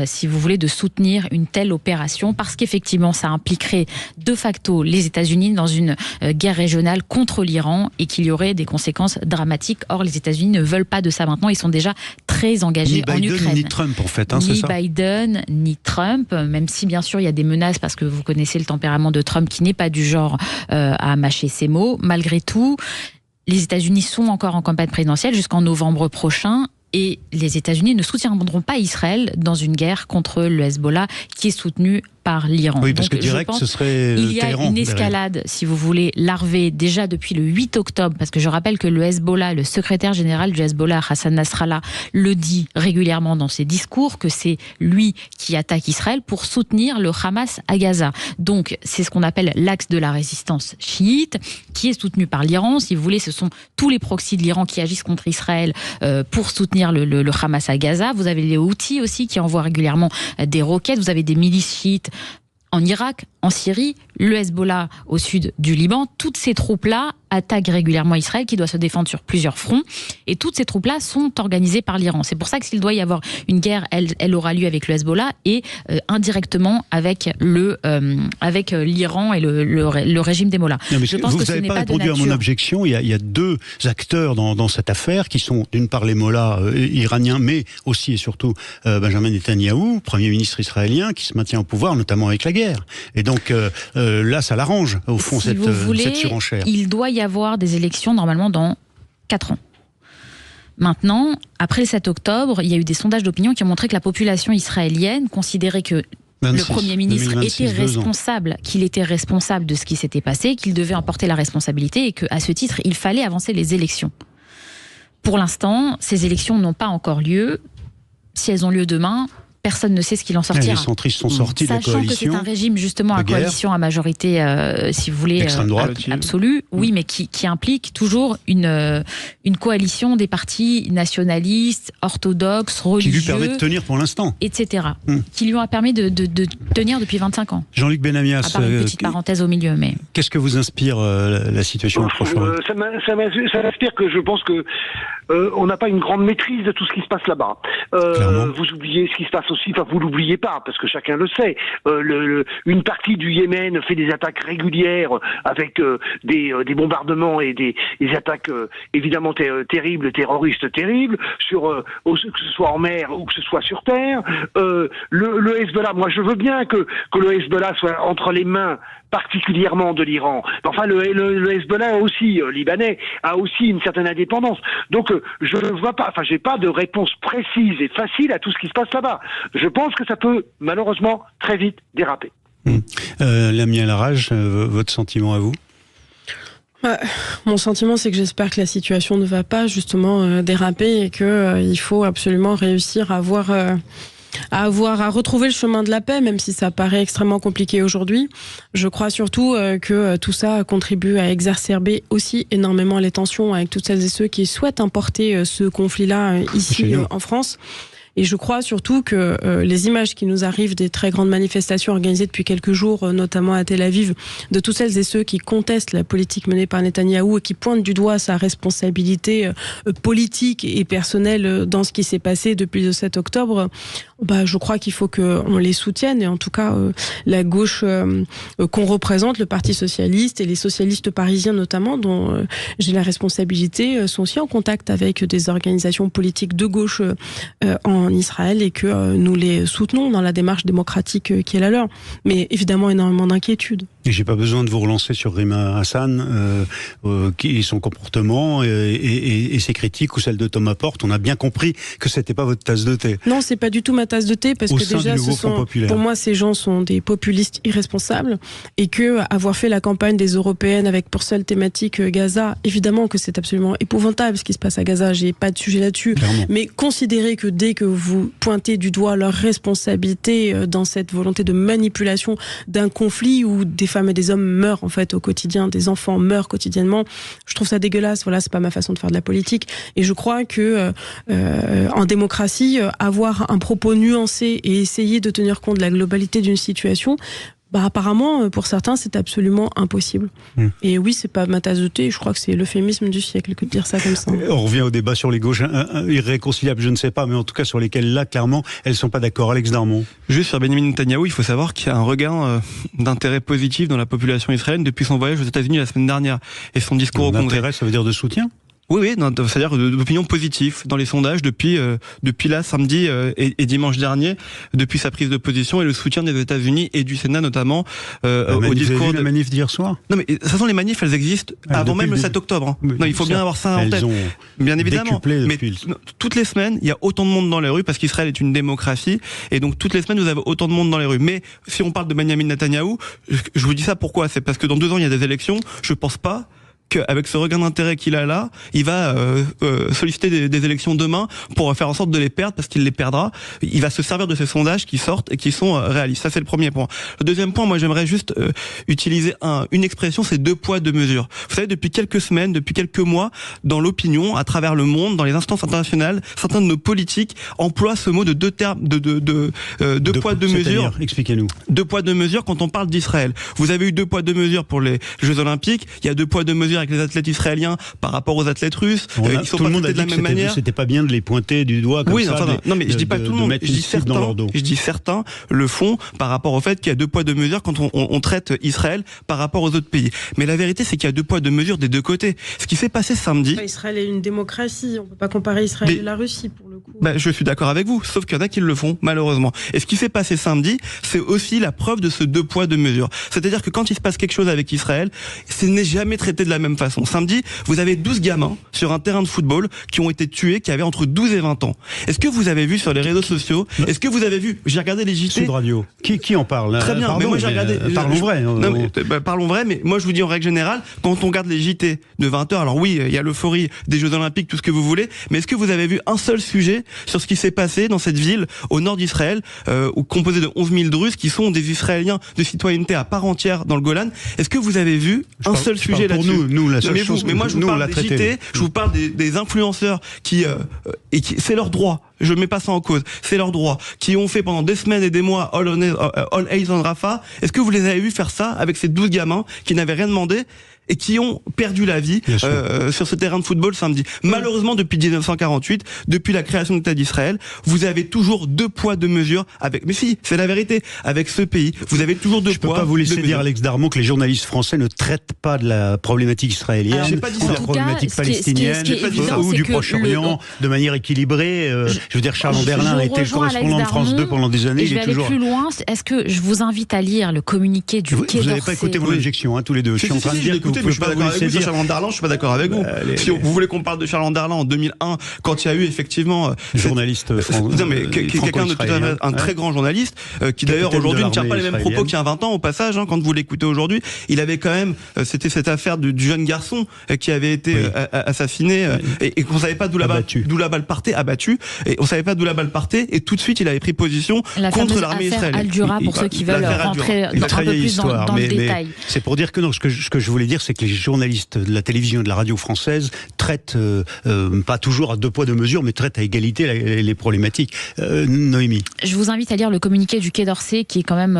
si vous voulez, de soutenir une telle opération, parce qu'effectivement, ça impliquerait de facto les États-Unis dans une guerre régionale contre l'Iran et qu'il y aurait des conséquences dramatiques. Or, les États-Unis ne veulent pas de ça maintenant. Ils sont déjà très engagés en Ukraine. Ni Biden, ni Trump, en fait. Ni Biden, ni Trump, même si, bien sûr, il y a des menaces, parce que vous connaissez le tempérament de Trump qui n'est pas du genre à mâcher ses mots. Malgré tout, les États-Unis sont encore en campagne présidentielle jusqu'en novembre prochain. Et les États-Unis ne soutiendront pas Israël dans une guerre contre le Hezbollah qui est soutenu par l'Iran. Oui, parce que direct, ce serait il y a une escalade, si vous voulez, larvée déjà depuis le 8 octobre, parce que je rappelle que le Hezbollah, le secrétaire général du Hezbollah, Hassan Nasrallah, le dit régulièrement dans ses discours, que c'est lui qui attaque Israël pour soutenir le Hamas à Gaza. Donc, c'est ce qu'on appelle l'axe de la résistance chiite, qui est soutenu par l'Iran. Si vous voulez, ce sont tous les proxys de l'Iran qui agissent contre Israël pour soutenir le Hamas à Gaza. Vous avez les Houthis aussi qui envoient régulièrement des roquettes. Vous avez des milices chiites en Irak, en Syrie, le Hezbollah au sud du Liban. Toutes ces troupes-là attaquent régulièrement Israël, qui doit se défendre sur plusieurs fronts. Et toutes ces troupes-là sont organisées par l'Iran. C'est pour ça que s'il doit y avoir une guerre, elle aura lieu avec le Hezbollah et indirectement avec l'Iran et le régime des Mollahs. Je pense que vous n'avez pas répondu à mon objection. Il y a deux acteurs dans cette affaire qui sont d'une part les Mollahs iraniens, mais aussi et surtout Benjamin Netanyahou, Premier ministre israélien, qui se maintient au pouvoir, notamment avec la guerre. Et donc là, ça l'arrange, au fond, cette surenchère. Il doit y avoir des élections normalement dans 4 ans. Maintenant, après le 7 octobre, il y a eu des sondages d'opinion qui ont montré que la population israélienne considérait que le Premier ministre était responsable, qu'il était responsable de ce qui s'était passé, qu'il devait en porter la responsabilité et qu'à ce titre, il fallait avancer les élections. Pour l'instant, ces élections n'ont pas encore lieu. Si elles ont lieu demain, personne ne sait ce qu'il en sortira. Les centristes sont sortis de la coalition. Sachant que c'est un régime justement à coalition à majorité, si vous voulez, absolue, oui, mais qui implique toujours une coalition des partis nationalistes, orthodoxes, religieux. Qui lui permet de tenir pour l'instant. Etc. Qui lui a permis de tenir depuis 25 ans. Jean-Luc Benamias. À part une petite parenthèse au milieu, mais... Qu'est-ce que vous inspire la situation au Proche-Orient ? Ça m'inspire que je pense que on n'a pas une grande maîtrise de tout ce qui se passe là-bas. Vous oubliez ce qui se passe aussi, enfin vous l'oubliez pas, parce que chacun le sait. Une partie du Yémen fait des attaques régulières avec des bombardements et des attaques évidemment terribles, terroristes terribles, que ce soit en mer ou que ce soit sur terre. Le Hezbollah, moi je veux bien que le Hezbollah soit entre les mains particulièrement de l'Iran. Enfin, le Hezbollah aussi, libanais, a aussi une certaine indépendance. Donc, je ne vois pas, j'ai pas de réponse précise et facile à tout ce qui se passe là-bas. Je pense que ça peut, malheureusement, très vite déraper. Lamia Larage, votre sentiment à vous ? Mon sentiment, c'est que j'espère que la situation ne va pas justement déraper et que il faut absolument réussir à retrouver le chemin de la paix, même si ça paraît extrêmement compliqué aujourd'hui. Je crois surtout que tout ça contribue à exacerber aussi énormément les tensions avec toutes celles et ceux qui souhaitent importer ce conflit-là ici en France. Et je crois surtout que les images qui nous arrivent des très grandes manifestations organisées depuis quelques jours, notamment à Tel Aviv, de tous celles et ceux qui contestent la politique menée par Netanyahou et qui pointent du doigt sa responsabilité politique et personnelle dans ce qui s'est passé depuis le 7 octobre, je crois qu'il faut qu'on les soutienne. Et en tout cas, la gauche qu'on représente, le Parti socialiste et les socialistes parisiens notamment, dont j'ai la responsabilité, sont aussi en contact avec des organisations politiques de gauche en Israël et que nous les soutenons dans la démarche démocratique qui est la leur. Mais évidemment, énormément d'inquiétudes. Et j'ai pas besoin de vous relancer sur Rima Hassan, son comportement et ses critiques ou celles de Thomas Porte. On a bien compris que c'était pas votre tasse de thé. Non, c'est pas du tout ma tasse de thé parce que déjà, pour moi, ces gens sont des populistes irresponsables et que avoir fait la campagne des Européennes avec pour seule thématique Gaza, évidemment que c'est absolument épouvantable ce qui se passe à Gaza. J'ai pas de sujet là-dessus. Clairement. Mais considérez que dès que vous pointez du doigt leur responsabilité dans cette volonté de manipulation d'un conflit où des femmes et des hommes meurent en fait au quotidien, des enfants meurent quotidiennement, je trouve ça dégueulasse. Voilà, c'est pas ma façon de faire de la politique. Et je crois que en démocratie, avoir un propos nuancé et essayer de tenir compte de la globalité d'une situation, apparemment, pour certains, c'est absolument impossible. Et oui, c'est pas ma tasse de thé, je crois que c'est l'euphémisme du siècle que de dire ça comme ça. On revient au débat sur les gauches irréconciliables, je ne sais pas, mais en tout cas sur lesquelles, là, clairement, elles ne sont pas d'accord. Alex Darmon. Juste sur Benjamin Netanyahou, il faut savoir qu'il y a un regain d'intérêt positif dans la population israélienne depuis son voyage aux États-Unis la semaine dernière et son discours au Congrès. D'intérêt, ça veut dire de soutien ? Oui, c'est-à-dire d'opinion positive dans les sondages depuis là, samedi et dimanche dernier, depuis sa prise de position et le soutien des États-Unis et du Sénat notamment au discours. Vous avez vu la manif d'hier soir ? Non, mais de toute façon, les manifs, elles existent avant même le 7 octobre. Non, il faut bien avoir ça en tête. Bien évidemment. Mais toutes les semaines, il y a autant de monde dans les rues parce qu'Israël est une démocratie et donc toutes les semaines, vous avez autant de monde dans les rues. Mais si on parle de Benjamin Netanyahou, je vous dis ça pourquoi ? C'est parce que dans 2 ans, il y a des élections. Je pense pas qu'avec ce regain d'intérêt qu'il a là, il va solliciter des élections demain pour faire en sorte de les perdre parce qu'il les perdra. Il va se servir de ces sondages qui sortent et qui sont réalistes. Ça, c'est le premier point. Le deuxième point, moi, j'aimerais juste utiliser une expression, c'est 2 poids, 2 mesures. Vous savez, depuis quelques semaines, depuis quelques mois, dans l'opinion, à travers le monde, dans les instances internationales, certains de nos politiques emploient ce mot de 2 termes, deux poids, 2 mesures. Expliquez-nous. 2 poids, 2 mesures quand on parle d'Israël. Vous avez eu 2 poids, 2 mesures pour les Jeux Olympiques. Il y a 2 poids, 2 mesures avec les athlètes israéliens par rapport aux athlètes russes. Ils sont tout pas le monde a de la dit même manière. que c'était pas bien de les pointer du doigt comme ça. Non, mais je dis pas tout le monde. Je dis certains le font par rapport au fait qu'il y a 2 poids, 2 mesures quand on traite Israël par rapport aux autres pays. Mais la vérité, c'est qu'il y a 2 poids, 2 mesures des 2 côtés. Ce qui s'est passé samedi. Israël est une démocratie. On peut pas comparer Israël et la Russie pour le coup. Je suis d'accord avec vous. Sauf qu'il y en a qui le font, malheureusement. Et ce qui s'est passé samedi, c'est aussi la preuve de ce 2 poids, 2 mesures. C'est-à-dire que quand il se passe quelque chose avec Israël, ce n'est jamais traité de la même même façon. Samedi, vous avez 12 gamins sur un terrain de football qui ont été tués, qui avaient entre 12 et 20 ans. Est-ce que vous avez vu sur les réseaux sociaux, est-ce que vous avez vu, j'ai regardé les JT. Sud Radio. Qui en parle? Très bien, mais moi j'ai regardé. Parlons vrai. Non, mais, parlons vrai, mais moi je vous dis en règle générale, quand on regarde les JT de 20h, alors oui, il y a l'euphorie des Jeux Olympiques, tout ce que vous voulez, mais est-ce que vous avez vu un seul sujet sur ce qui s'est passé dans cette ville au nord d'Israël, composée de 11 000 Druzes qui sont des Israéliens de citoyenneté à part entière dans le Golan? Est-ce que vous avez vu un seul sujet là-dessus? Pour nous, la seule chose. Mais moi je vous parle des JT, je vous parle des influenceurs qui c'est leur droit. Je mets pas ça en cause. C'est leur droit. Qui ont fait pendant des semaines et des mois All Eyes on Rafah. Est-ce que vous les avez vus faire ça avec ces 12 gamins qui n'avaient rien demandé et qui ont perdu la vie sur ce terrain de football samedi? Malheureusement, depuis 1948, depuis la création de l'État d'Israël, vous avez toujours 2 poids 2 mesures avec. Mais si, c'est la vérité. Avec ce pays, vous avez toujours 2 poids. Je peux pas vous laisser dire, Alex Darmon, que les journalistes français ne traitent pas de la problématique israélienne, ou de la problématique palestinienne, ou du Proche-Orient de manière équilibrée. Je veux dire, Charles Anderlin a été le correspondant de France 2 pendant des années. Je vais aller plus loin. Est-ce que je vous invite à lire le communiqué du Quai d'Orsay? Vous n'avez pas écouté mon objection, tous les deux. Je suis en train de dire que vous pouvez pas vous laisser dire. Charles Anderlin, je suis pas d'accord avec vous. Si vous voulez qu'on parle de Charles Anderlin en 2001, quand il y a eu effectivement journaliste quelqu'un de tout à fait, un très grand journaliste qui d'ailleurs aujourd'hui ne tient pas les mêmes propos qu'il y a 20 ans au passage. Quand vous l'écoutez aujourd'hui, il avait quand même, c'était cette affaire du jeune garçon qui avait été assassiné et qu'on savait pas d'où la balle partait, abattu, et on savait pas d'où la balle partait, et tout de suite il avait pris position contre l'armée israélienne. Al-Dura, pour ceux qui veulent rentrer un peu plus dans le détail. C'est pour dire que non, ce que je voulais dire, c'est que les journalistes de la télévision et de la radio française traitent, pas toujours à 2 poids 2 mesures, mais traitent à égalité les problématiques. Noémie. Je vous invite à lire le communiqué du Quai d'Orsay, qui est quand même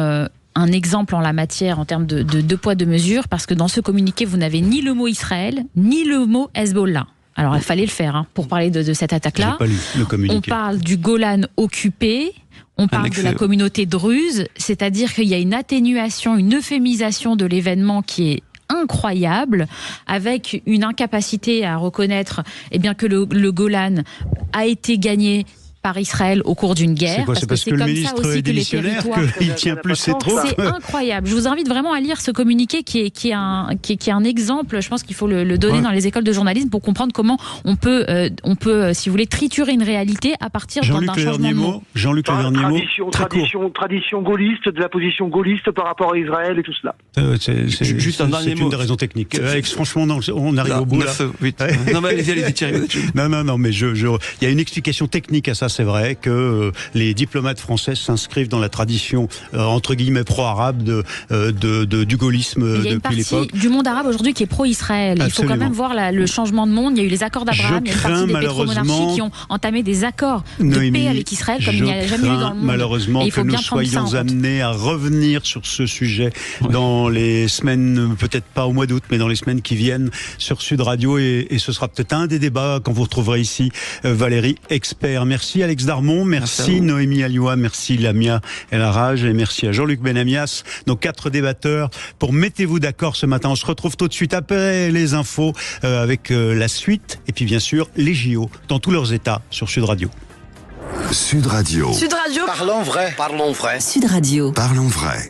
un exemple en la matière en termes de 2 poids 2 mesures, parce que dans ce communiqué, vous n'avez ni le mot Israël, ni le mot Hezbollah. Alors il fallait le faire pour parler de cette attaque-là. J'ai pas lu le communiqué. On parle du Golan occupé. On parle de la communauté druze, c'est-à-dire qu'il y a une atténuation, une euphémisation de l'événement qui est incroyable, avec une incapacité à reconnaître que le Golan a été gagné par Israël au cours d'une guerre. C'est parce que le ministre est démissionnaire qu'il tient plus ses troupes. C'est incroyable. Je vous invite vraiment à lire ce communiqué qui est un exemple. Je pense qu'il faut le donner dans les écoles de journalisme pour comprendre comment on peut, si vous voulez, triturer une réalité à partir d'un changement de mot. Jean-Luc, le dernier mot. Tradition gaulliste, de la position gaulliste par rapport à Israël et tout cela. Juste un dernier mot. C'est une des raisons techniques. Alex, franchement, on arrive au bout là. Non, mais allez-y, Thierry. Non, mais il y a une explication technique à ça. C'est vrai que les diplomates français s'inscrivent dans la tradition entre guillemets pro-arabe du gaullisme depuis l'époque. Il y a une partie du monde arabe aujourd'hui qui est pro-Israël. Il faut quand même voir le changement de monde. Il y a eu les accords d'Abraham, il y a une partie des pétromonarchies qui ont entamé des accords de paix avec Israël comme il n'y a jamais eu dans le monde. Malheureusement que nous soyons amenés à revenir sur ce sujet dans les semaines, peut-être pas au mois d'août, mais dans les semaines qui viennent sur Sud Radio, et ce sera peut-être un des débats quand vous retrouverez ici Valérie Expert. Merci Alex Darmon, merci Noémie Alioua, merci Lamia El Haraj, et merci à Jean-Luc Benamias, nos 4 débatteurs pour Mettez-vous d'accord ce matin. On se retrouve tout de suite après les infos avec la suite, et puis bien sûr les JO dans tous leurs états sur Sud Radio. Sud Radio. Sud Radio. Parlons vrai. Sud Radio. Parlons vrai.